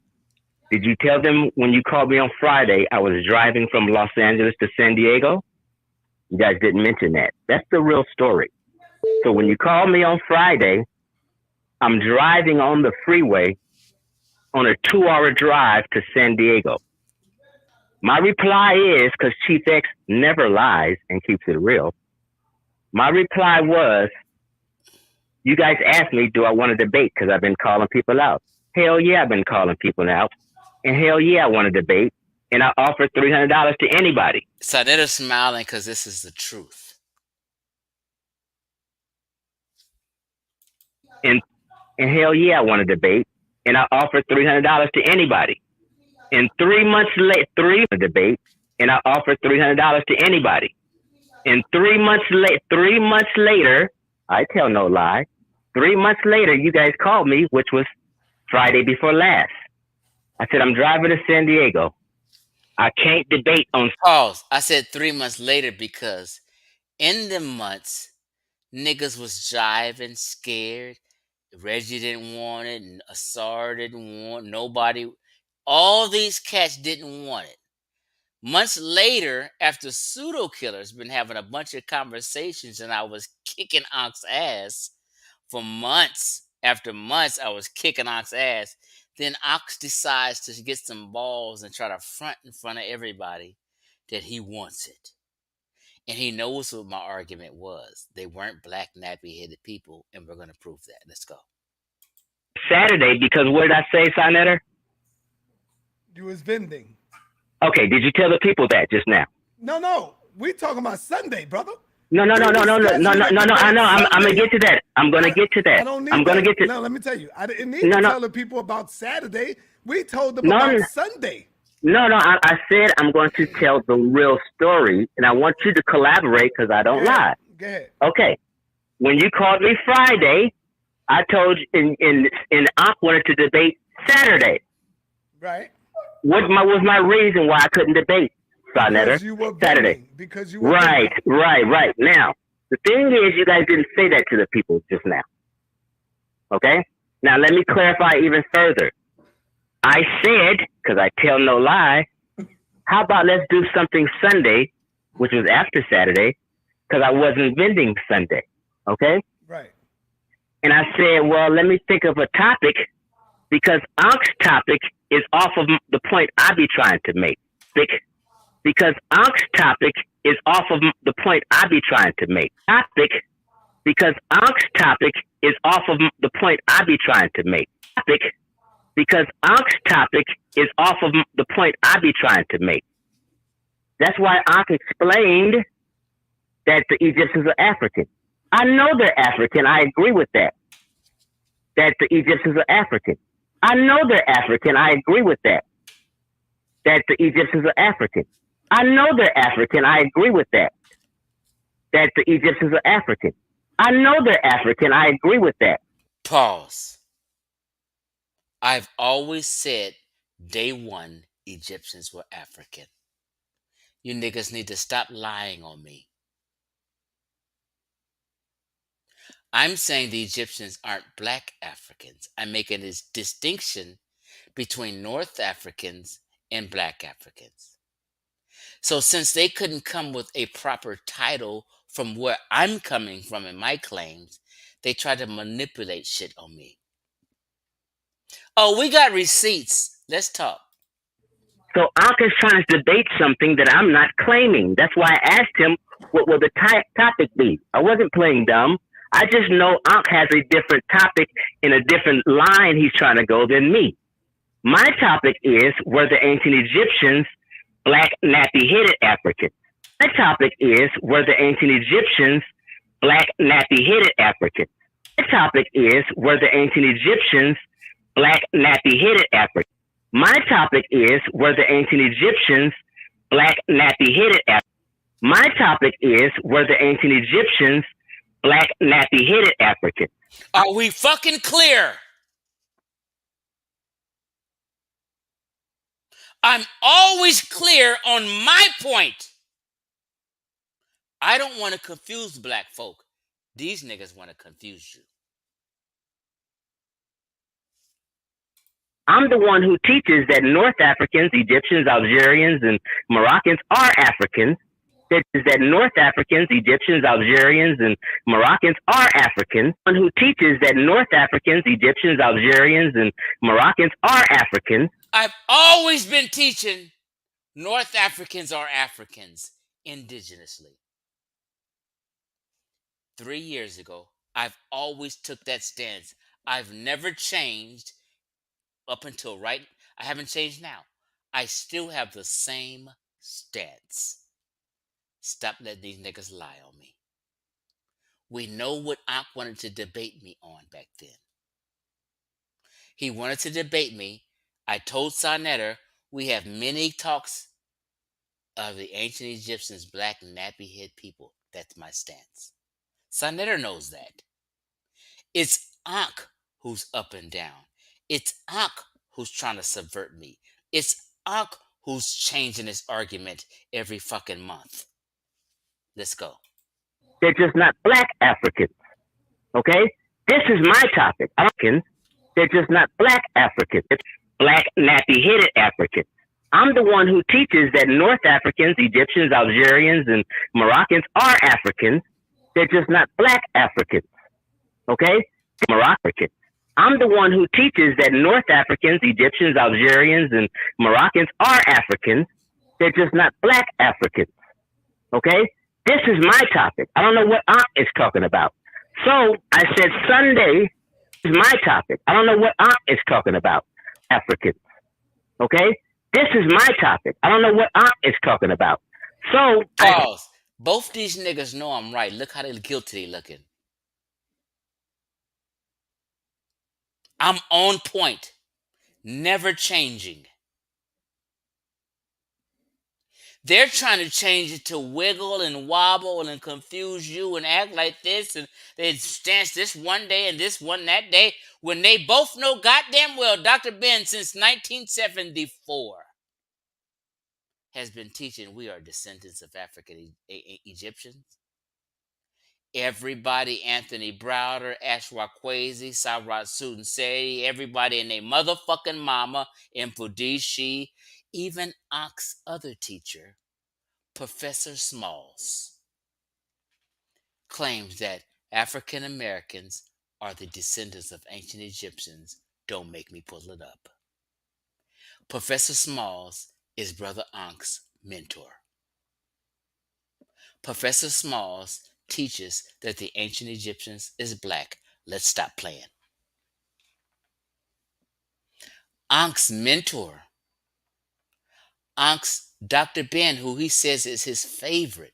Did you tell them when you called me on Friday I was driving from Los Angeles to San Diego? You guys didn't mention that. That's the real story. So when you called me on Friday, I'm driving on the freeway on a 2-hour drive to San Diego. My reply is, because Chief X never lies and keeps it real, my reply was, you guys asked me, do I want to debate? Because I've been calling people out. Hell yeah, I've been calling people out. And hell yeah, I want to debate. And I offered $300 to anybody. So they're smiling because this is the truth. And hell yeah, I want to debate. And I offered $300 to anybody. And 3 months later, debate. And I offered $300 to anybody. And 3 months later, I tell no lie. 3 months later, you guys called me, which was Friday before last. I said, I'm driving to San Diego. I can't debate on. Pause. I said 3 months later because in them months, niggas was jiving, scared. Reggie didn't want it, and Asar didn't want nobody. All these cats didn't want it. Months later, after Pseudo Killer's been having a bunch of conversations and I was kicking Ankh's ass for months after months, I was kicking Ankh's ass. Then Ankh decides to get some balls and try to front in front of everybody that he wants it. And he knows what my argument was. They weren't black nappy-headed people, and we're going to prove that. Let's go. Saturday, because what did I say, Sinetter? You was vending. Okay, did you tell the people that just now? No. We talking about Sunday, brother. No. I know. I'm gonna get to that. I'm gonna get to that. I don't need I'm gonna that. get to. No, let me tell you. I didn't need to tell the people about Saturday. We told them about Sunday. No. I said I'm going to tell the real story, and I want you to collaborate because I don't lie. Go ahead. Okay. When you called me Friday, I told you, and Ankh wanted to debate Saturday. Right. What was my reason why I couldn't debate, Because you were Saturday? Because you were Right. Now, the thing is, you guys didn't say that to the people just now. Okay? Now, let me clarify even further. I said, because I tell no lie, how about let's do something Sunday, which was after Saturday, because I wasn't vending Sunday. Okay? Right. And I said, well, let me think of a topic, because Ankh's topic is off of the point I be trying to make. Because Ankh's topic is off of the point I be trying to make. Because Ankh's topic is off of the point I be trying to make. Because Ankh's topic is off of the point I be trying to make. That's why Ankh explained that the Egyptians are African. I know they're African. I agree with that. That the Egyptians are African. I know they're African. I agree with that. That the Egyptians are African. I know they're African. I agree with that. That the Egyptians are African. I know they're African. I agree with that. Pause. I've always said day one Egyptians were African. You niggas need to stop lying on me. I'm saying the Egyptians aren't black Africans. I'm making this distinction between North Africans and black Africans. So since they couldn't come with a proper title from where I'm coming from in my claims, they tried to manipulate shit on me. Oh, we got receipts. Let's talk. So Ankh is trying to debate something that I'm not claiming. That's why I asked him what will the topic be. I wasn't playing dumb. I just know Ankh has a different topic in a different line he's trying to go than me. My topic is, were the ancient Egyptians black nappy-headed Africans? My topic is, were the ancient Egyptians black nappy-headed Africans? My topic is, were the ancient Egyptians black nappy-headed Africans? My topic is, were the ancient Egyptians black nappy-headed Africans? My topic is, were the ancient Egyptians black nappy-headed Africans? Are we fucking clear? I'm always clear on my point. I don't want to confuse black folk. These niggas want to confuse you. I'm the one who teaches that North Africans, Egyptians, Algerians, and Moroccans are Africans. That is that North Africans, Egyptians, Algerians, and Moroccans are Africans. One who teaches that North Africans, Egyptians, Algerians, and Moroccans are Africans. I've always been teaching North Africans are Africans indigenously. 3 years ago, I've always took that stance. I've never changed up until right. I haven't changed now. I still have the same stance. Stop letting these niggas lie on me. We know what Ankh wanted to debate me on back then. He wanted to debate me. I told Sarnetter we have many talks of the ancient Egyptians, black nappy-head people. That's my stance. Sarnetter knows that. It's Ankh who's up and down. It's Ankh who's trying to subvert me. It's Ankh who's changing his argument every fucking month. Let's go. They're just not black Africans. Okay? This is my topic. Africans, they're just not black Africans. It's black nappy-headed Africans. I'm the one who teaches that North Africans, Egyptians, Algerians, and Moroccans are Africans. They're just not black Africans. Okay? Moroccans. I'm the one who teaches that North Africans, Egyptians, Algerians, and Moroccans are Africans. They're just not black Africans. Okay? This is my topic. I don't know what Ankh is talking about. So I said Sunday is my topic. I don't know what Ankh is talking about. Africans. Okay? This is my topic. I don't know what Ankh is talking about. So pause. Both these niggas know I'm right. Look how they guilty they looking. I'm on point. Never changing. They're trying to change it to wiggle and wobble and confuse you and act like this, and they stance this one day and this one that day, when they both know goddamn well Dr. Ben since 1974 has been teaching we are descendants of African Egyptians. Everybody, Anthony Browder, Ashwakwezi, Sarat Sudanseri, everybody and their motherfucking mama, Mfudishi, even Ankh's other teacher, Professor Smalls, claims that African Americans are the descendants of ancient Egyptians. Don't make me pull it up. Professor Smalls is Brother Ankh's mentor. Professor Smalls teaches that the ancient Egyptians is black. Let's stop playing. Ankh's mentor, Ankh's Dr. Ben, who he says is his favorite,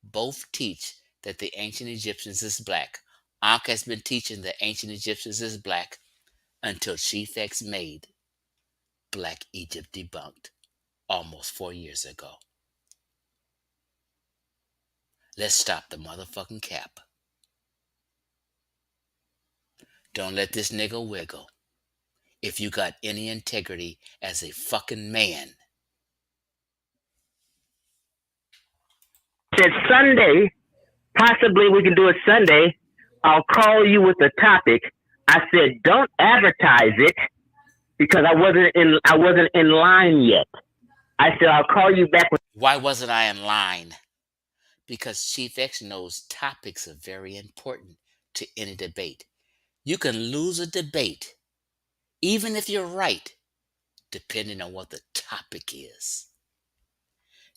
both teach that the ancient Egyptians is black. Ankh has been teaching the ancient Egyptians is black until Chief X made Black Egypt Debunked almost 4 years ago. Let's stop the motherfucking cap. Don't let this nigga wiggle. If you got any integrity as a fucking man. Said Sunday, possibly we can do it Sunday. I'll call you with the topic. I said don't advertise it because I wasn't in line yet. I said I'll call you back with. Why wasn't I in line? Because Chief X knows topics are very important to any debate. You can lose a debate, even if you're right, depending on what the topic is.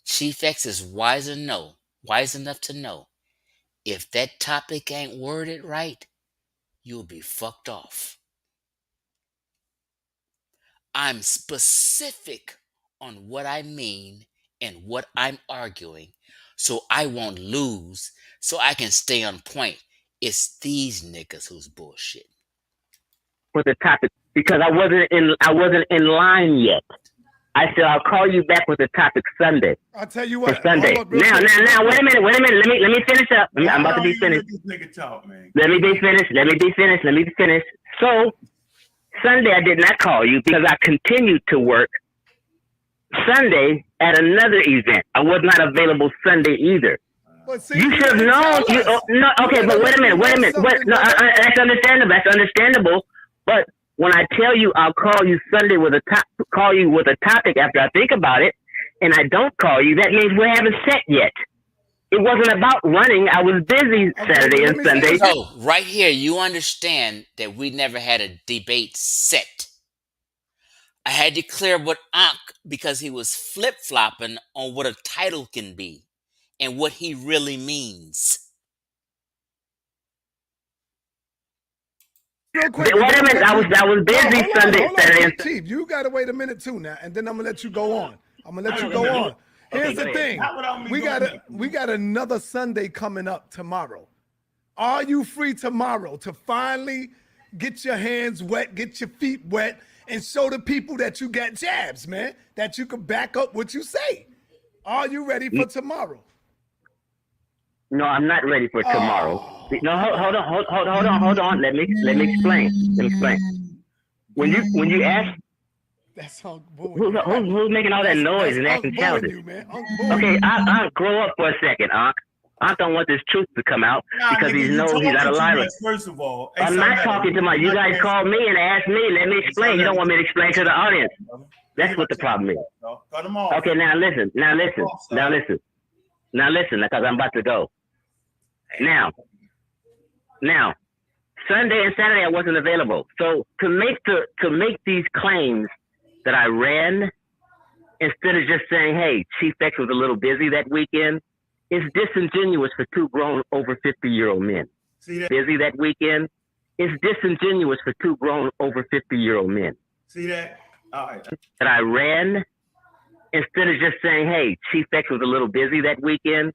Chief X is wise enough to know if that topic ain't worded right, you'll be fucked off. I'm specific on what I mean and what I'm arguing, so I won't lose, so I can stay on point. It's these niggas who's bullshit. With the topic because I wasn't in line yet. I said I'll call you back with the topic Sunday. I'll tell you what. For Sunday. Now, wait a minute. Let me finish up. I'm about to be finished. Let me be finished. So Sunday I did not call you because I continued to work Sunday at another event. I was not available Sunday either. You should have known. Okay, but wait a minute. That's understandable. But when I tell you I'll call you Sunday with a topic after I think about it, and I don't call you, that means we haven't set yet. It wasn't about running. I was busy Saturday and Sunday. So right here, you understand that we never had a debate set. I had to clear what Ankh because he was flip-flopping on what a title can be and what he really means. Real quick, Wait a minute, I was busy Saturday. Chief, you gotta wait a minute too now, and then I'm gonna let you go on. Here's the thing: we got another Sunday coming up tomorrow. Are you free tomorrow to finally get your hands wet, get your feet wet, and show the people that you got jabs, man? That you can back up what you say. Are you ready for tomorrow? No, I'm not ready for tomorrow. No, hold on. Let me explain. When you ask, that's who's making all that noise and acting childish? Okay, Ankh, grow up for a second, Ankh. Ankh don't want this truth to come out because he knows he's out of line. First of all, I'm not talking to you guys called me and asked me. Let me explain. You don't want me to explain to the audience. That's what the problem is. Cut them off. Okay, now listen, because I'm about to go. Now, Sunday and Saturday I wasn't available. So to make these claims that I ran, instead of just saying, "Hey, Chief X was a little busy that weekend," is disingenuous for two grown over 50-year-old men. See that? Busy that weekend is disingenuous for two grown over 50-year-old men. See that? All right. That I ran, instead of just saying, "Hey, Chief X was a little busy that weekend,"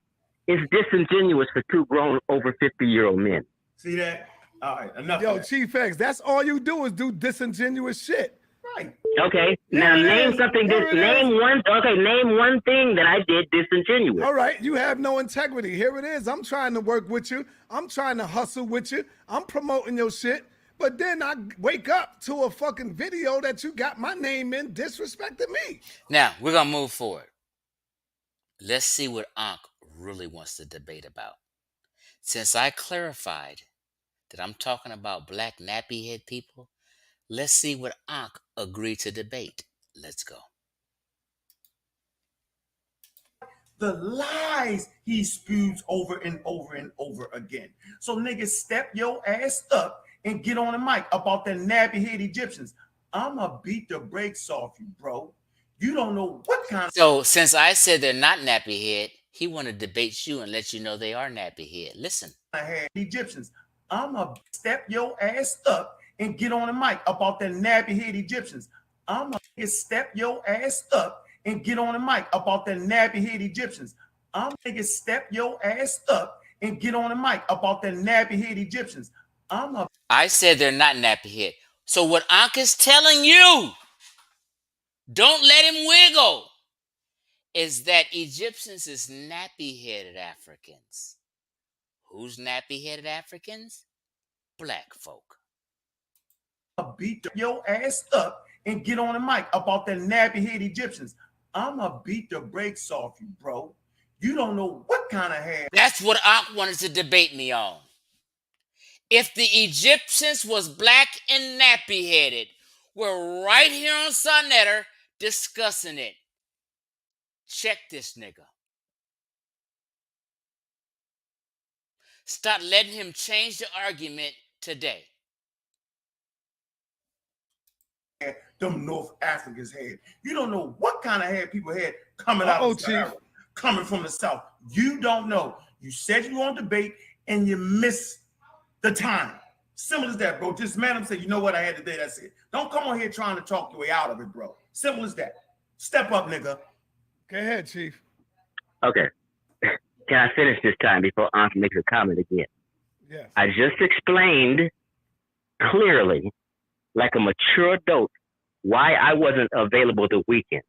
is disingenuous for two grown over 50-year-old men. See that? All right, enough. Yo, Chief X, that's all you do is do disingenuous shit. Right. Okay. Now name something. Name one thing that I did disingenuous. All right, you have no integrity. Here it is. I'm trying to work with you. I'm trying to hustle with you. I'm promoting your shit. But then I wake up to a fucking video that you got my name in disrespecting me. Now, we're going to move forward. Let's see what Ankh really wants to debate about. Since I clarified that I'm talking about black nappy head people, let's see what Ankh agreed to debate. Let's go. The lies he spews over and over and over again. So niggas, step your ass up and get on the mic about the nappy head Egyptians. I'ma beat the brakes off you, bro. You don't know what kind of... So since I said they're not nappy head, he want to debate you and let you know they are nappy head. Listen. Egyptians. I'ma step your ass up and get on the mic about the nappy head Egyptians. I'ma step your ass up and get on the mic about the nappy head Egyptians. I'm gonna step your ass up and get on the mic about the nappy head Egyptians. I said they're not nappy head. So what Ankh is telling you, don't let him wiggle, is that Egyptians is nappy-headed Africans. Who's nappy-headed Africans? Black folk. I'ma beat your ass up and get on the mic about the nappy head Egyptians. I'ma beat the brakes off you, bro. You don't know what kind of hair. That's what Ankh wanted to debate me on. If the Egyptians was black and nappy-headed, we're right here on Sonnetter discussing it. Check this nigga. Stop letting him change the argument today. Them North Africans had. You don't know what kind of hair people had coming out of Chief. Coming from the South. You don't know. You said you want to debate and you missed the time. Simple as that, bro. Just man, say, you know what I had today. That's it. Don't come on here trying to talk your way out of it, bro. Simple as that. Step up, nigga. Go ahead, Chief. Okay. Can I finish this time before Ankh makes a comment again? Yes. I just explained clearly, like a mature adult, why I wasn't available the weekend.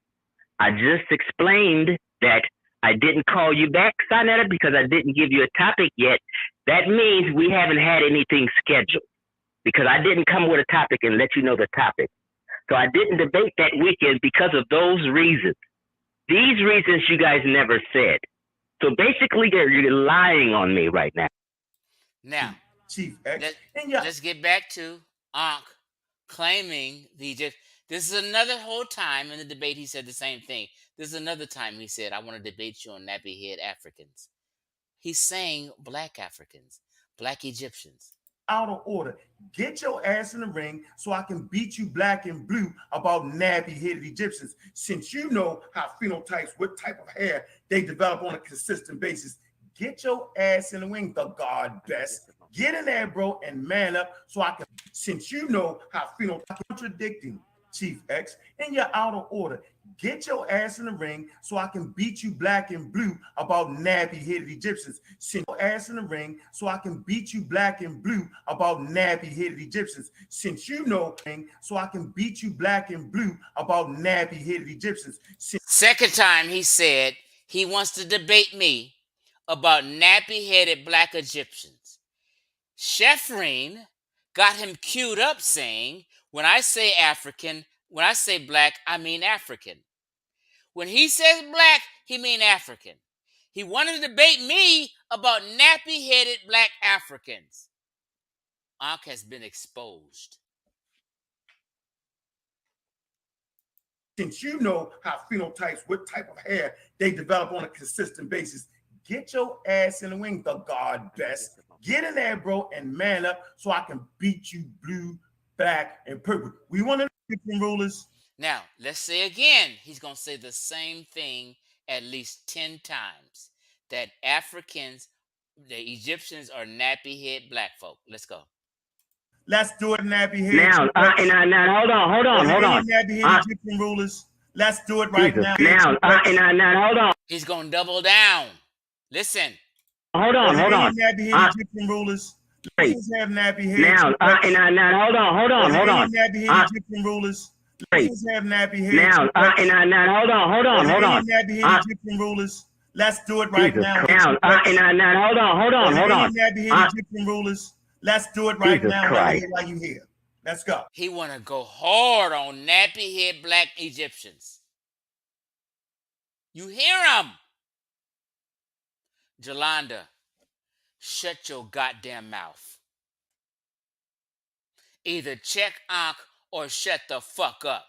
I just explained that I didn't call you back, Sonetta, because I didn't give you a topic yet. That means we haven't had anything scheduled because I didn't come with a topic and let you know the topic. So I didn't debate that weekend because of those reasons. These reasons you guys never said. So basically, you're lying on me right now. Now, Chief X. Let's get back to Ankh claiming the Egypt. This is another whole time in the debate he said the same thing. This is another time he said, I want to debate you on nappy head Africans. He's saying black Africans, black Egyptians. Out of order. Get your ass in the ring so I can beat you black and blue about nappy-headed Egyptians. Since you know how phenotypes, what type of hair they develop on a consistent basis, get your ass in the ring, the God best. Get in there, bro, and man up so I can, since you know how phenotypes contradicting Chief X, and you're out of order. Get your ass in the ring so I can beat you black and blue about nappy-headed Egyptians. Send your ass in the ring so I can beat you black and blue about nappy-headed Egyptians. Since you know, so I can beat you black and blue about nappy-headed Egyptians. Second time he said he wants to debate me about nappy-headed black Egyptians. Sheffreen got him queued up saying, when I say African, when I say black, I mean African. When he says black, he mean African. He wanted to debate me about nappy-headed black Africans. Ankh has been exposed. Since you know how phenotypes, what type of hair they develop on a consistent basis, get your ass in the ring, the God best. Get in there, bro, and man up so I can beat you blue, black, and purple. We want to know rulers. Now, let's say again, he's going to say the same thing at least 10 times, that Africans, the Egyptians are nappy-head black folk. Let's go. Let's do it, nappy-head. Now, hold on. Nappy-head Egyptian rulers. Let's do it right now. Now, hold on. He's going to double down. Listen. Hold on. Nappy-head Egyptian rulers. Let's have nappy-head. Now, hold on. Nappy-head Egyptian rulers. Let's have nappy-head. Now, hold on. Nappy-head Egyptian rulers. Let's do it right now. Now, hold on. Nappy-head Egyptian rulers. Let's do it right now while you here. Let's go. He want to go hard on nappy-head black Egyptians. You hear him? Jolanda, shut your goddamn mouth. Either check Ankh or shut the fuck up.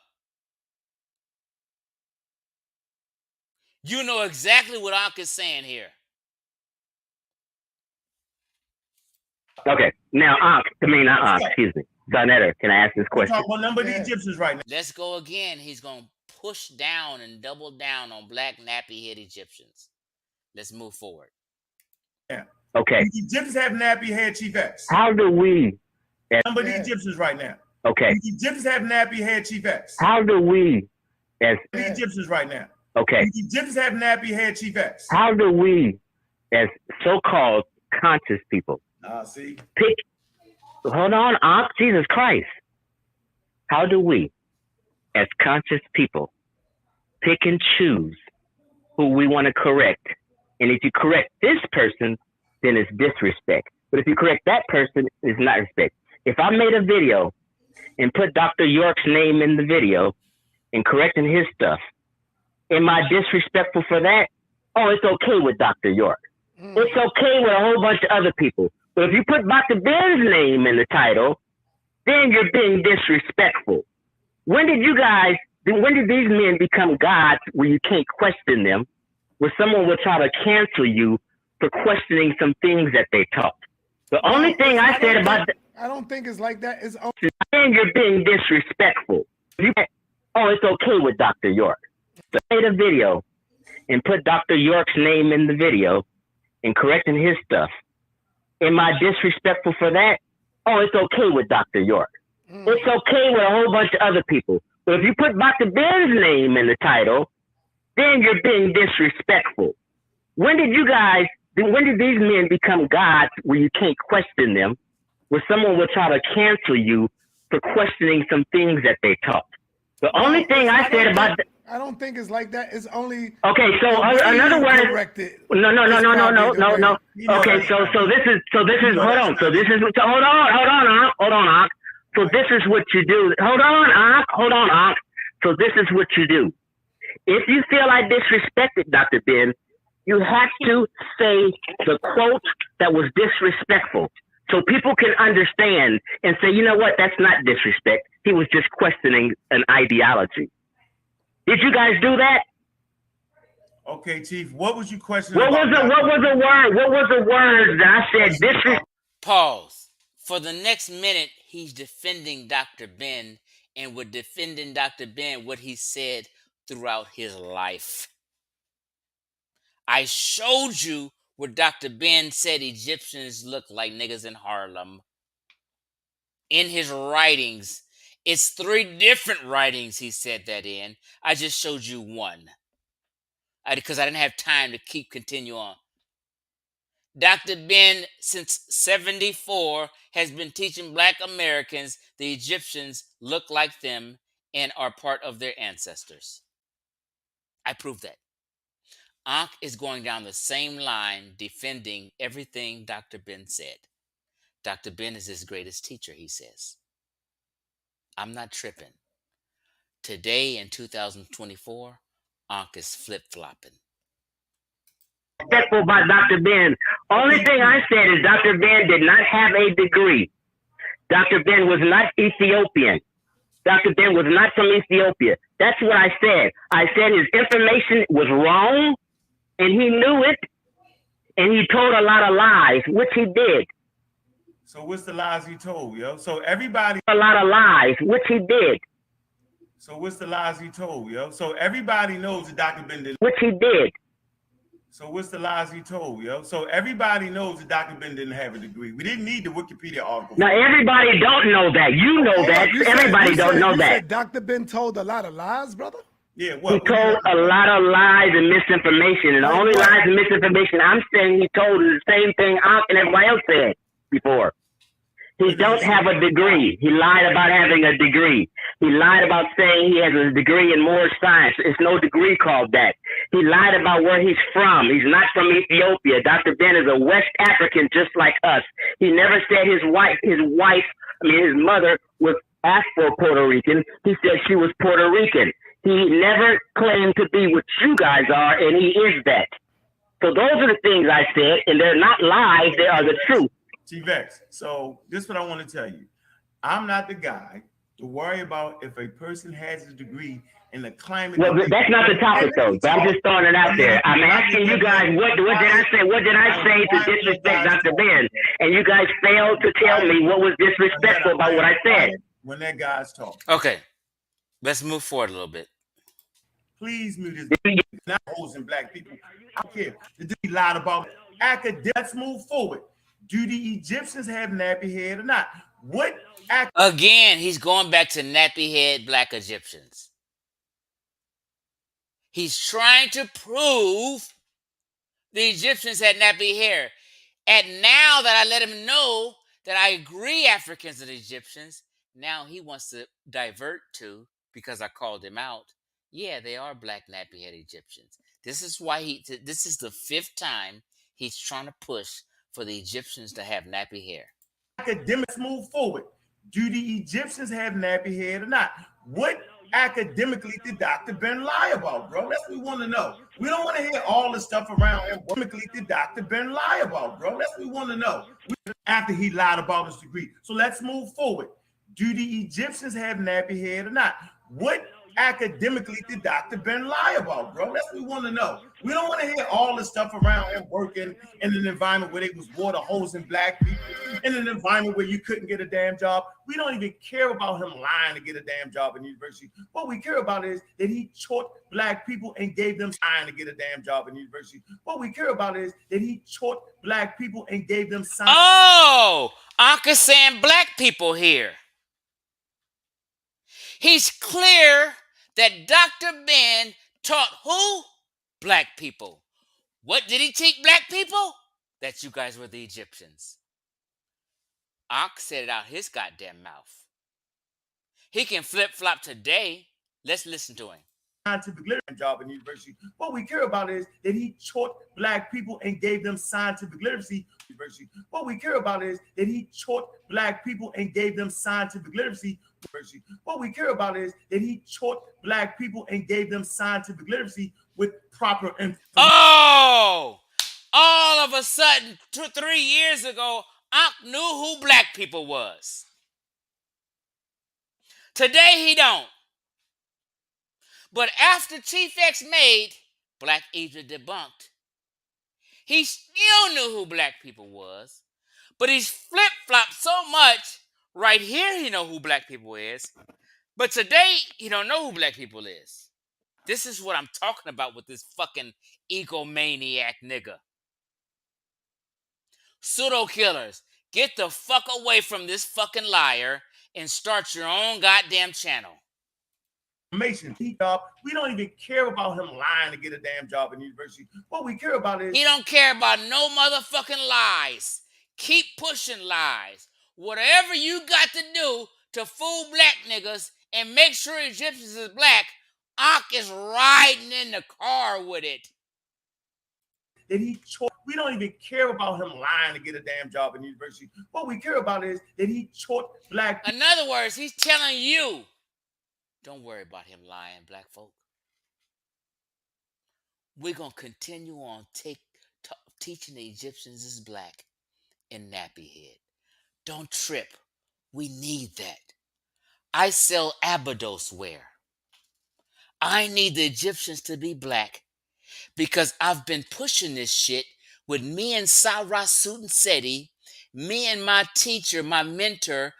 You know exactly what Ankh is saying here. Okay, now excuse me. Donetta, can I ask this question? Talk about number of the Egyptians right now. Let's go again. He's going to push down and double down on black nappy-head Egyptians. Let's move forward. Yeah. Okay. The Egyptians have nappy head, Chief X. How do we... Number the Egyptians right now. Okay. The Egyptians have nappy head, Chief X. How do we... The Egyptians right now. Okay. The Egyptians have nappy head, Chief X. How do we, as so-called conscious people, see? pick... Hold on, Jesus Christ. How do we, as conscious people, pick and choose who we want to correct? And if you correct this person, then it's disrespect. But if you correct that person, it's not respect. If I made a video and put Dr. York's name in the video and correcting his stuff, am I disrespectful for that? Oh, it's okay with Dr. York. It's okay with a whole bunch of other people. But if you put Dr. Ben's name in the title, then you're being disrespectful. When did these men become gods where you can't question them, where someone will try to cancel you for questioning some things that they taught? The only thing I said about I don't think it's like that. It's then you're being disrespectful. Oh, it's okay with Dr. York. So I made a video and put Dr. York's name in the video and correcting his stuff. Am I disrespectful for that? Oh, it's okay with Dr. York. It's okay with a whole bunch of other people. But if you put Dr. Ben's name in the title, then you're being disrespectful. When did these men become gods where you can't question them, where someone will try to cancel you for questioning some things that they taught? The only thing I said about I don't think it's like that. It's only okay. So another word. No. Okay. So this is hold on. So this is hold on. So this is what you do. Hold on. So this is what you do. If you feel I disrespected Dr. Ben, you have to say the quote that was disrespectful, so people can understand and say, you know what, that's not disrespect. He was just questioning an ideology. Did you guys do that? Okay, Chief. What was you questioning? What was the word? What was the word that I said? This is Pause. For the next minute, he's defending Dr. Ben, and we're defending Dr. Ben what he said throughout his life. I showed you where Dr. Ben said Egyptians look like niggas in Harlem. In his writings, it's 3 different writings he said that in. I just showed you one because I didn't have time to continue on. Dr. Ben, since 74, has been teaching Black Americans the Egyptians look like them and are part of their ancestors. I proved that. Ankh is going down the same line, defending everything Dr. Ben said. Dr. Ben is his greatest teacher, he says. I'm not tripping. Today in 2024, Ankh is flip-flopping. respectful by Dr. Ben. Only thing I said is Dr. Ben did not have a degree. Dr. Ben was not Ethiopian. Dr. Ben was not from Ethiopia. That's what I said. I said his information was wrong, and he knew it, and he told a lot of lies, which he did. So what's the lies he told, yo? So everybody... A lot of lies, which he did. So what's the lies he told, yo? So everybody knows that Dr. Ben didn't... Which he did. So what's the lies he told, yo? So everybody knows that Dr. Ben didn't have a degree. We didn't need the Wikipedia article. Now everybody don't know that. You know that. Everybody don't know that. Dr. Ben told a lot of lies, brother? Yeah, he told a lot of lies and misinformation. And the only lies and misinformation I'm saying he told is the same thing Ankh and everybody else said before. He don't have a degree. He lied about having a degree. He lied about saying he has a degree in more science. It's no degree called that. He lied about where he's from. He's not from Ethiopia. Dr. Ben is a West African just like us. He never said his mother was Afro-Puerto Rican. He said she was Puerto Rican. He never claimed to be what you guys are, and he is that. So those are the things I said, and they're not lies. They are the truth. T-Vex, so this is what I want to tell you. I'm not the guy to worry about if a person has a degree in the climate. Well, that's not the topic, though. But I'm just throwing it out there. I'm asking you guys, what did I say? What did I say to disrespect Dr. Ben? And you guys failed to tell me what was disrespectful about what I said. When that guy's talking. Okay, let's move forward a little bit. Please mute his not hosing Black people. I don't care. The dude lied about academics. Let's move forward. Do the Egyptians have nappy head or not? Again, he's going back to nappy head Black Egyptians. He's trying to prove the Egyptians had nappy hair. And now that I let him know that I agree Africans and Egyptians, now he wants to divert to, because I called him out, yeah, they are Black nappy head Egyptians. This is why this is the 5th time he's trying to push for the Egyptians to have nappy hair. Academics move forward. Do the Egyptians have nappy hair or not? What academically did Dr. Ben lie about, bro? That's what we want to know. We don't want to hear all the stuff around him. What academically did Dr. Ben lie about, bro? That's what we want to know. After he lied about his degree. So let's move forward. Do the Egyptians have nappy hair or not? What academically did Dr. Ben lie about, bro? That's what we want to know. We don't want to hear all the stuff around him working in an environment where they was water hosing Black people, in an environment where you couldn't get a damn job. We don't even care about him lying to get a damn job in university. What we care about is that he taught Black people and gave them sign to get a damn job in university. What we care about is that he taught Black people and gave them sign. Oh, Ankh is saying Black people here. He's clear that Dr. Ben taught who? Black people. What did he teach Black people? That you guys were the Egyptians. Ankh said it out his goddamn mouth. He can flip-flop today. Let's listen to him. Scientific literacy job in university. What we care about is that he taught Black people and gave them scientific literacy. University. What we care about is that he taught Black people and gave them scientific literacy. University. What we care about is that he taught Black people and gave them scientific literacy with proper information. Oh, all of a sudden, 3 years ago, Ankh knew who Black people was. Today he don't. But after Chief X made Black Egypt Debunked, he still knew who black people was. But he's flip-flopped so much. Right here he know who black people is. But today he don't know who black people is. This is what I'm talking about with this fucking egomaniac nigga. Pseudo killers, get the fuck away from this fucking liar and start your own goddamn channel. We don't even care about him lying to get a damn job in university. What we care about is he don't care about no motherfucking lies. Keep pushing lies. Whatever you got to do to fool black niggas and make sure Egyptians is black, Ankh is riding in the car with it. that we don't even care about him lying to get a damn job in university. What we care about is that he taught black people. In other words, he's telling you, don't worry about him lying, black folk. We're going to continue on teaching the Egyptians is black in nappy head. Don't trip. We need that. I sell Abydos wear. I need the Egyptians to be black because I've been pushing this shit with me and Sarah Seti, me and my teacher, my mentor,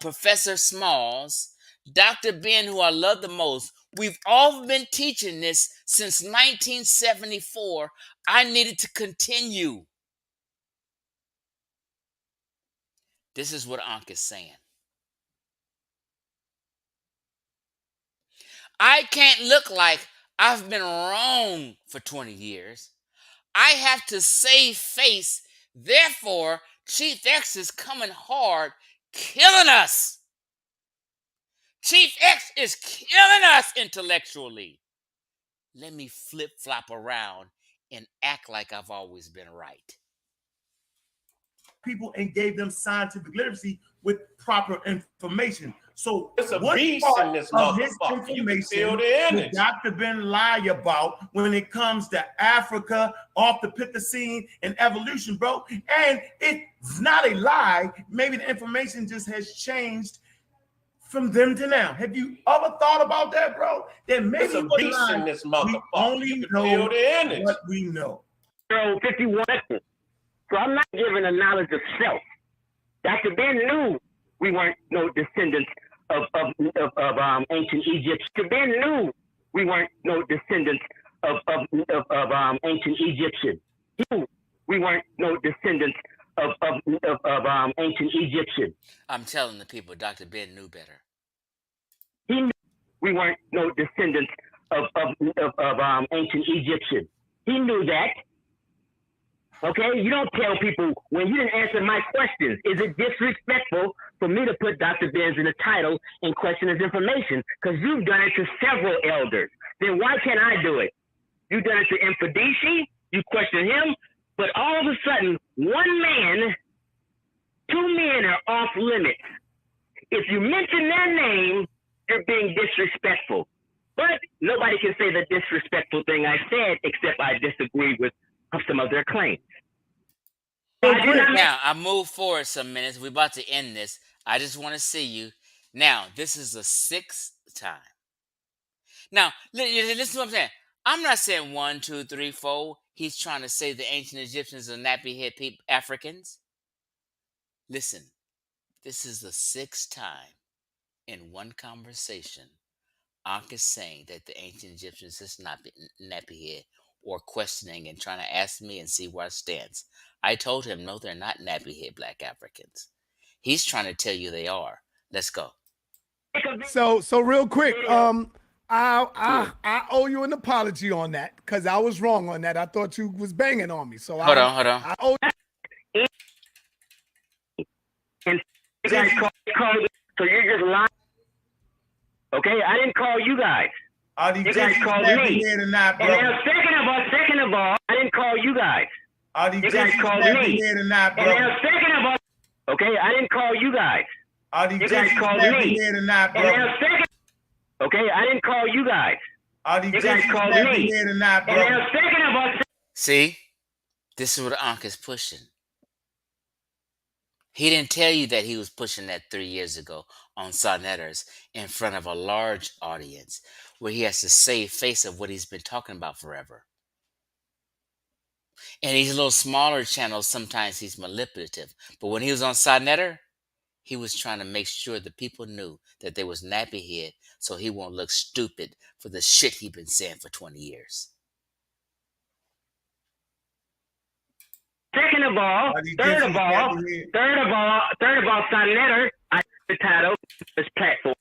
Professor Smalls, Dr. Ben, who I love the most. We've all been teaching this since 1974. I needed to continue. This is what Ankh is saying. I can't look like I've been wrong for 20 years. I have to save face. Therefore, Chief X is coming hard, killing us. Chief X is killing us intellectually. Let me flip-flop around and act like I've always been right. People and gave them scientific literacy with proper information. So it's a what beast part in this of his motherfucker. You can information feel the energy. did Dr. Ben lie about when it comes to Africa, off the Pithecine, and evolution, bro? And it's not a lie. Maybe the information just has changed from them to now. Have you ever thought about that, bro? That maybe it's a beast in this motherfucker. We only know what we know. So 51. So I'm not giving a knowledge of self. Dr. Ben knew we weren't no descendants of ancient Egypt. Dr. Ben knew we weren't no descendants of ancient Egyptian. He knew we weren't no descendants of ancient Egyptian. I'm telling the people, Dr. Ben knew better. He knew we weren't no descendants of ancient Egyptian. He knew that. Okay, you don't tell people when you didn't answer my questions. Is it disrespectful for me to put Dr. Benz in the title and question his information? Because you've done it to several elders. Then why can't I do it? You've done it to Infadishi, you question him, but all of a sudden, one man, two men are off limits. If you mention their name, you're being disrespectful. But nobody can say the disrespectful thing I said, except I disagree with some of their claims. Now, I move forward some minutes. We're about to end this. I just want to see you. Now, this is the 6th time. Now, listen to what I'm saying. I'm not saying 1, 2, 3, 4. He's trying to say the ancient Egyptians are nappy-head Africans. Listen, this is the 6th time in one conversation Ankh is saying that the ancient Egyptians is not nappy-head or questioning and trying to ask me and see where I stand. I told him, no, they're not nappy-head black Africans. He's trying to tell you they are. Let's go. So real quick, I owe you an apology on that because I was wrong on that. I thought you was banging on me. So hold on. I owe you. And you guys called, so you're just lying. Okay, I didn't call you guys. You guys called me. And now, second of all, I didn't call you guys. You guys called me. And now, second of all, okay, I didn't call you guys. You guys called me. And now, okay, I didn't call you guys. You guys called me. And now, second of all. See, this is what Ankh is pushing. He didn't tell you that he was pushing that 3 years ago. on Sonnetters in front of a large audience where he has to save face of what he's been talking about forever. And these little smaller channels, sometimes he's manipulative. But when he was on Sonnetter, he was trying to make sure the people knew that there was nappy head so he won't look stupid for the shit he'd been saying for 20 years. Second of all, third of all, Sonnetter, I the title, this platform.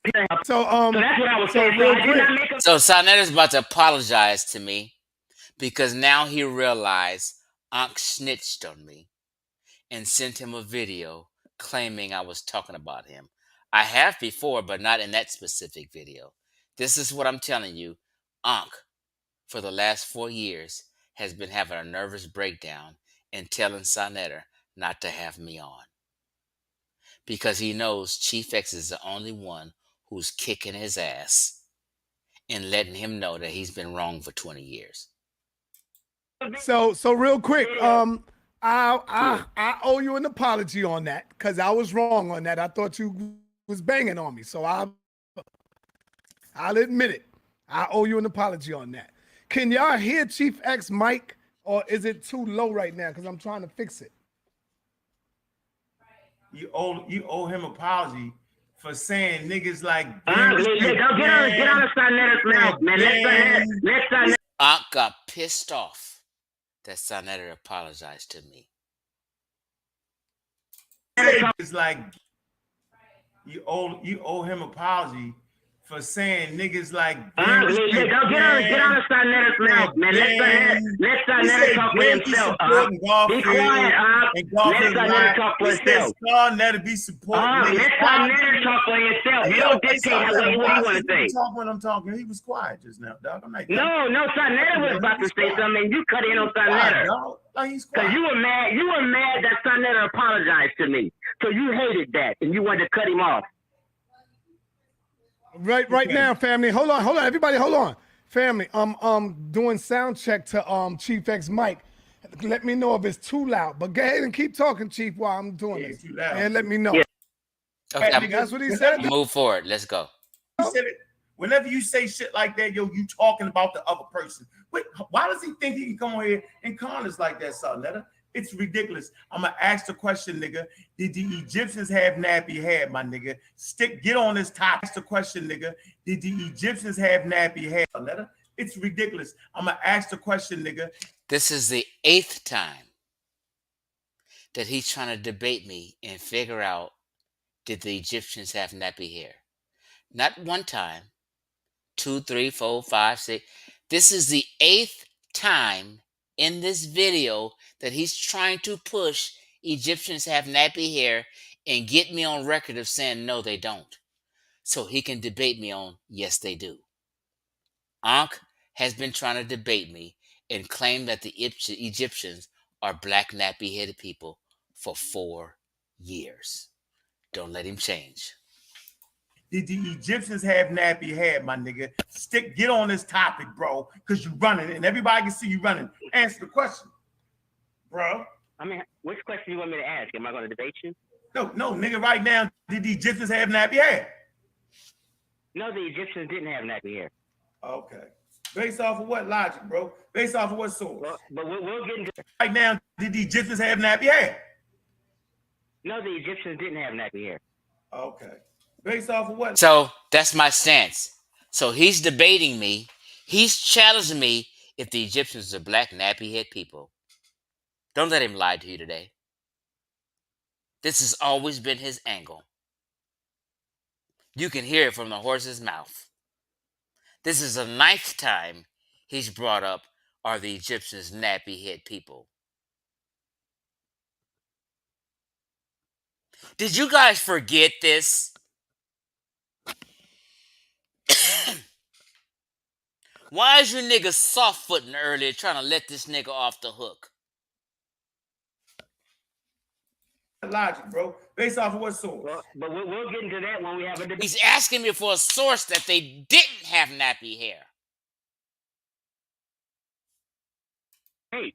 So that's what I was saying. real So I did not quick. make a So Sonnetter's about to apologize to me because now he realized Ankh snitched on me and sent him a video claiming I was talking about him. I have before, but not in that specific video. This is what I'm telling you. Ankh, for the last 4 years, has been having a nervous breakdown and telling Sonnetter not to have me on. Because he knows Chief X is the only one who's kicking his ass and letting him know that he's been wrong for 20 years. So real quick, I owe you an apology on that because I was wrong on that. I thought you was banging on me, so I'll admit it. I owe you an apology on that. Can y'all hear Chief X mic, or is it too low right now? Because I'm trying to fix it. You owe him apology for saying niggas like. don't get on the Sonnetter's mouth, man. Let's Sonnetter. Ankh got pissed off that Sonnetter apologized to me. It's like you owe him apology for saying niggas like. Don't get on the Sonnetter's mouth, man. Let Sonnetter talk for himself. Be quiet, let Sonnetter talk for himself. Sonnetter be supporting. Let Sonnetter talk for himself. You don't dictate what you want to say. Talk when I'm talking. He was quiet just now, dog. I'm like, no, Sonnetter was about to say something, and you cut in on Sonnetter. Because you were mad that Sonnetter apologized to me. So you hated that, and you wanted to cut him off. Right now, family. Hold on, everybody, hold on. Family, doing sound check to Chief X mic. Let me know if it's too loud. But go ahead and keep talking, Chief, while I'm doing this. Too loud. And let me know. Yeah. Okay, that's what he said. Move forward. Let's go. He said it. Whenever you say shit like that, yo, you talking about the other person. Wait, why does he think he can come on here and con us like that, Sonnetter? It's ridiculous. I'm gonna ask the question, nigga. Did the Egyptians have nappy hair, my nigga? Get on this topic. Ask the question, nigga. Did the Egyptians have nappy hair? Sonnetter? It's ridiculous. I'm gonna ask the question, nigga. This is the 8th time that he's trying to debate me and figure out, did the Egyptians have nappy hair? Not one time, 2, 3, 4, 5, 6. This is the 8th time in this video that he's trying to push Egyptians have nappy hair and get me on record of saying no, they don't. So he can debate me on yes, they do. Ankh has been trying to debate me and claim that the Egyptians are black nappy-headed people for 4 years. Don't let him change. Did the Egyptians have nappy hair, my nigga? Get on this topic, bro, because you running and everybody can see you running. Answer the question, bro. I mean, which question you want me to ask? Am I going to debate you? No, nigga, right now, did the Egyptians have nappy hair? No, the Egyptians didn't have nappy hair. Okay. Based off of what logic, bro? Based off of what source? Well, but we'll get into right now, did the Egyptians have nappy hair? No, the Egyptians didn't have nappy hair. Okay. Based off of what? So that's my stance. So he's debating me. He's challenging me if the Egyptians are black nappy-head people. Don't let him lie to you today. This has always been his angle. You can hear it from the horse's mouth. This is the 9th time he's brought up, are the Egyptians nappy-head people? Did you guys forget this? Why is you niggas soft-footing earlier trying to let this nigga off the hook? Logic, bro. Based off of what source? Well, but we'll get into that when we have a debate. He's asking me for a source that they didn't have nappy hair. Hey.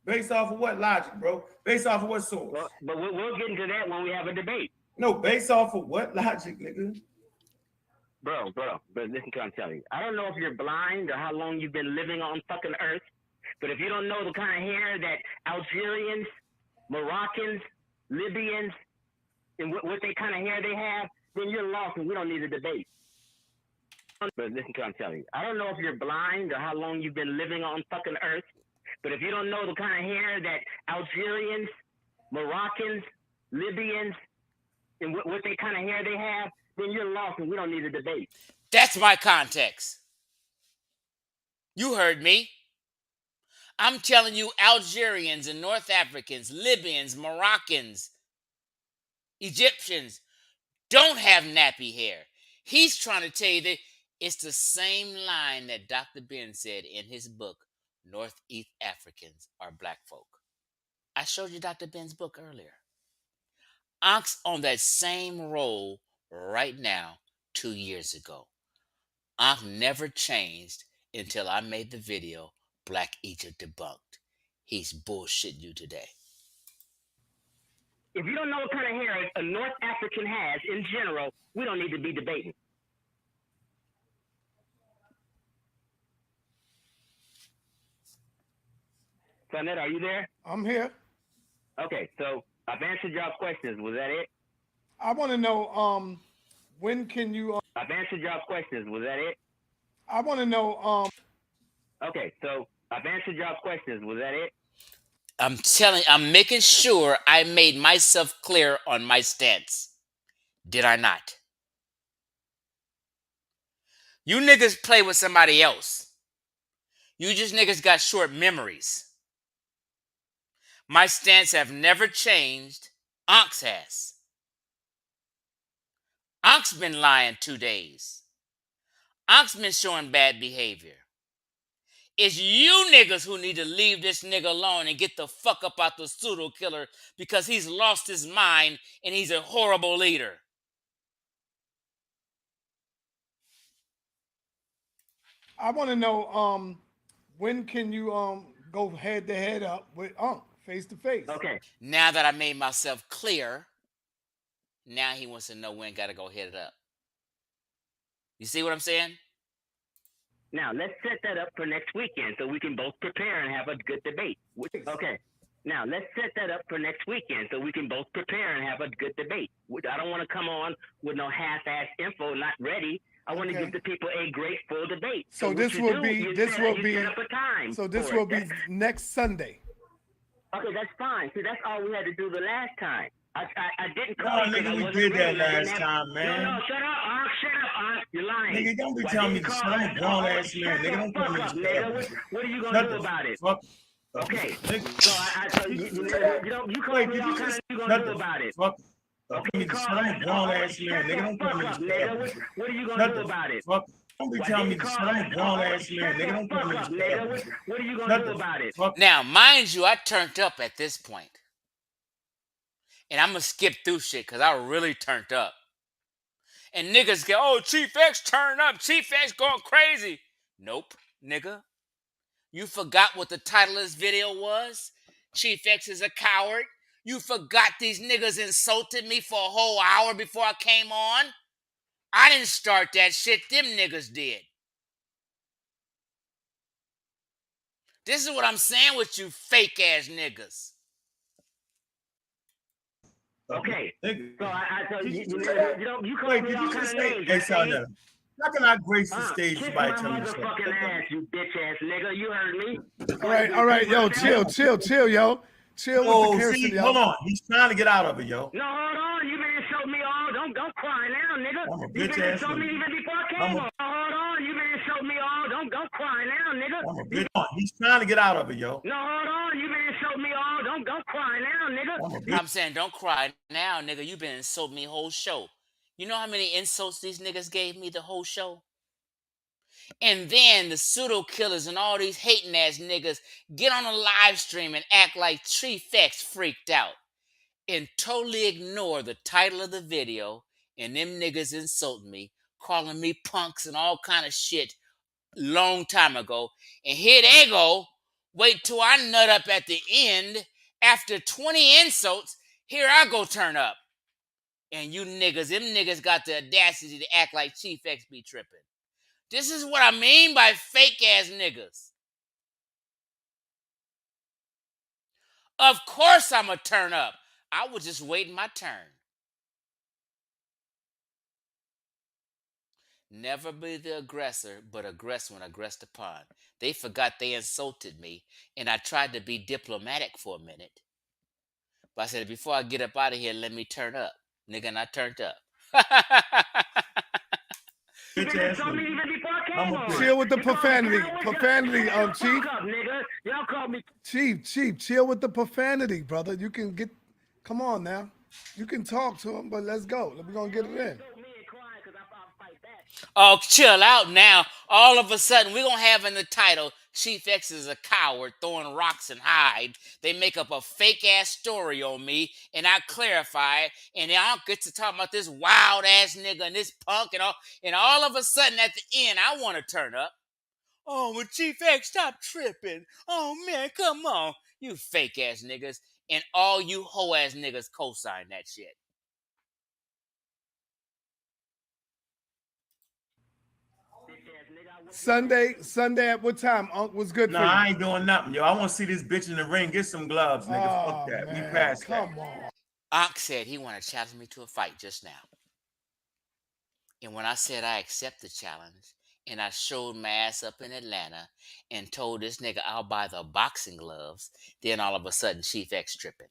Based off of what logic, bro? Based off of what source? Well, but we'll get into that when we have a debate. No, based off of what logic, nigga? Bro, but listen to what I'm telling you. I don't know if you're blind or how long you've been living on fucking Earth, but if you don't know the kind of hair that Algerians, Moroccans, Libyans, and what they kind of hair they have, then you're lost and we don't need a debate. But listen to what I'm telling you. I don't know if you're blind or how long you've been living on fucking Earth, but if you don't know the kind of hair that Algerians, Moroccans, Libyans, and what they kind of hair they have, then you're lost and we don't need a debate. That's my context. You heard me. I'm telling you, Algerians and North Africans, Libyans, Moroccans, Egyptians don't have nappy hair. He's trying to tell you that it's the same line that Dr. Ben said in his book, Northeast Africans are black folk. I showed you Dr. Ben's book earlier. Ankh's on that same role right now 2 years ago. Ankh never changed until I made the video, Black Egypt Debunked. He's bullshitting you today. If you don't know what kind of hair a North African has in general, we don't need to be debating. Sonette, are you there? I'm here. Okay, so I've answered y'all questions. Was that it? I want to know, when can you... I've answered y'all questions. Was that it? I want to know... Okay, so I've answered y'all questions. Was that it? I'm making sure I made myself clear on my stance. Did I not? You niggas play with somebody else. You just niggas got short memories. My stance have never changed. Ankh's has. Ankh's been lying 2 days. Ankh's been showing bad behavior. It's you niggas who need to leave this nigga alone and get the fuck up out the pseudo killer because he's lost his mind and he's a horrible leader. I want to know, when can you go head to head up with Ankh, face to face? Okay. Now that I made myself clear, now he wants to know when gotta go head it up. You see what I'm saying? Now, let's set that up for next weekend so we can both prepare and have a good debate. Okay. Now, let's set that up for next weekend so we can both prepare and have a good debate. I don't want to come on with no half-ass info, not ready. I want to give the people a great full debate. So this will be next Sunday. Okay, that's fine. See, that's all we had to do the last time. I didn't No, call you. nigga, we did that last time, man. No, shut up, You're lying. Nigga, don't be telling me this. I'm a grown ass man. Nigga, don't tell me this. What are you gonna do about it? Okay. So I told you, you call me all kinds of you gonna do about it? Okay, I'm a grown ass man. Nigga, don't tell me this. What are you gonna do about it? Don't be telling me this. I'm a grown ass man. Nigga, don't tell me this. What are you gonna do about it? Now, mind you, I turned up at this point. And I'm going to skip through shit because I really turned up. And niggas go, oh, Chief X turned up. Chief X going crazy. Nope, nigga. You forgot what the title of this video was? Chief X is a coward. You forgot these niggas insulted me for a whole hour before I came on? I didn't start that shit. Them niggas did. This is what I'm saying with you fake ass niggas. Okay, so I told you, you call me all kind of names. Hey, Sonette, how can I grace the stage by telling you something? Motherfucking ass, you bitch ass nigga. You heard me. All right, yo, chill, yo. Chill with the cursing, yo. Hold on, he's trying to get out of it, yo. No, hold on, you been insult me all. Don't cry now, nigga. I'm a You bitch been ass insult me nigga. even before I came on. Hold on, you been insult me all. Don't cry now, nigga. I'm a bitch. He's trying to get out of it, yo. No, hold on, you been insult me all. Don't cry now, nigga. I'm saying don't cry now, nigga. You been insulting me whole show. You know how many insults these niggas gave me the whole show? And then the pseudo killers and all these hating ass niggas get on a live stream and act like Chief X freaked out and totally ignore the title of the video and them niggas insulting me, calling me punks and all kind of shit long time ago. And here they go. Wait till I nut up at the end. After 20 insults, here I go turn up. And you niggas, them niggas got the audacity to act like Chief X be tripping. This is what I mean by fake ass niggas. Of course I'ma turn up. I was just waiting my turn. Never be the aggressor, but aggress when aggressed upon. They forgot they insulted me, and I tried to be diplomatic for a minute. But I said, before I get up out of here, let me turn up. Nigga, and I turned up. Chill with the profanity. Profanity, Chief. Chief, chill with the profanity, brother. You can get, come on now. You can talk to him, but let's go. We're going to get it in. Oh, chill out now. All of a sudden, we're going to have in the title, Chief X is a coward throwing rocks and hide. They make up a fake-ass story on me, and I clarify it, and y'all get to talk about this wild-ass nigga and this punk and all of a sudden, at the end, I want to turn up. Oh, well, Chief X, stop tripping. Oh, man, come on. You fake-ass niggas, and all you hoe-ass niggas co-sign that shit. Sunday at what time? Unc was good for you. I ain't doing nothing, yo. I want to see this bitch in the ring. Get some gloves, nigga. Fuck that. Man, we passed come that. on. Ankh said he wanted to challenge me to a fight just now. And when I said I accept the challenge, and I showed my ass up in Atlanta and told this nigga I'll buy the boxing gloves, then all of a sudden Chief X tripping.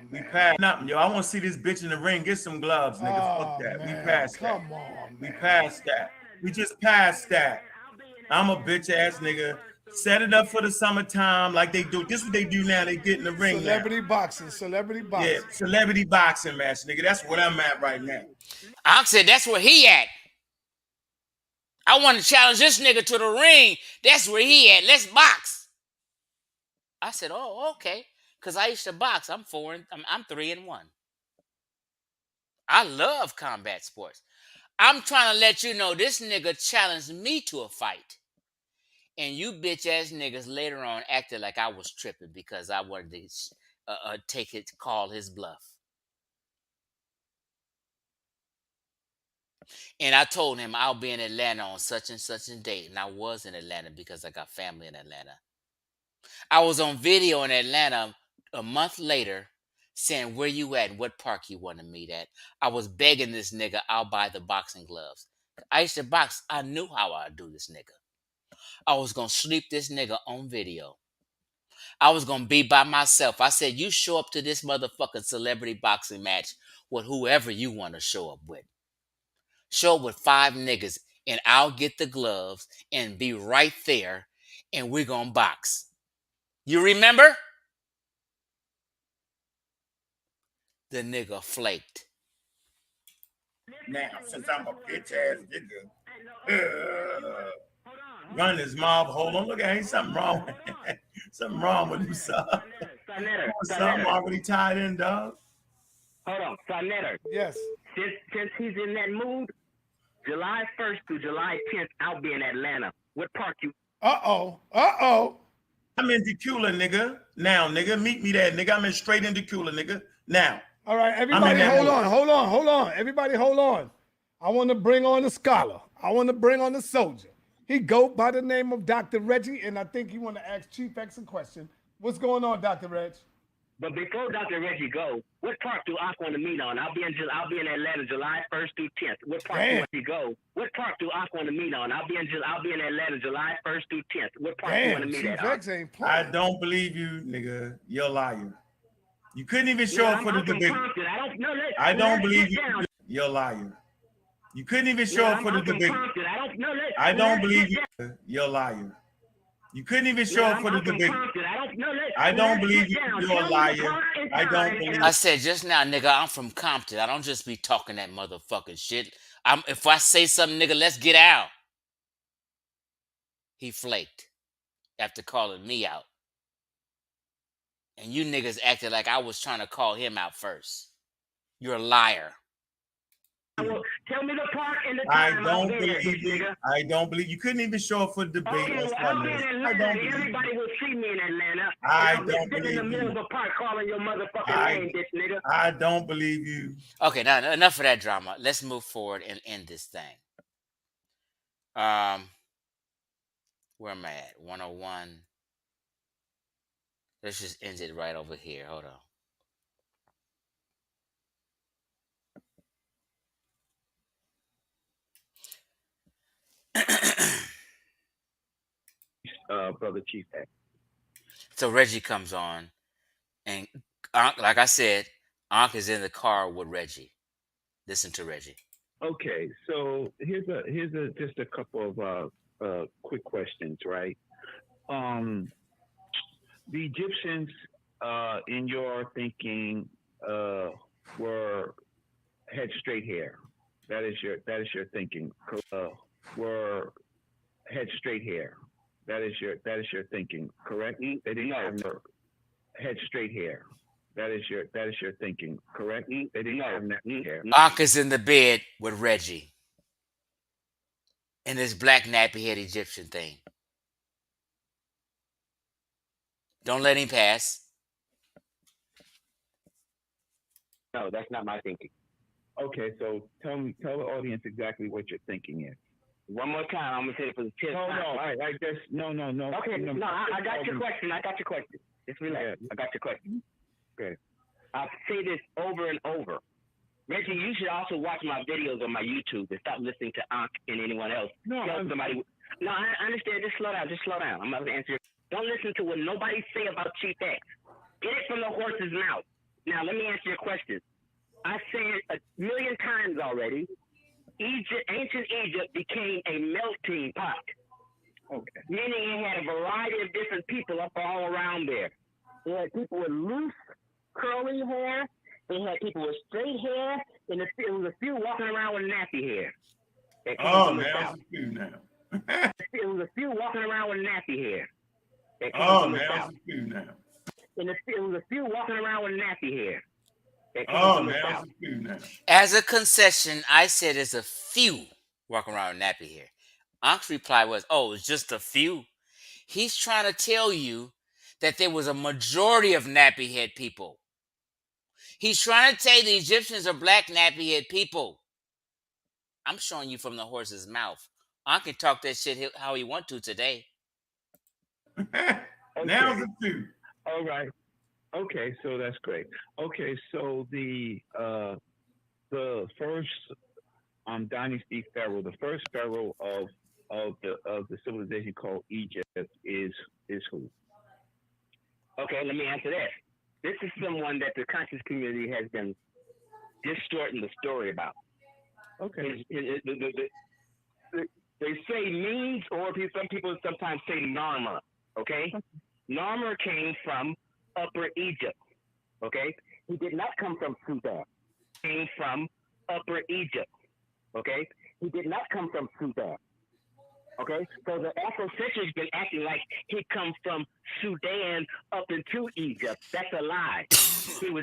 We passed nothing, yo. I want to see this bitch in the ring. Get some gloves, nigga. Fuck that. Man, we passed that. Come on. We passed that. We just passed that. I'm a bitch ass nigga. Set it up for the summertime like they do. This is what they do now. They get in the ring. Celebrity boxing. Yeah, celebrity boxing match, nigga. That's what I'm at right now. Ankh said that's where he at. I want to challenge this nigga to the ring. That's where he at. Let's box. I said, oh, okay. Because I used to box. I'm 3-1. I love combat sports. I'm trying to let you know this nigga challenged me to a fight. And you bitch ass niggas later on acted like I was tripping because I wanted to call his bluff. And I told him I'll be in Atlanta on such and such a date. And I was in Atlanta because I got family in Atlanta. I was on video in Atlanta a month later saying where you at and what park you want to meet at. I was begging this nigga I'll buy the boxing gloves. I used to box. I knew how I'd do this nigga. I was going to sleep this nigga on video. I was going to be by myself. I said, you show up to this motherfucking celebrity boxing match with whoever you want to show up with. Show up with 5 niggas and I'll get the gloves and be right there and we're going to box. You remember? The nigga flaked. Now, since I'm a bitch ass nigga, run his mouth. Hold on, look at him. Something wrong. Something wrong with him, son. Something already tied in, dog. Hold on, Sonetter. Yes. Since he's in that mood, July 1st through July 10th, I'll be in Atlanta. What park you? Uh-oh. I'm in Decula, nigga. Now, nigga. Meet me there, nigga. I'm in straight in Decula, nigga. Now. All right, everybody hold on. Everybody hold on. I want to bring on the scholar. I want to bring on the soldier. He go by the name of Dr. Reggie, and I think he want to ask Chief X a question. What's going on, Dr. Reg? But before Dr. Reggie go, what park do I want to meet on? I'll be in Atlanta July 1st through 10th. What park do you go? What park do I want to meet on? I'll be in Atlanta July 1st through 10th. What park do you want to meet Chief at? X ain't playing. I don't believe you, nigga. You're a liar. You couldn't even show up for the debate. I don't believe you. You're a liar. You couldn't even show up for the debate. I don't believe you. You're a liar. You couldn't even show up for the debate. I don't believe you. You're a liar. I don't believe. I said just now, nigga, I'm from Compton. I don't just be talking that motherfucking shit. If I say something, nigga, let's get out. He flaked after calling me out. And you niggas acted like I was trying to call him out first. You're a liar. Well, tell me the part and the I time. don't believe you. I don't believe you. Couldn't even show up for the debate. Okay, well, I'll be in Atlanta. Everybody will see me in Atlanta. I don't believe in the middle of a park calling your motherfucking name, bitch, nigga. I don't believe you. Okay, now enough of that drama. Let's move forward and end this thing. Where am I at? 101. Let's just end it right over here. Hold on. Brother Chief. So Reggie comes on, and Ankh, like I said, Ankh is in the car with Reggie. Listen to Reggie. Okay, so here's just a couple of quick questions, right? The Egyptians, in your thinking, had straight hair. That is your thinking. Were had straight hair. That is your thinking, correct? They didn't have had straight hair. That is your thinking, correct? They didn't have hair. Ankh is in the bed with Reggie in this black nappy head Egyptian thing. Don't let him pass. No, that's not my thinking. Okay, so tell the audience exactly what your thinking is. One more time, I'm gonna say it for the 10th time. I guess no. Okay, I got your question. Just relax. Yeah. I got your question. Okay. I say this over and over. Reggie, you should also watch my videos on my YouTube and stop listening to Ankh and anyone else. No, I understand. Just slow down. I'm about to answer. Don't listen to what nobody say about Chief X. Get it from the horse's mouth. Now, let me answer your question. I said a million times already, ancient Egypt became a melting pot. Okay. Meaning it had a variety of different people up all around there. They had people with loose, curly hair. They had people with straight hair. And there was a few walking around with nappy hair. Oh, man, that's a few now. There was a few walking around with nappy hair. Oh, man, that's a few now. And there was a few walking around with nappy hair. Oh, man, that's a few now. As a concession, I said there's a few walking around with nappy hair. Ankh's reply was, oh, it's just a few. He's trying to tell you that there was a majority of nappy head people. He's trying to tell you the Egyptians are black nappy head people. I'm showing you from the horse's mouth. Ankh can talk that shit how he want to today. Okay. Now's the two. All right. Okay, so that's great. Okay, so the first dynasty pharaoh, the first pharaoh of the civilization called Egypt is who? Okay, let me answer that. This is someone that the conscious community has been distorting the story about. Okay. They say means, or some people sometimes say Narmer. Okay, Narmer came from Upper Egypt. Okay, he did not come from Sudan. He came from Upper Egypt. Okay, he did not come from Sudan. Okay, so the Afrocentrics been acting like he comes from Sudan up into Egypt. That's a lie.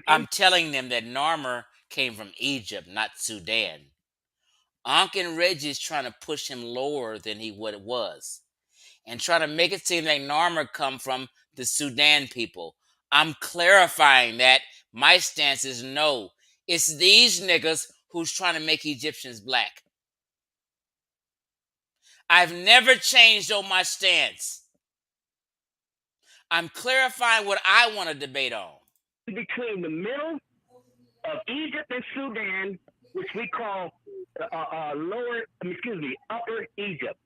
I'm telling them that Narmer came from Egypt, not Sudan. Ankh and Reggie's trying to push him lower than what it was, and trying to make it seem like Narmer come from the Sudan people. I'm clarifying that my stance is no. It's these niggas who's trying to make Egyptians black. I've never changed on my stance. I'm clarifying what I want to debate on. Between the middle of Egypt and Sudan, which we call Upper Egypt,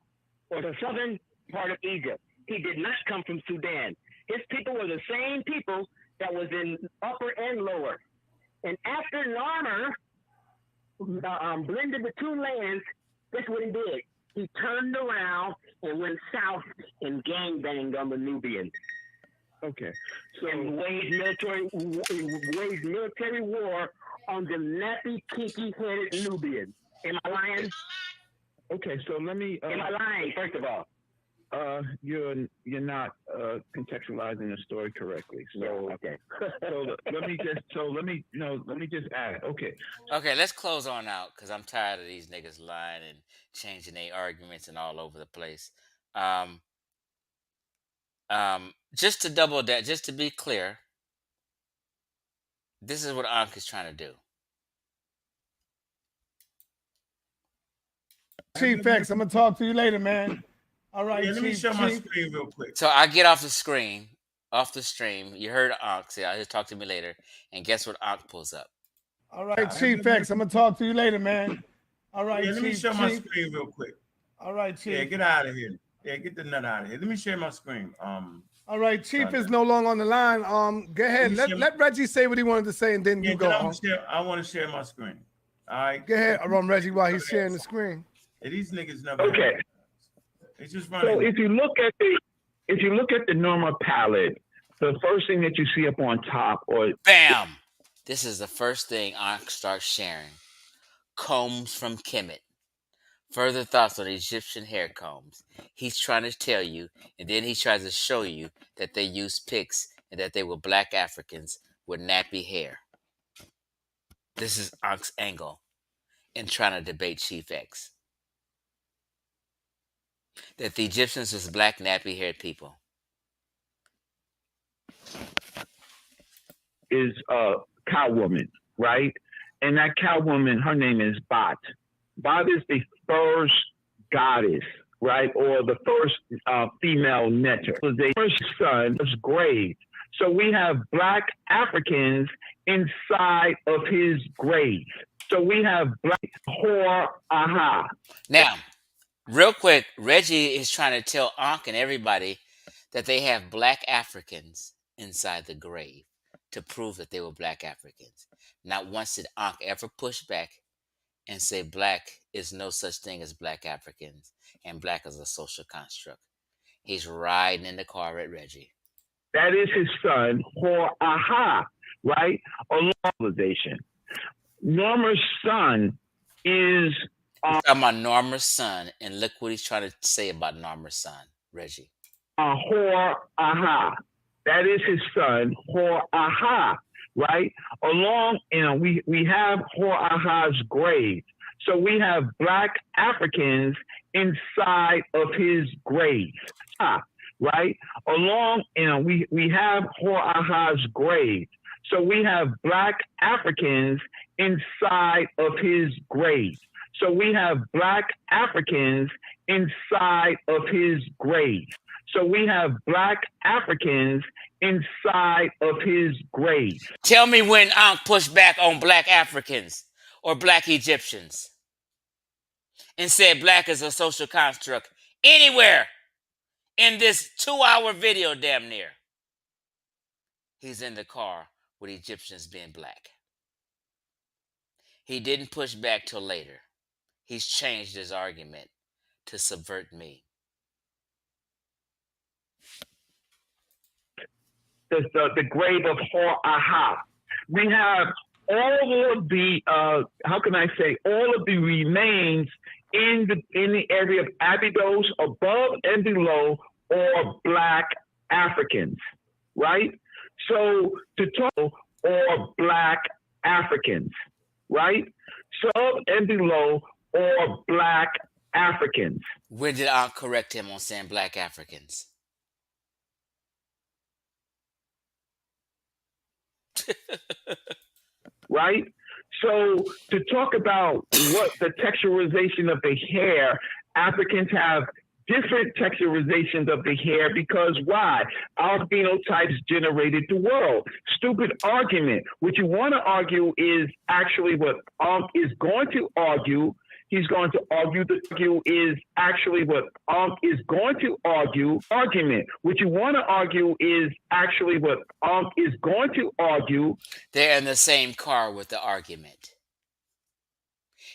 or the southern part of Egypt. He did not come from Sudan. His people were the same people that was in Upper and Lower. And after Narmer blended the two lands, that's what he did. He turned around and went south and gangbanged on the Nubians. Okay. So and waged military war on the nappy, kinky-headed Nubians. Am I lying? Okay, so let me. Am I lying? First of all, you're not. contextualizing the story correctly. So okay. let me just add. Okay. Okay, let's close on out because I'm tired of these niggas lying and changing their arguments and all over the place. Just to double that, just to be clear, this is what Ankh is trying to do. Chief X, I'm gonna talk to you later, man. All right, let me show my screen real quick. So I get off the stream. You heard Ankh say, "I'll talk to me later," and guess what Ankh pulls up? All right, Chief X, I'm gonna talk to you later, man. All right, let me show my screen real quick. All right, Chief. Yeah, get out of here. Yeah, get the nut out of here. Let me share my screen. All right, Chief is no longer on the line. Go ahead. Let Reggie say what he wanted to say, and then you go. I want to share my screen. All right. Go ahead, Reggie, while he's sharing the screen. Yeah, these niggas never. Okay. It's just running. So if you look at the normal palette, the first thing that you see up on top, or bam, this is the first thing Ankh starts sharing. Combs from Kemet. Further thoughts on Egyptian hair combs. He's trying to tell you, and then he tries to show you that they used picks and that they were black Africans with nappy hair. This is Ankh's angle in trying to debate Chief X. That the Egyptians was black nappy-haired people. Is a cow woman, right? And that cow woman, her name is Bat. Bat is the first goddess, right? Or the first female netter. So the first son was grave. So we have black Africans inside of his grave. So we have black aha. Now, real quick, Reggie is trying to tell Ankh and everybody that they have black Africans inside the grave to prove that they were black Africans. Not once did Ankh ever push back and say black is no such thing as black Africans and black is a social construct. He's riding in the car at Reggie. That is his son, aha, right? A normalization. Norma's son is... He's talking about Norma's son, and look what he's trying to say about Norma's son, Reggie. Aha. That is his son, aha, right? Along, we have aha's grave. So we have black Africans inside of his grave, right? Along, we have aha's grave. So we have black Africans inside of his grave. So we have black Africans inside of his grave. So we have black Africans inside of his grave. Tell me when Ankh pushed back on black Africans or black Egyptians and said black is a social construct anywhere in this 2-hour video damn near. He's in the car with Egyptians being black. He didn't push back till later. He's changed his argument to subvert me. The grave of aha. We have all of the all of the remains in the area of Abydos above and below, or black Africans, right? So to talk or black Africans, right? Sub and below, or black Africans. Where did Ankh correct him on saying black Africans? Right? So to talk about what the texturization of the hair, Africans have different texturizations of the hair because why? Our phenotypes generated the world. Stupid argument. What you want to argue is actually what Ankh is going to argue. He's going to argue is actually what Ankh is going to argue. Argument. What you want to argue is actually what Ankh is going to argue. They're in the same car with the argument.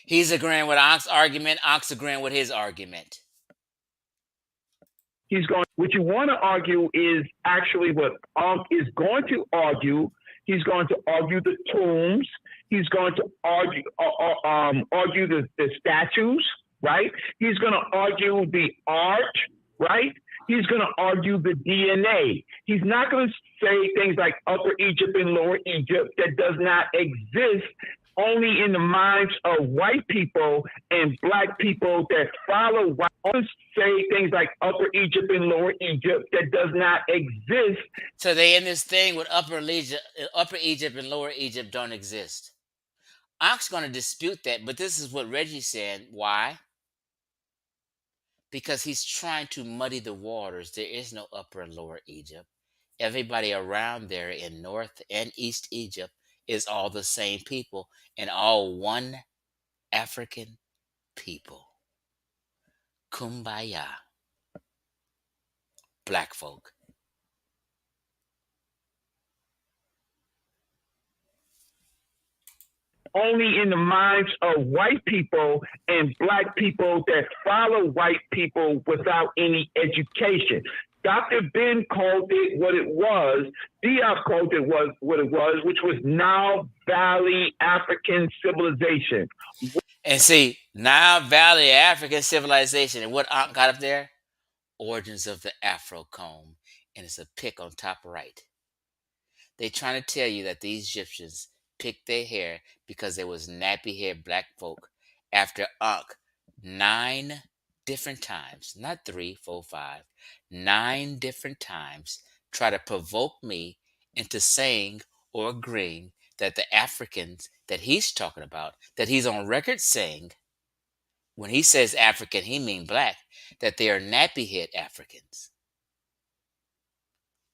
He's agreeing with Ankh's argument. Ankh's agreeing with his argument. What you want to argue is actually what Ankh is going to argue. He's going to argue the tombs. He's going to argue the statues, right? He's going to argue the art, right? He's going to argue the DNA. He's not going to say things like Upper Egypt and Lower Egypt that does not exist only in the minds of white people and black people that follow white. Say things like Upper Egypt and Lower Egypt that does not exist. So they in this thing with Upper Egypt and Lower Egypt don't exist. Ankh's going to dispute that, but this is what Reggie said. Why? Because he's trying to muddy the waters. There is no Upper and Lower Egypt. Everybody around there in North and East Egypt is all the same people and all one African people. Kumbaya. Black folk. Only in the minds of white people and black people that follow white people without any education. Dr. Ben called it what it was. Diop called it what it was, which was Nile Valley African civilization. And see, Nile Valley African civilization. And what Ankh got up there? Origins of the Afro comb. And it's a pick on top right. They trying to tell you that the Egyptians picked their hair because there was nappy-haired black folk after Ankh 9 different times, not 3, 4, 5, 9 different times try to provoke me into saying or agreeing that the Africans that he's talking about, that he's on record saying, when he says African, he mean black, that they are nappy-head Africans.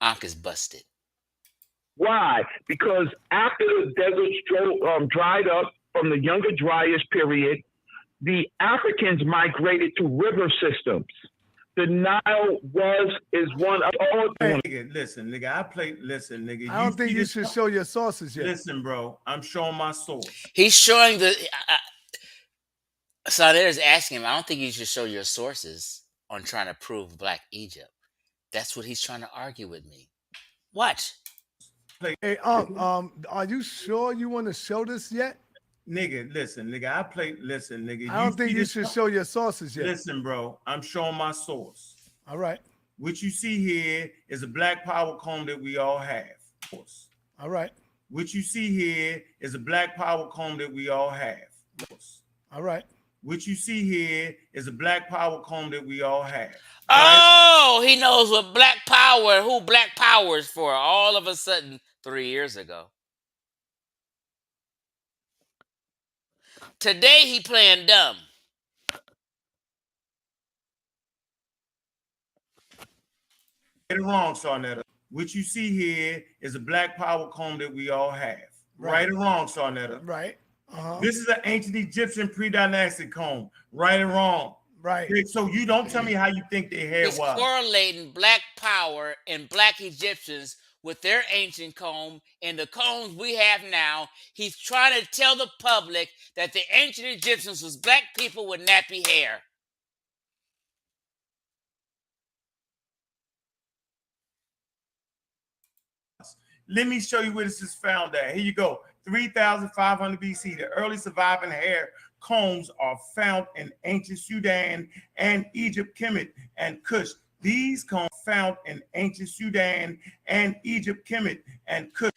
Ankh is busted. Why? Because after the desert dried up from the Younger Dryas period, the Africans migrated to river systems. The Nile is one of all. Hey, nigga, listen, nigga, listen, nigga. I don't think you should show your sources yet. Listen, bro, I'm showing my source. He's showing the. Sauder's asking him, I don't think you should show your sources on trying to prove Black Egypt. That's what he's trying to argue with me. Watch. Hey, are you sure you want to show this yet? Nigga, listen, nigga, listen, nigga. I don't think you should show your sources yet. Listen, bro, I'm showing my source. All right. What you see here is a black power comb that we all have. All right. What you see here is a black power comb that we all have. All right. What you see here is a black power comb that we all have. Oh, he knows what black power, who black power is for all of a sudden 3 years ago. Today he playing dumb. Get it wrong, Sarnetta. What you see here is a black power comb that we all have. Right or wrong, Sarnetta? Right. This is an ancient Egyptian pre-dynastic comb. Right or wrong? Right. So you don't tell me how you think their hair He's was. correlating black power and black Egyptians with their ancient comb and the combs we have now. He's trying to tell the public that the ancient Egyptians was black people with nappy hair. Let me show you where this is found at. Here you go. 3,500 BC. The early surviving hair combs are found in ancient Sudan and Egypt, Kemet, and Kush. These combs found in ancient Sudan and Egypt, Kemet, and Kush.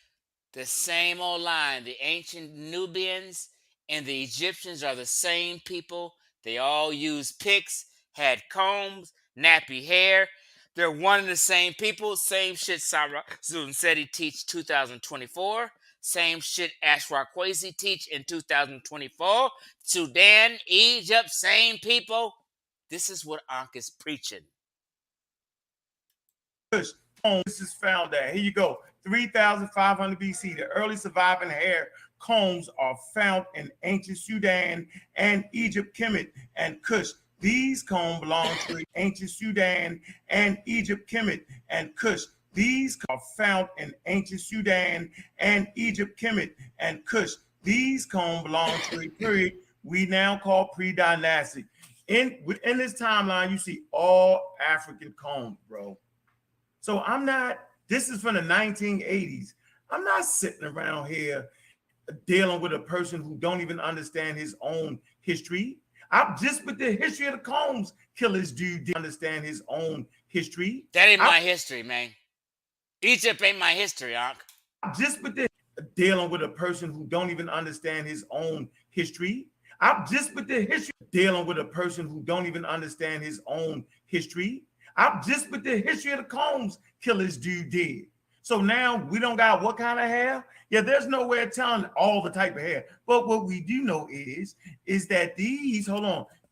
The same old line. The ancient Nubians and the Egyptians are the same people. They all use picks, had combs, nappy hair. They're one and the same people. Same shit Sarah Zunzeti teach 2024. Same shit Ashraf Kwesi teach in 2024. Sudan, Egypt, same people. This is what Ankh is preaching. This is found at. Here you go. 3,500 BC. The early surviving hair combs are found in ancient Sudan and Egypt, Kemet, and Kush. These combs belong to ancient Sudan and Egypt, Kemet, and Kush. These are found in ancient Sudan and Egypt, Kemet, and Kush. These combs belong to a period we now call pre-dynastic. Within this timeline, you see all African combs, bro. So this is from the 1980s. I'm not sitting around here dealing with a person who don't even understand his own history. I'm just with the history of the combs, killas do understand his own history. That ain't my history, man. Egypt ain't my history, Ankh. Just with this, dealing with a person who don't even understand his own history. I'm just with the history, dealing with a person who don't even understand his own history. I'm just with the history of the Combs killers dude did. So now we don't got what kind of hair? Yeah, there's no way of telling all the type of hair. But what we do know is that these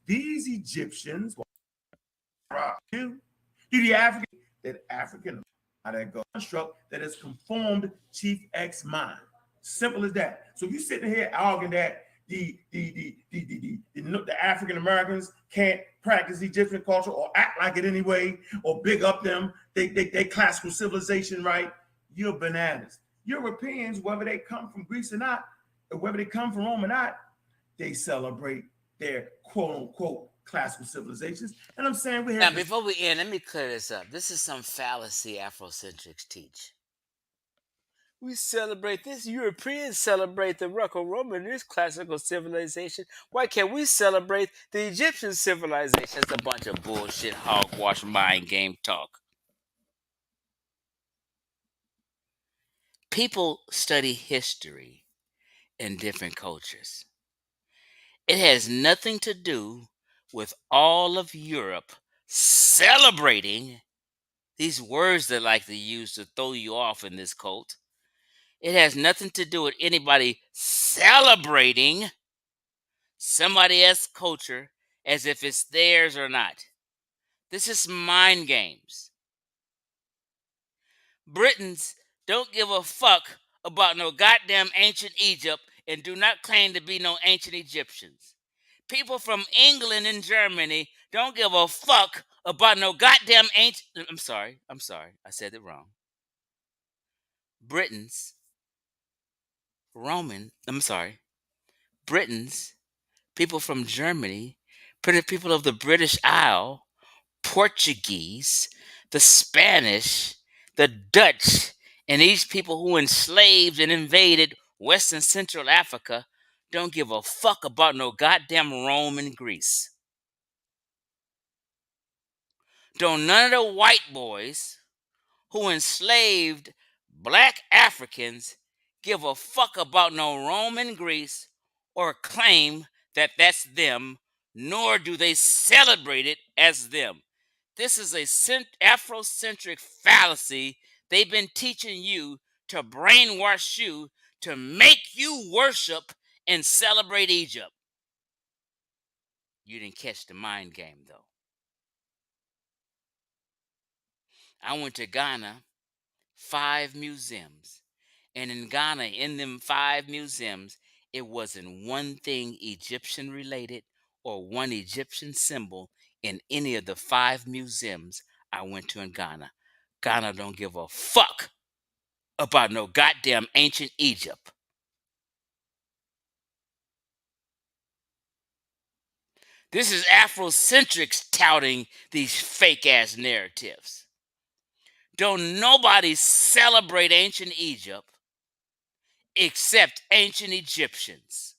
Egyptians do the African that construct that has conformed Chief X mind. Simple as that. So if you sitting here arguing that the African Americans can't practice Egyptian culture or act like it anyway, or big up them, they classical civilization, right? You're bananas. Europeans, whether they come from Greece or not, or whether they come from Rome or not, they celebrate their quote unquote classical civilizations. And I'm saying we have now before we end, let me clear this up. This is some fallacy Afrocentrics teach. We celebrate this. Europeans celebrate the Greco-Roman, this classical civilization. Why can't we celebrate the Egyptian civilization? It's a bunch of bullshit, hogwash, mind game talk. People study history in different cultures. It has nothing to do with all of Europe celebrating these words they like to use to throw you off in this cult. It has nothing to do with anybody celebrating somebody else's culture as if it's theirs or not. This is mind games. Britons don't give a fuck about no goddamn ancient Egypt and do not claim to be no ancient Egyptians. People from England and Germany don't give a fuck about no goddamn ancient... I'm sorry. I said it wrong. Britons, people from Germany, people of the British Isle, Portuguese, the Spanish, the Dutch, and these people who enslaved and invaded West and Central Africa don't give a fuck about no goddamn Rome and Greece. Don't none of the white boys who enslaved black Africans give a fuck about no Rome and Greece or claim that that's them, nor do they celebrate it as them. This is a Afrocentric fallacy they've been teaching you to brainwash you to make you worship and celebrate Egypt. You didn't catch the mind game, though. I went to Ghana, 5 museums. And in Ghana, in them 5 museums, it wasn't one thing Egyptian related or one Egyptian symbol in any of the 5 museums I went to in Ghana. Ghana don't give a fuck about no goddamn ancient Egypt. This is Afrocentrics touting these fake-ass narratives. Don't nobody celebrate ancient Egypt except ancient Egyptians.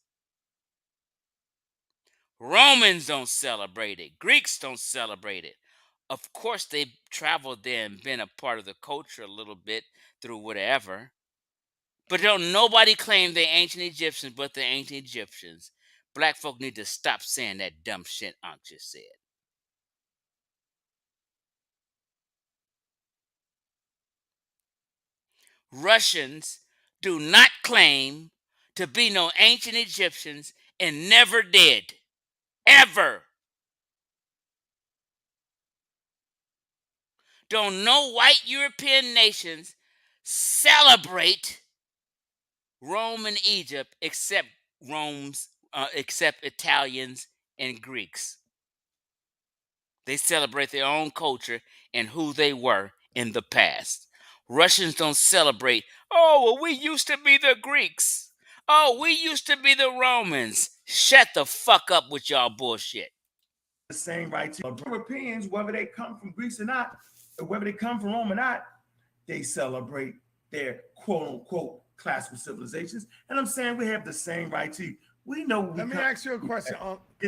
Romans don't celebrate it. Greeks don't celebrate it. Of course, they've traveled there and been a part of the culture a little bit through whatever. But don't nobody claim they're ancient Egyptians but the ancient Egyptians. Black folk need to stop saying that dumb shit Ankh just said. Russians do not claim to be no ancient Egyptians and never did. Ever. Don't no white European nations celebrate Rome and Egypt except Italians and Greeks. They celebrate their own culture and who they were in the past. Russians don't celebrate, oh, well, we used to be the Greeks. Oh, we used to be the Romans. Shut the fuck up with y'all bullshit. The same right to Europeans, whether they come from Greece or not, or whether they come from Rome or not, they celebrate their quote unquote classical civilizations. And I'm saying we have the same right to. We know. Let me ask you a question.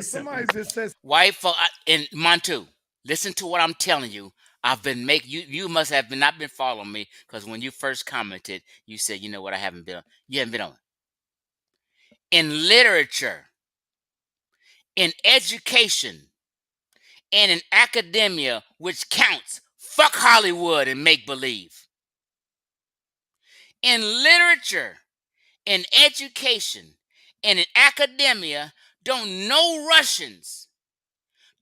Somebody just says, white folk in Montu, listen to what I'm telling you. I've been you must have not been following me, because when you first commented, you said, you know what, I haven't been on. You haven't been on. In literature, in education, and in academia, which counts, fuck Hollywood and make believe. In literature, in education, and in academia, don't know Russians,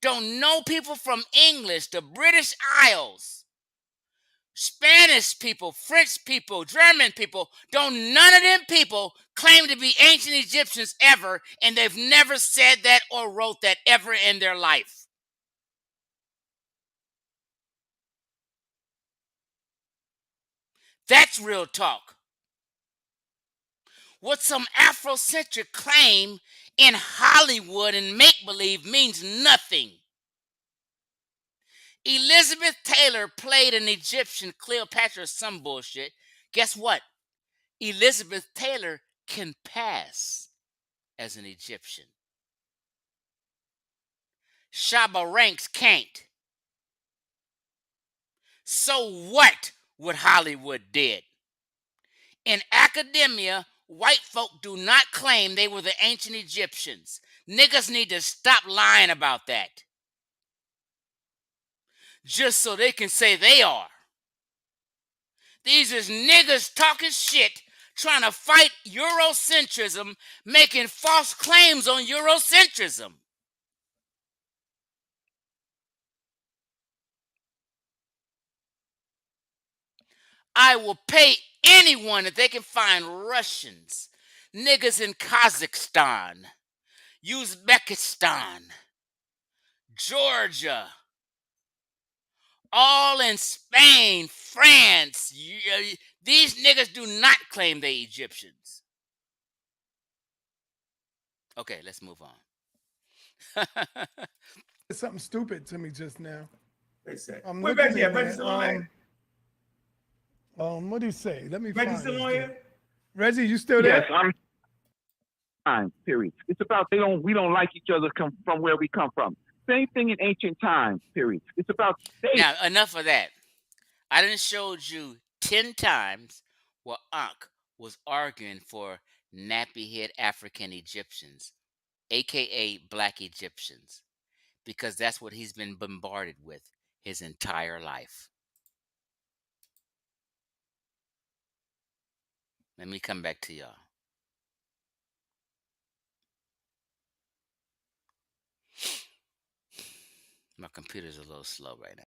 don't know people from English, the British Isles, Spanish people, French people, German people, don't none of them people claim to be ancient Egyptians ever, and they've never said that or wrote that ever in their life. That's real talk. What some Afrocentric claim in Hollywood and make-believe means nothing. Elizabeth Taylor played an Egyptian, Cleopatra, some bullshit. Guess what? Elizabeth Taylor can pass as an Egyptian. Shabba Ranks can't. So what Hollywood did? In academia, white folk do not claim they were the ancient Egyptians. Niggas need to stop lying about that, just so they can say they are. These is niggas talking shit, trying to fight Eurocentrism, making false claims on Eurocentrism. I will pay anyone if they can find Russians, niggas in Kazakhstan, Uzbekistan, Georgia, all in Spain, France. These niggas do not claim they Egyptians. Okay, let's move on. It's something stupid to me just now. I'm Wait, looking Reggie, at Reggie it, still on there? what do you say? Let me Reggie find still this on thing. here? Reggie, you still there? Yes, I'm fine, period. It's about we don't like each other from where we come from. Same thing in ancient times, period. It's about Now, enough of that. I done showed you 10 times where Ankh was arguing for nappy head African Egyptians, aka black Egyptians, because that's what he's been bombarded with his entire life. Let me come back to y'all. My computer's a little slow right now.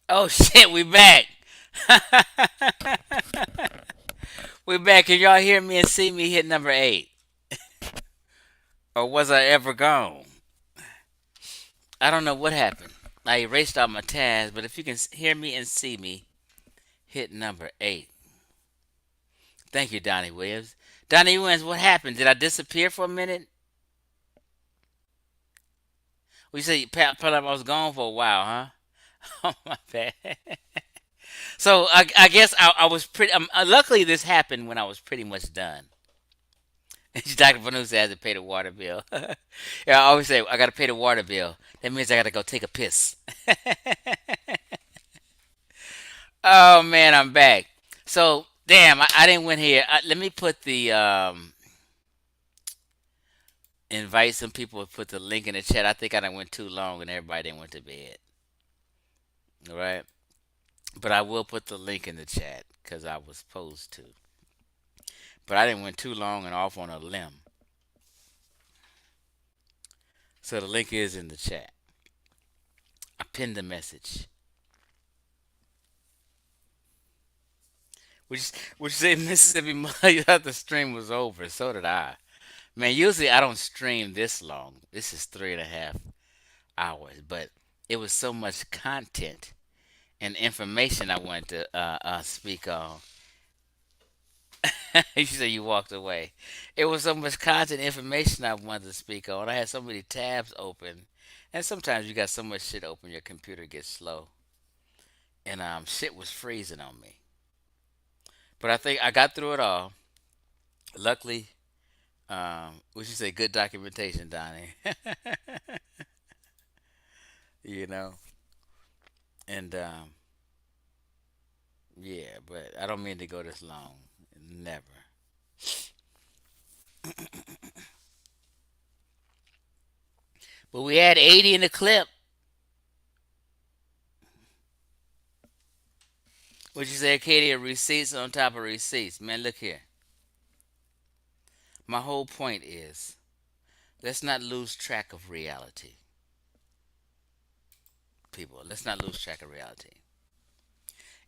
Oh shit, we back. We back. Can y'all hear me and see me hit number 8? Or was I ever gone? I don't know what happened. I erased all my tabs, but if you can hear me and see me, hit number 8. Thank you, Donnie Williams. Donnie Williams, what happened? Did I disappear for a minute? We say I was gone for a while, huh? Oh my bad. So I guess I was pretty. Luckily, this happened when I was pretty much done. Dr. Vanusa has to pay the water bill. Yeah, I always say I got to pay the water bill. That means I got to go take a piss. Oh man, I'm back. So damn, I didn't win here. Let me put the invite some people to put the link in the chat. I think I done went too long and everybody didn't went to bed. All right, but I will put the link in the chat because I was supposed to. But I didn't went too long and off on a limb. So the link is in the chat. I pinned the message. Which said Mississippi Mother, you thought the stream was over. So did I. Man, usually I don't stream this long. This is 3.5 hours. But it was so much content and information I wanted to speak on. You said you walked away. It was so much content information I wanted to speak on. I had so many tabs open. And sometimes you got so much shit open, your computer gets slow. And shit was freezing on me. But I think I got through it all. Luckily, we should say good documentation, Donnie. You know? And yeah, but I don't mean to go this long. Never. But we had 80 in the clip. What you say, Katie? Receipts on top of receipts. Man, look here. My whole point is let's not lose track of reality. People, let's not lose track of reality.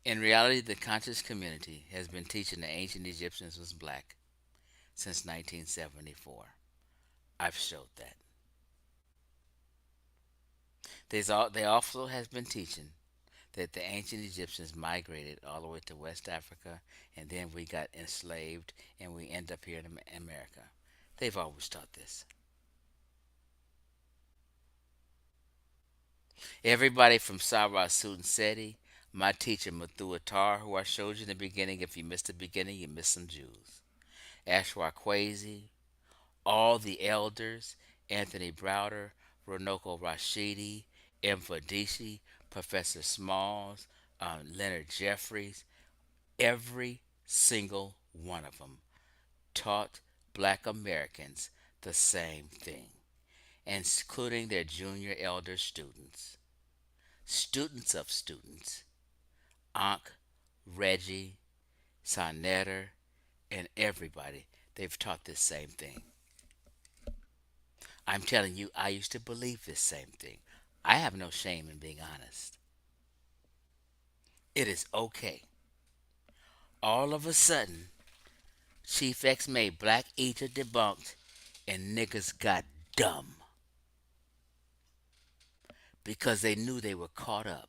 In reality, the conscious community has been teaching the ancient Egyptians was black since 1974. I've showed that. They also has been teaching that the ancient Egyptians migrated all the way to West Africa, and then we got enslaved, and we end up here in America. They've always taught this. Everybody from Sarah Seti, my teacher Mathuatar, who I showed you in the beginning. If you missed the beginning, you missed some Jews. Ashwa Kwesi, all the elders, Anthony Browder, Ronoko Rashidi, M. Fadishi, Professor Smalls, Leonard Jeffries, every single one of them taught black Americans the same thing, including their junior elder students. Students of students, Ankh, Reggie, Sonetter, and everybody, they've taught this same thing. I'm telling you, I used to believe this same thing. I have no shame in being honest. It is okay. All of a sudden, Chief X made Black Egypt debunked, and niggas got dumb because they knew they were caught up.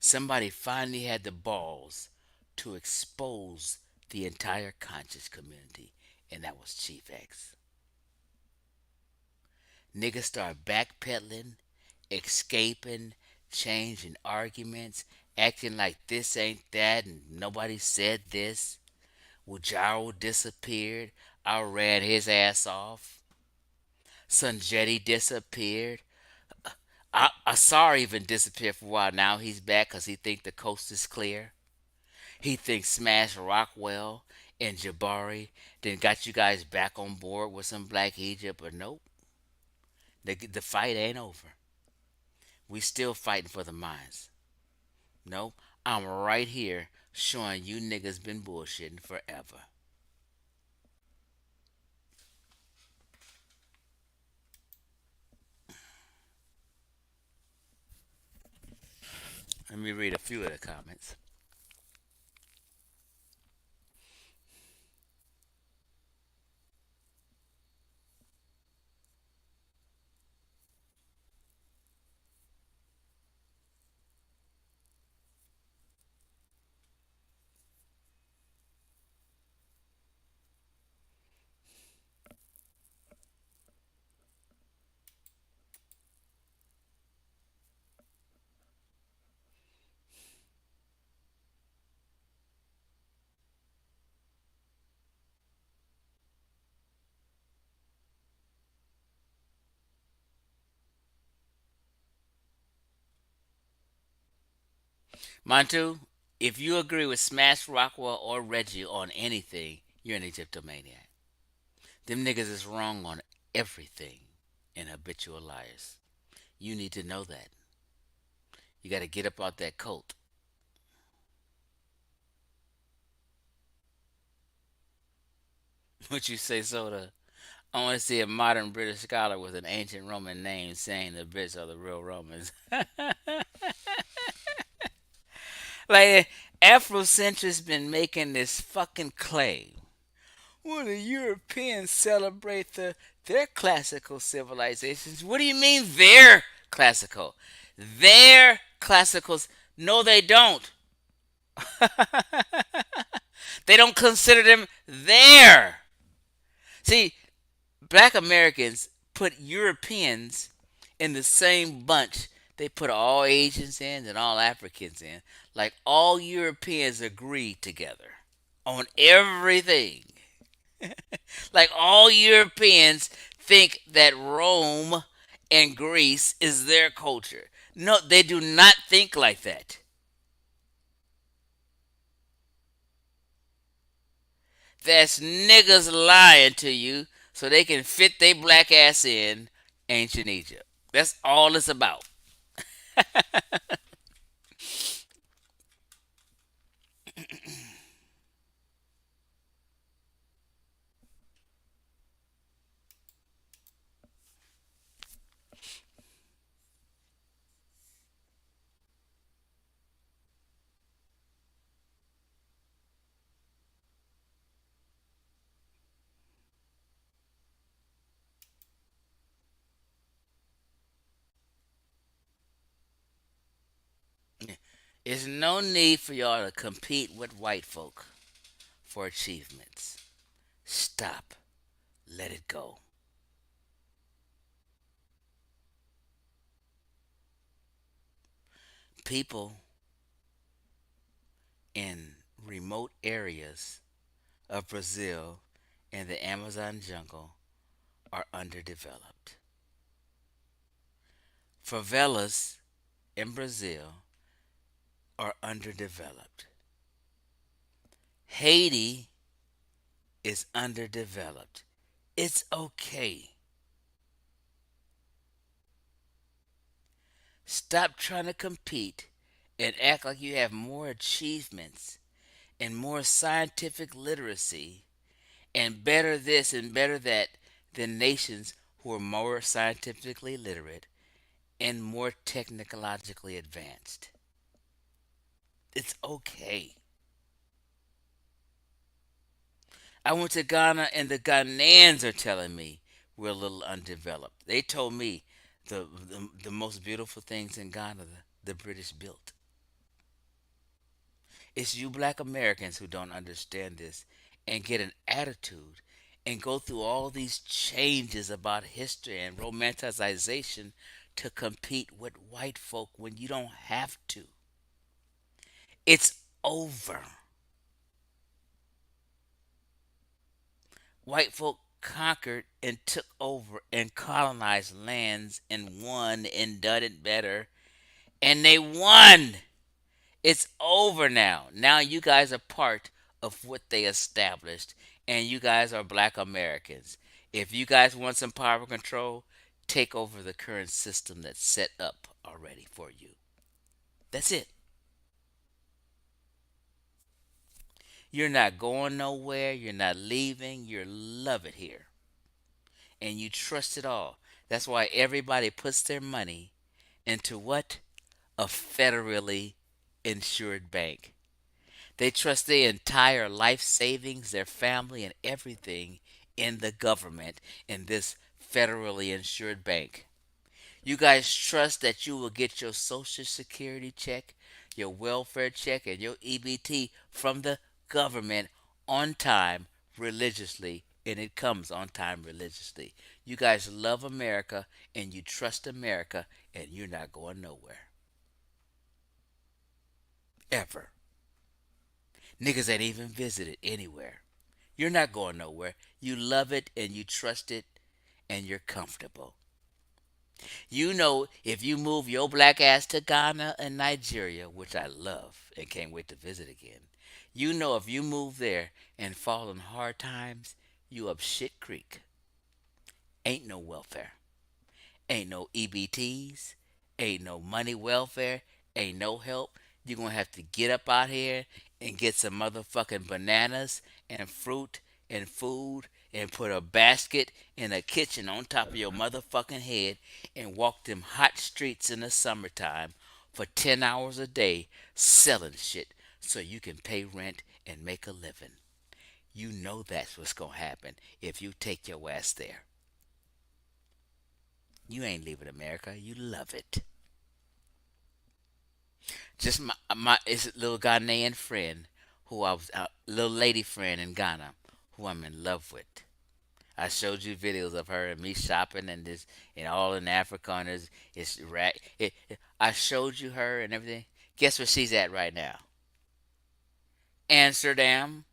Somebody finally had the balls to expose the entire conscious community, and that was Chief X. Niggas start backpedaling, escaping, changing arguments, acting like this ain't that and nobody said this. Wujaro disappeared. I ran his ass off. Sunjeti disappeared. Asar even disappeared for a while. Now he's back because he thinks the coast is clear. He thinks Smash Rockwell and Jabari then got you guys back on board with some Black Egypt, but nope. The fight ain't over. We still fighting for the mines. Nope. I'm right here showing you niggas been bullshitting forever. Let me read a few of the comments. Montu, if you agree with Smash Rockwell or Reggie on anything, you're an Egyptomaniac. Them niggas is wrong on everything and habitual liars. You need to know that. You got to get up out that cult. What you say, Soda? I want to see a modern British scholar with an ancient Roman name saying the Brits are the real Romans. Like, Afrocentrists been making this fucking claim. Well, the Europeans celebrate their classical civilizations. What do you mean their classical? Their classicals? No, they don't. They don't consider them their. See, black Americans put Europeans in the same bunch they put all Asians in and all Africans in. Like all Europeans agree together on everything. Like all Europeans think that Rome and Greece is their culture. No, they do not think like that. That's niggas lying to you so they can fit their black ass in ancient Egypt. That's all it's about. There's no need for y'all to compete with white folk for achievements. Stop. Let it go. People in remote areas of Brazil and the Amazon jungle are underdeveloped. Favelas in Brazil are underdeveloped. Haiti is underdeveloped. It's okay. Stop trying to compete and act like you have more achievements and more scientific literacy and better this and better that than nations who are more scientifically literate and more technologically advanced. It's okay. I went to Ghana and the Ghanaians are telling me we're a little undeveloped. They told me the most beautiful things in Ghana the British built. It's you black Americans who don't understand this and get an attitude and go through all these changes about history and romanticization to compete with white folk when you don't have to. It's over. White folk conquered and took over and colonized lands and won and done it better. And they won. It's over now. Now you guys are part of what they established. And you guys are black Americans. If you guys want some power control, take over the current system that's set up already for you. That's it. You're not going nowhere. You're not leaving. You love it here. And you trust it all. That's why everybody puts their money into what? A federally insured bank. They trust their entire life savings, their family, and everything in the government in this federally insured bank. You guys trust that you will get your Social Security check, your welfare check, and your EBT from the government on time religiously, and it comes on time religiously. You guys love America and you trust America, and you're not going nowhere. Ever. Niggas ain't even visited anywhere. You're not going nowhere. You love it and you trust it and you're comfortable. You know, if you move your black ass to Ghana and Nigeria, which I love and can't wait to visit again, you know if you move there and fall in hard times, you up shit creek. Ain't no welfare. Ain't no EBTs. Ain't no money welfare. Ain't no help. You're going to have to get up out here and get some motherfucking bananas and fruit and food and put a basket in a kitchen on top of your motherfucking head and walk them hot streets in the summertime for 10 hours a day selling shit so you can pay rent and make a living. You know that's what's going to happen if you take your ass there. You ain't leaving America. You love it. Just my it's a little Ghanaian friend who I was a little lady friend in Ghana who I'm in love with. I showed you videos of her and me shopping and this and all in Africa and I showed you her and everything. Guess where she's at right now? Amsterdam.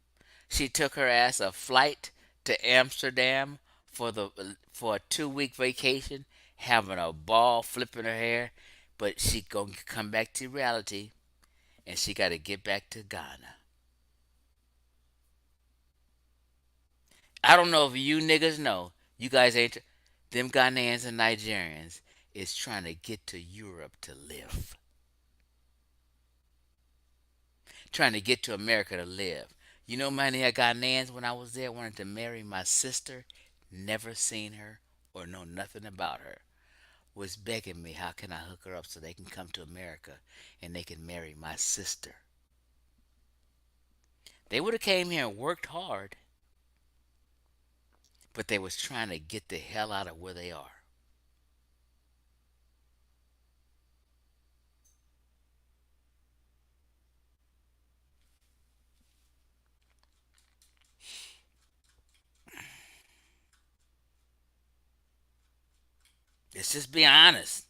She took her ass a flight to Amsterdam for a 2 week vacation, having a ball, flipping her hair, but she gonna come back to reality, and she got to get back to Ghana. I don't know if you niggas know. You guys ain't. Them Ghanaians and Nigerians is trying to get to Europe to live. Trying to get to America to live. You know, many Ghanaians when I was there wanted to marry my sister, never seen her or know nothing about her. Was begging me, how can I hook her up so they can come to America and they can marry my sister? They would have came here and worked hard, but they was trying to get the hell out of where they are. Let's just be honest.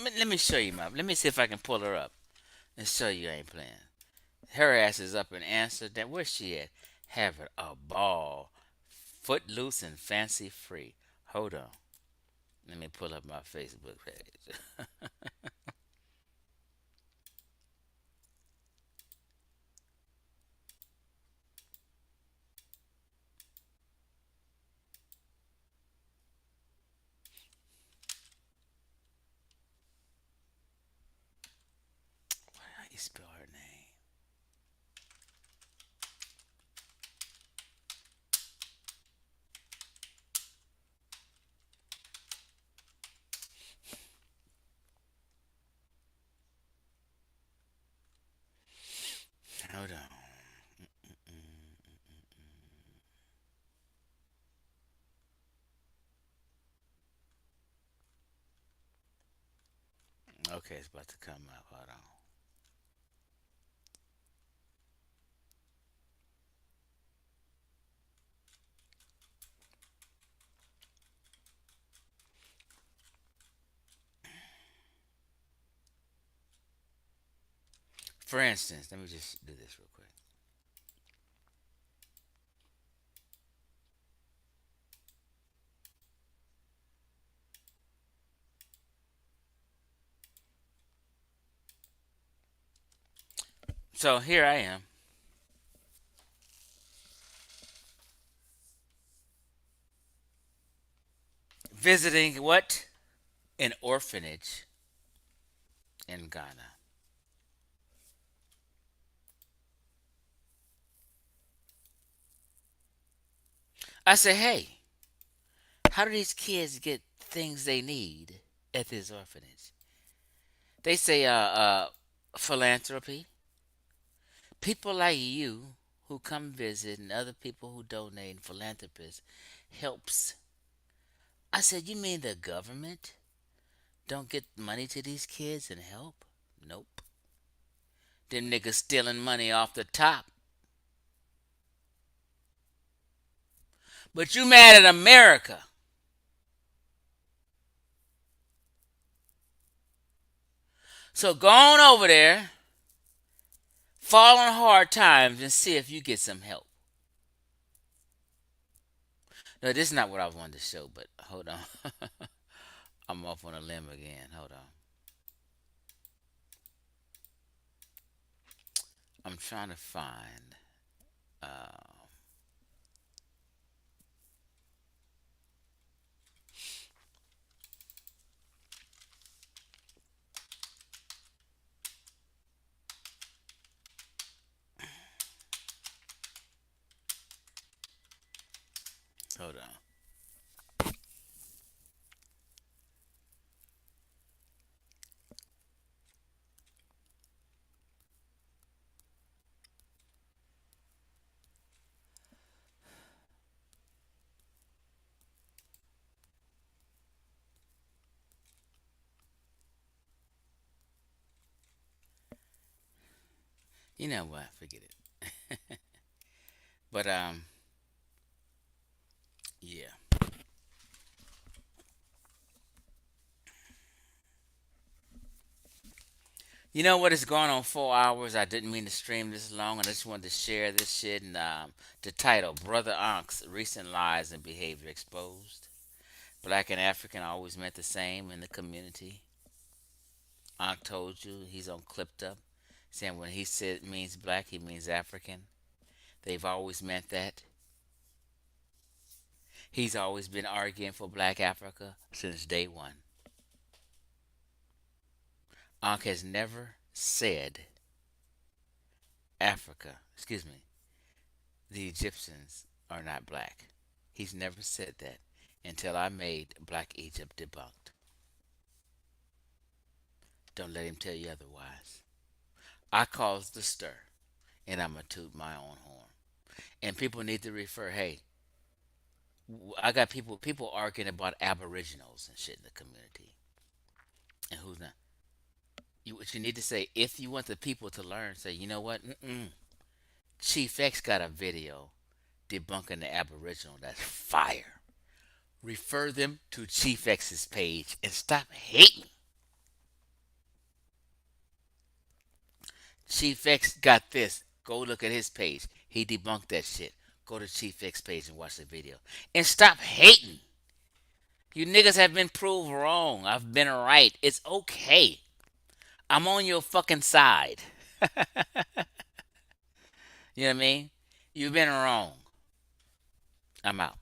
Let me show you, Let me see if I can pull her up and show you I ain't playing. Her ass is up in Amsterdam. Where's she at? Having a ball. Footloose and fancy free. Hold on. Let me pull up my Facebook page. How you spell her name? Hold on. Okay, it's about to come up. Hold on. For instance, let me just do this real quick. So here I am. visiting what? An orphanage in Ghana. I said, hey, how do these kids get things they need at this orphanage? They say, philanthropy. People like you who come visit and other people who donate and philanthropists helps. I said, you mean the government don't get money to these kids and help? Nope. Them niggas stealing money off the top. But you mad at America. So go on over there, fall on hard times, and see if you get some help. No, this is not what I wanted to show, but hold on. I'm off on a limb again. Hold on. I'm trying to find. Hold on. You know what? Forget it. But yeah. You know what is going on 4 hours? I didn't mean to stream this long. I just wanted to share this shit. And the title, Brother Ankh's Recent Lies and Behavior Exposed. Black and African always meant the same in the community. Ankh told you, he's on Clipped Up, saying when he said means black, he means African. They've always meant that. He's always been arguing for black Africa since day one. Ankh has never said Africa, excuse me, the Egyptians are not black. He's never said that until I made Black Egypt Debunked. Don't let him tell you otherwise. I caused the stir, and I'm going to toot my own horn. And people need to refer, hey, I got people arguing about aboriginals and shit in the community. And who's not? What you need to say, if you want the people to learn, say, you know what? Chief X got a video debunking the aboriginal that's fire. Refer them to Chief X's page and stop hating. Chief X got this. Go look at his page. He debunked that shit. Go to Chief X page and watch the video. And stop hating. You niggas have been proved wrong. I've been right. It's okay. I'm on your fucking side. You know what I mean? You've been wrong. I'm out.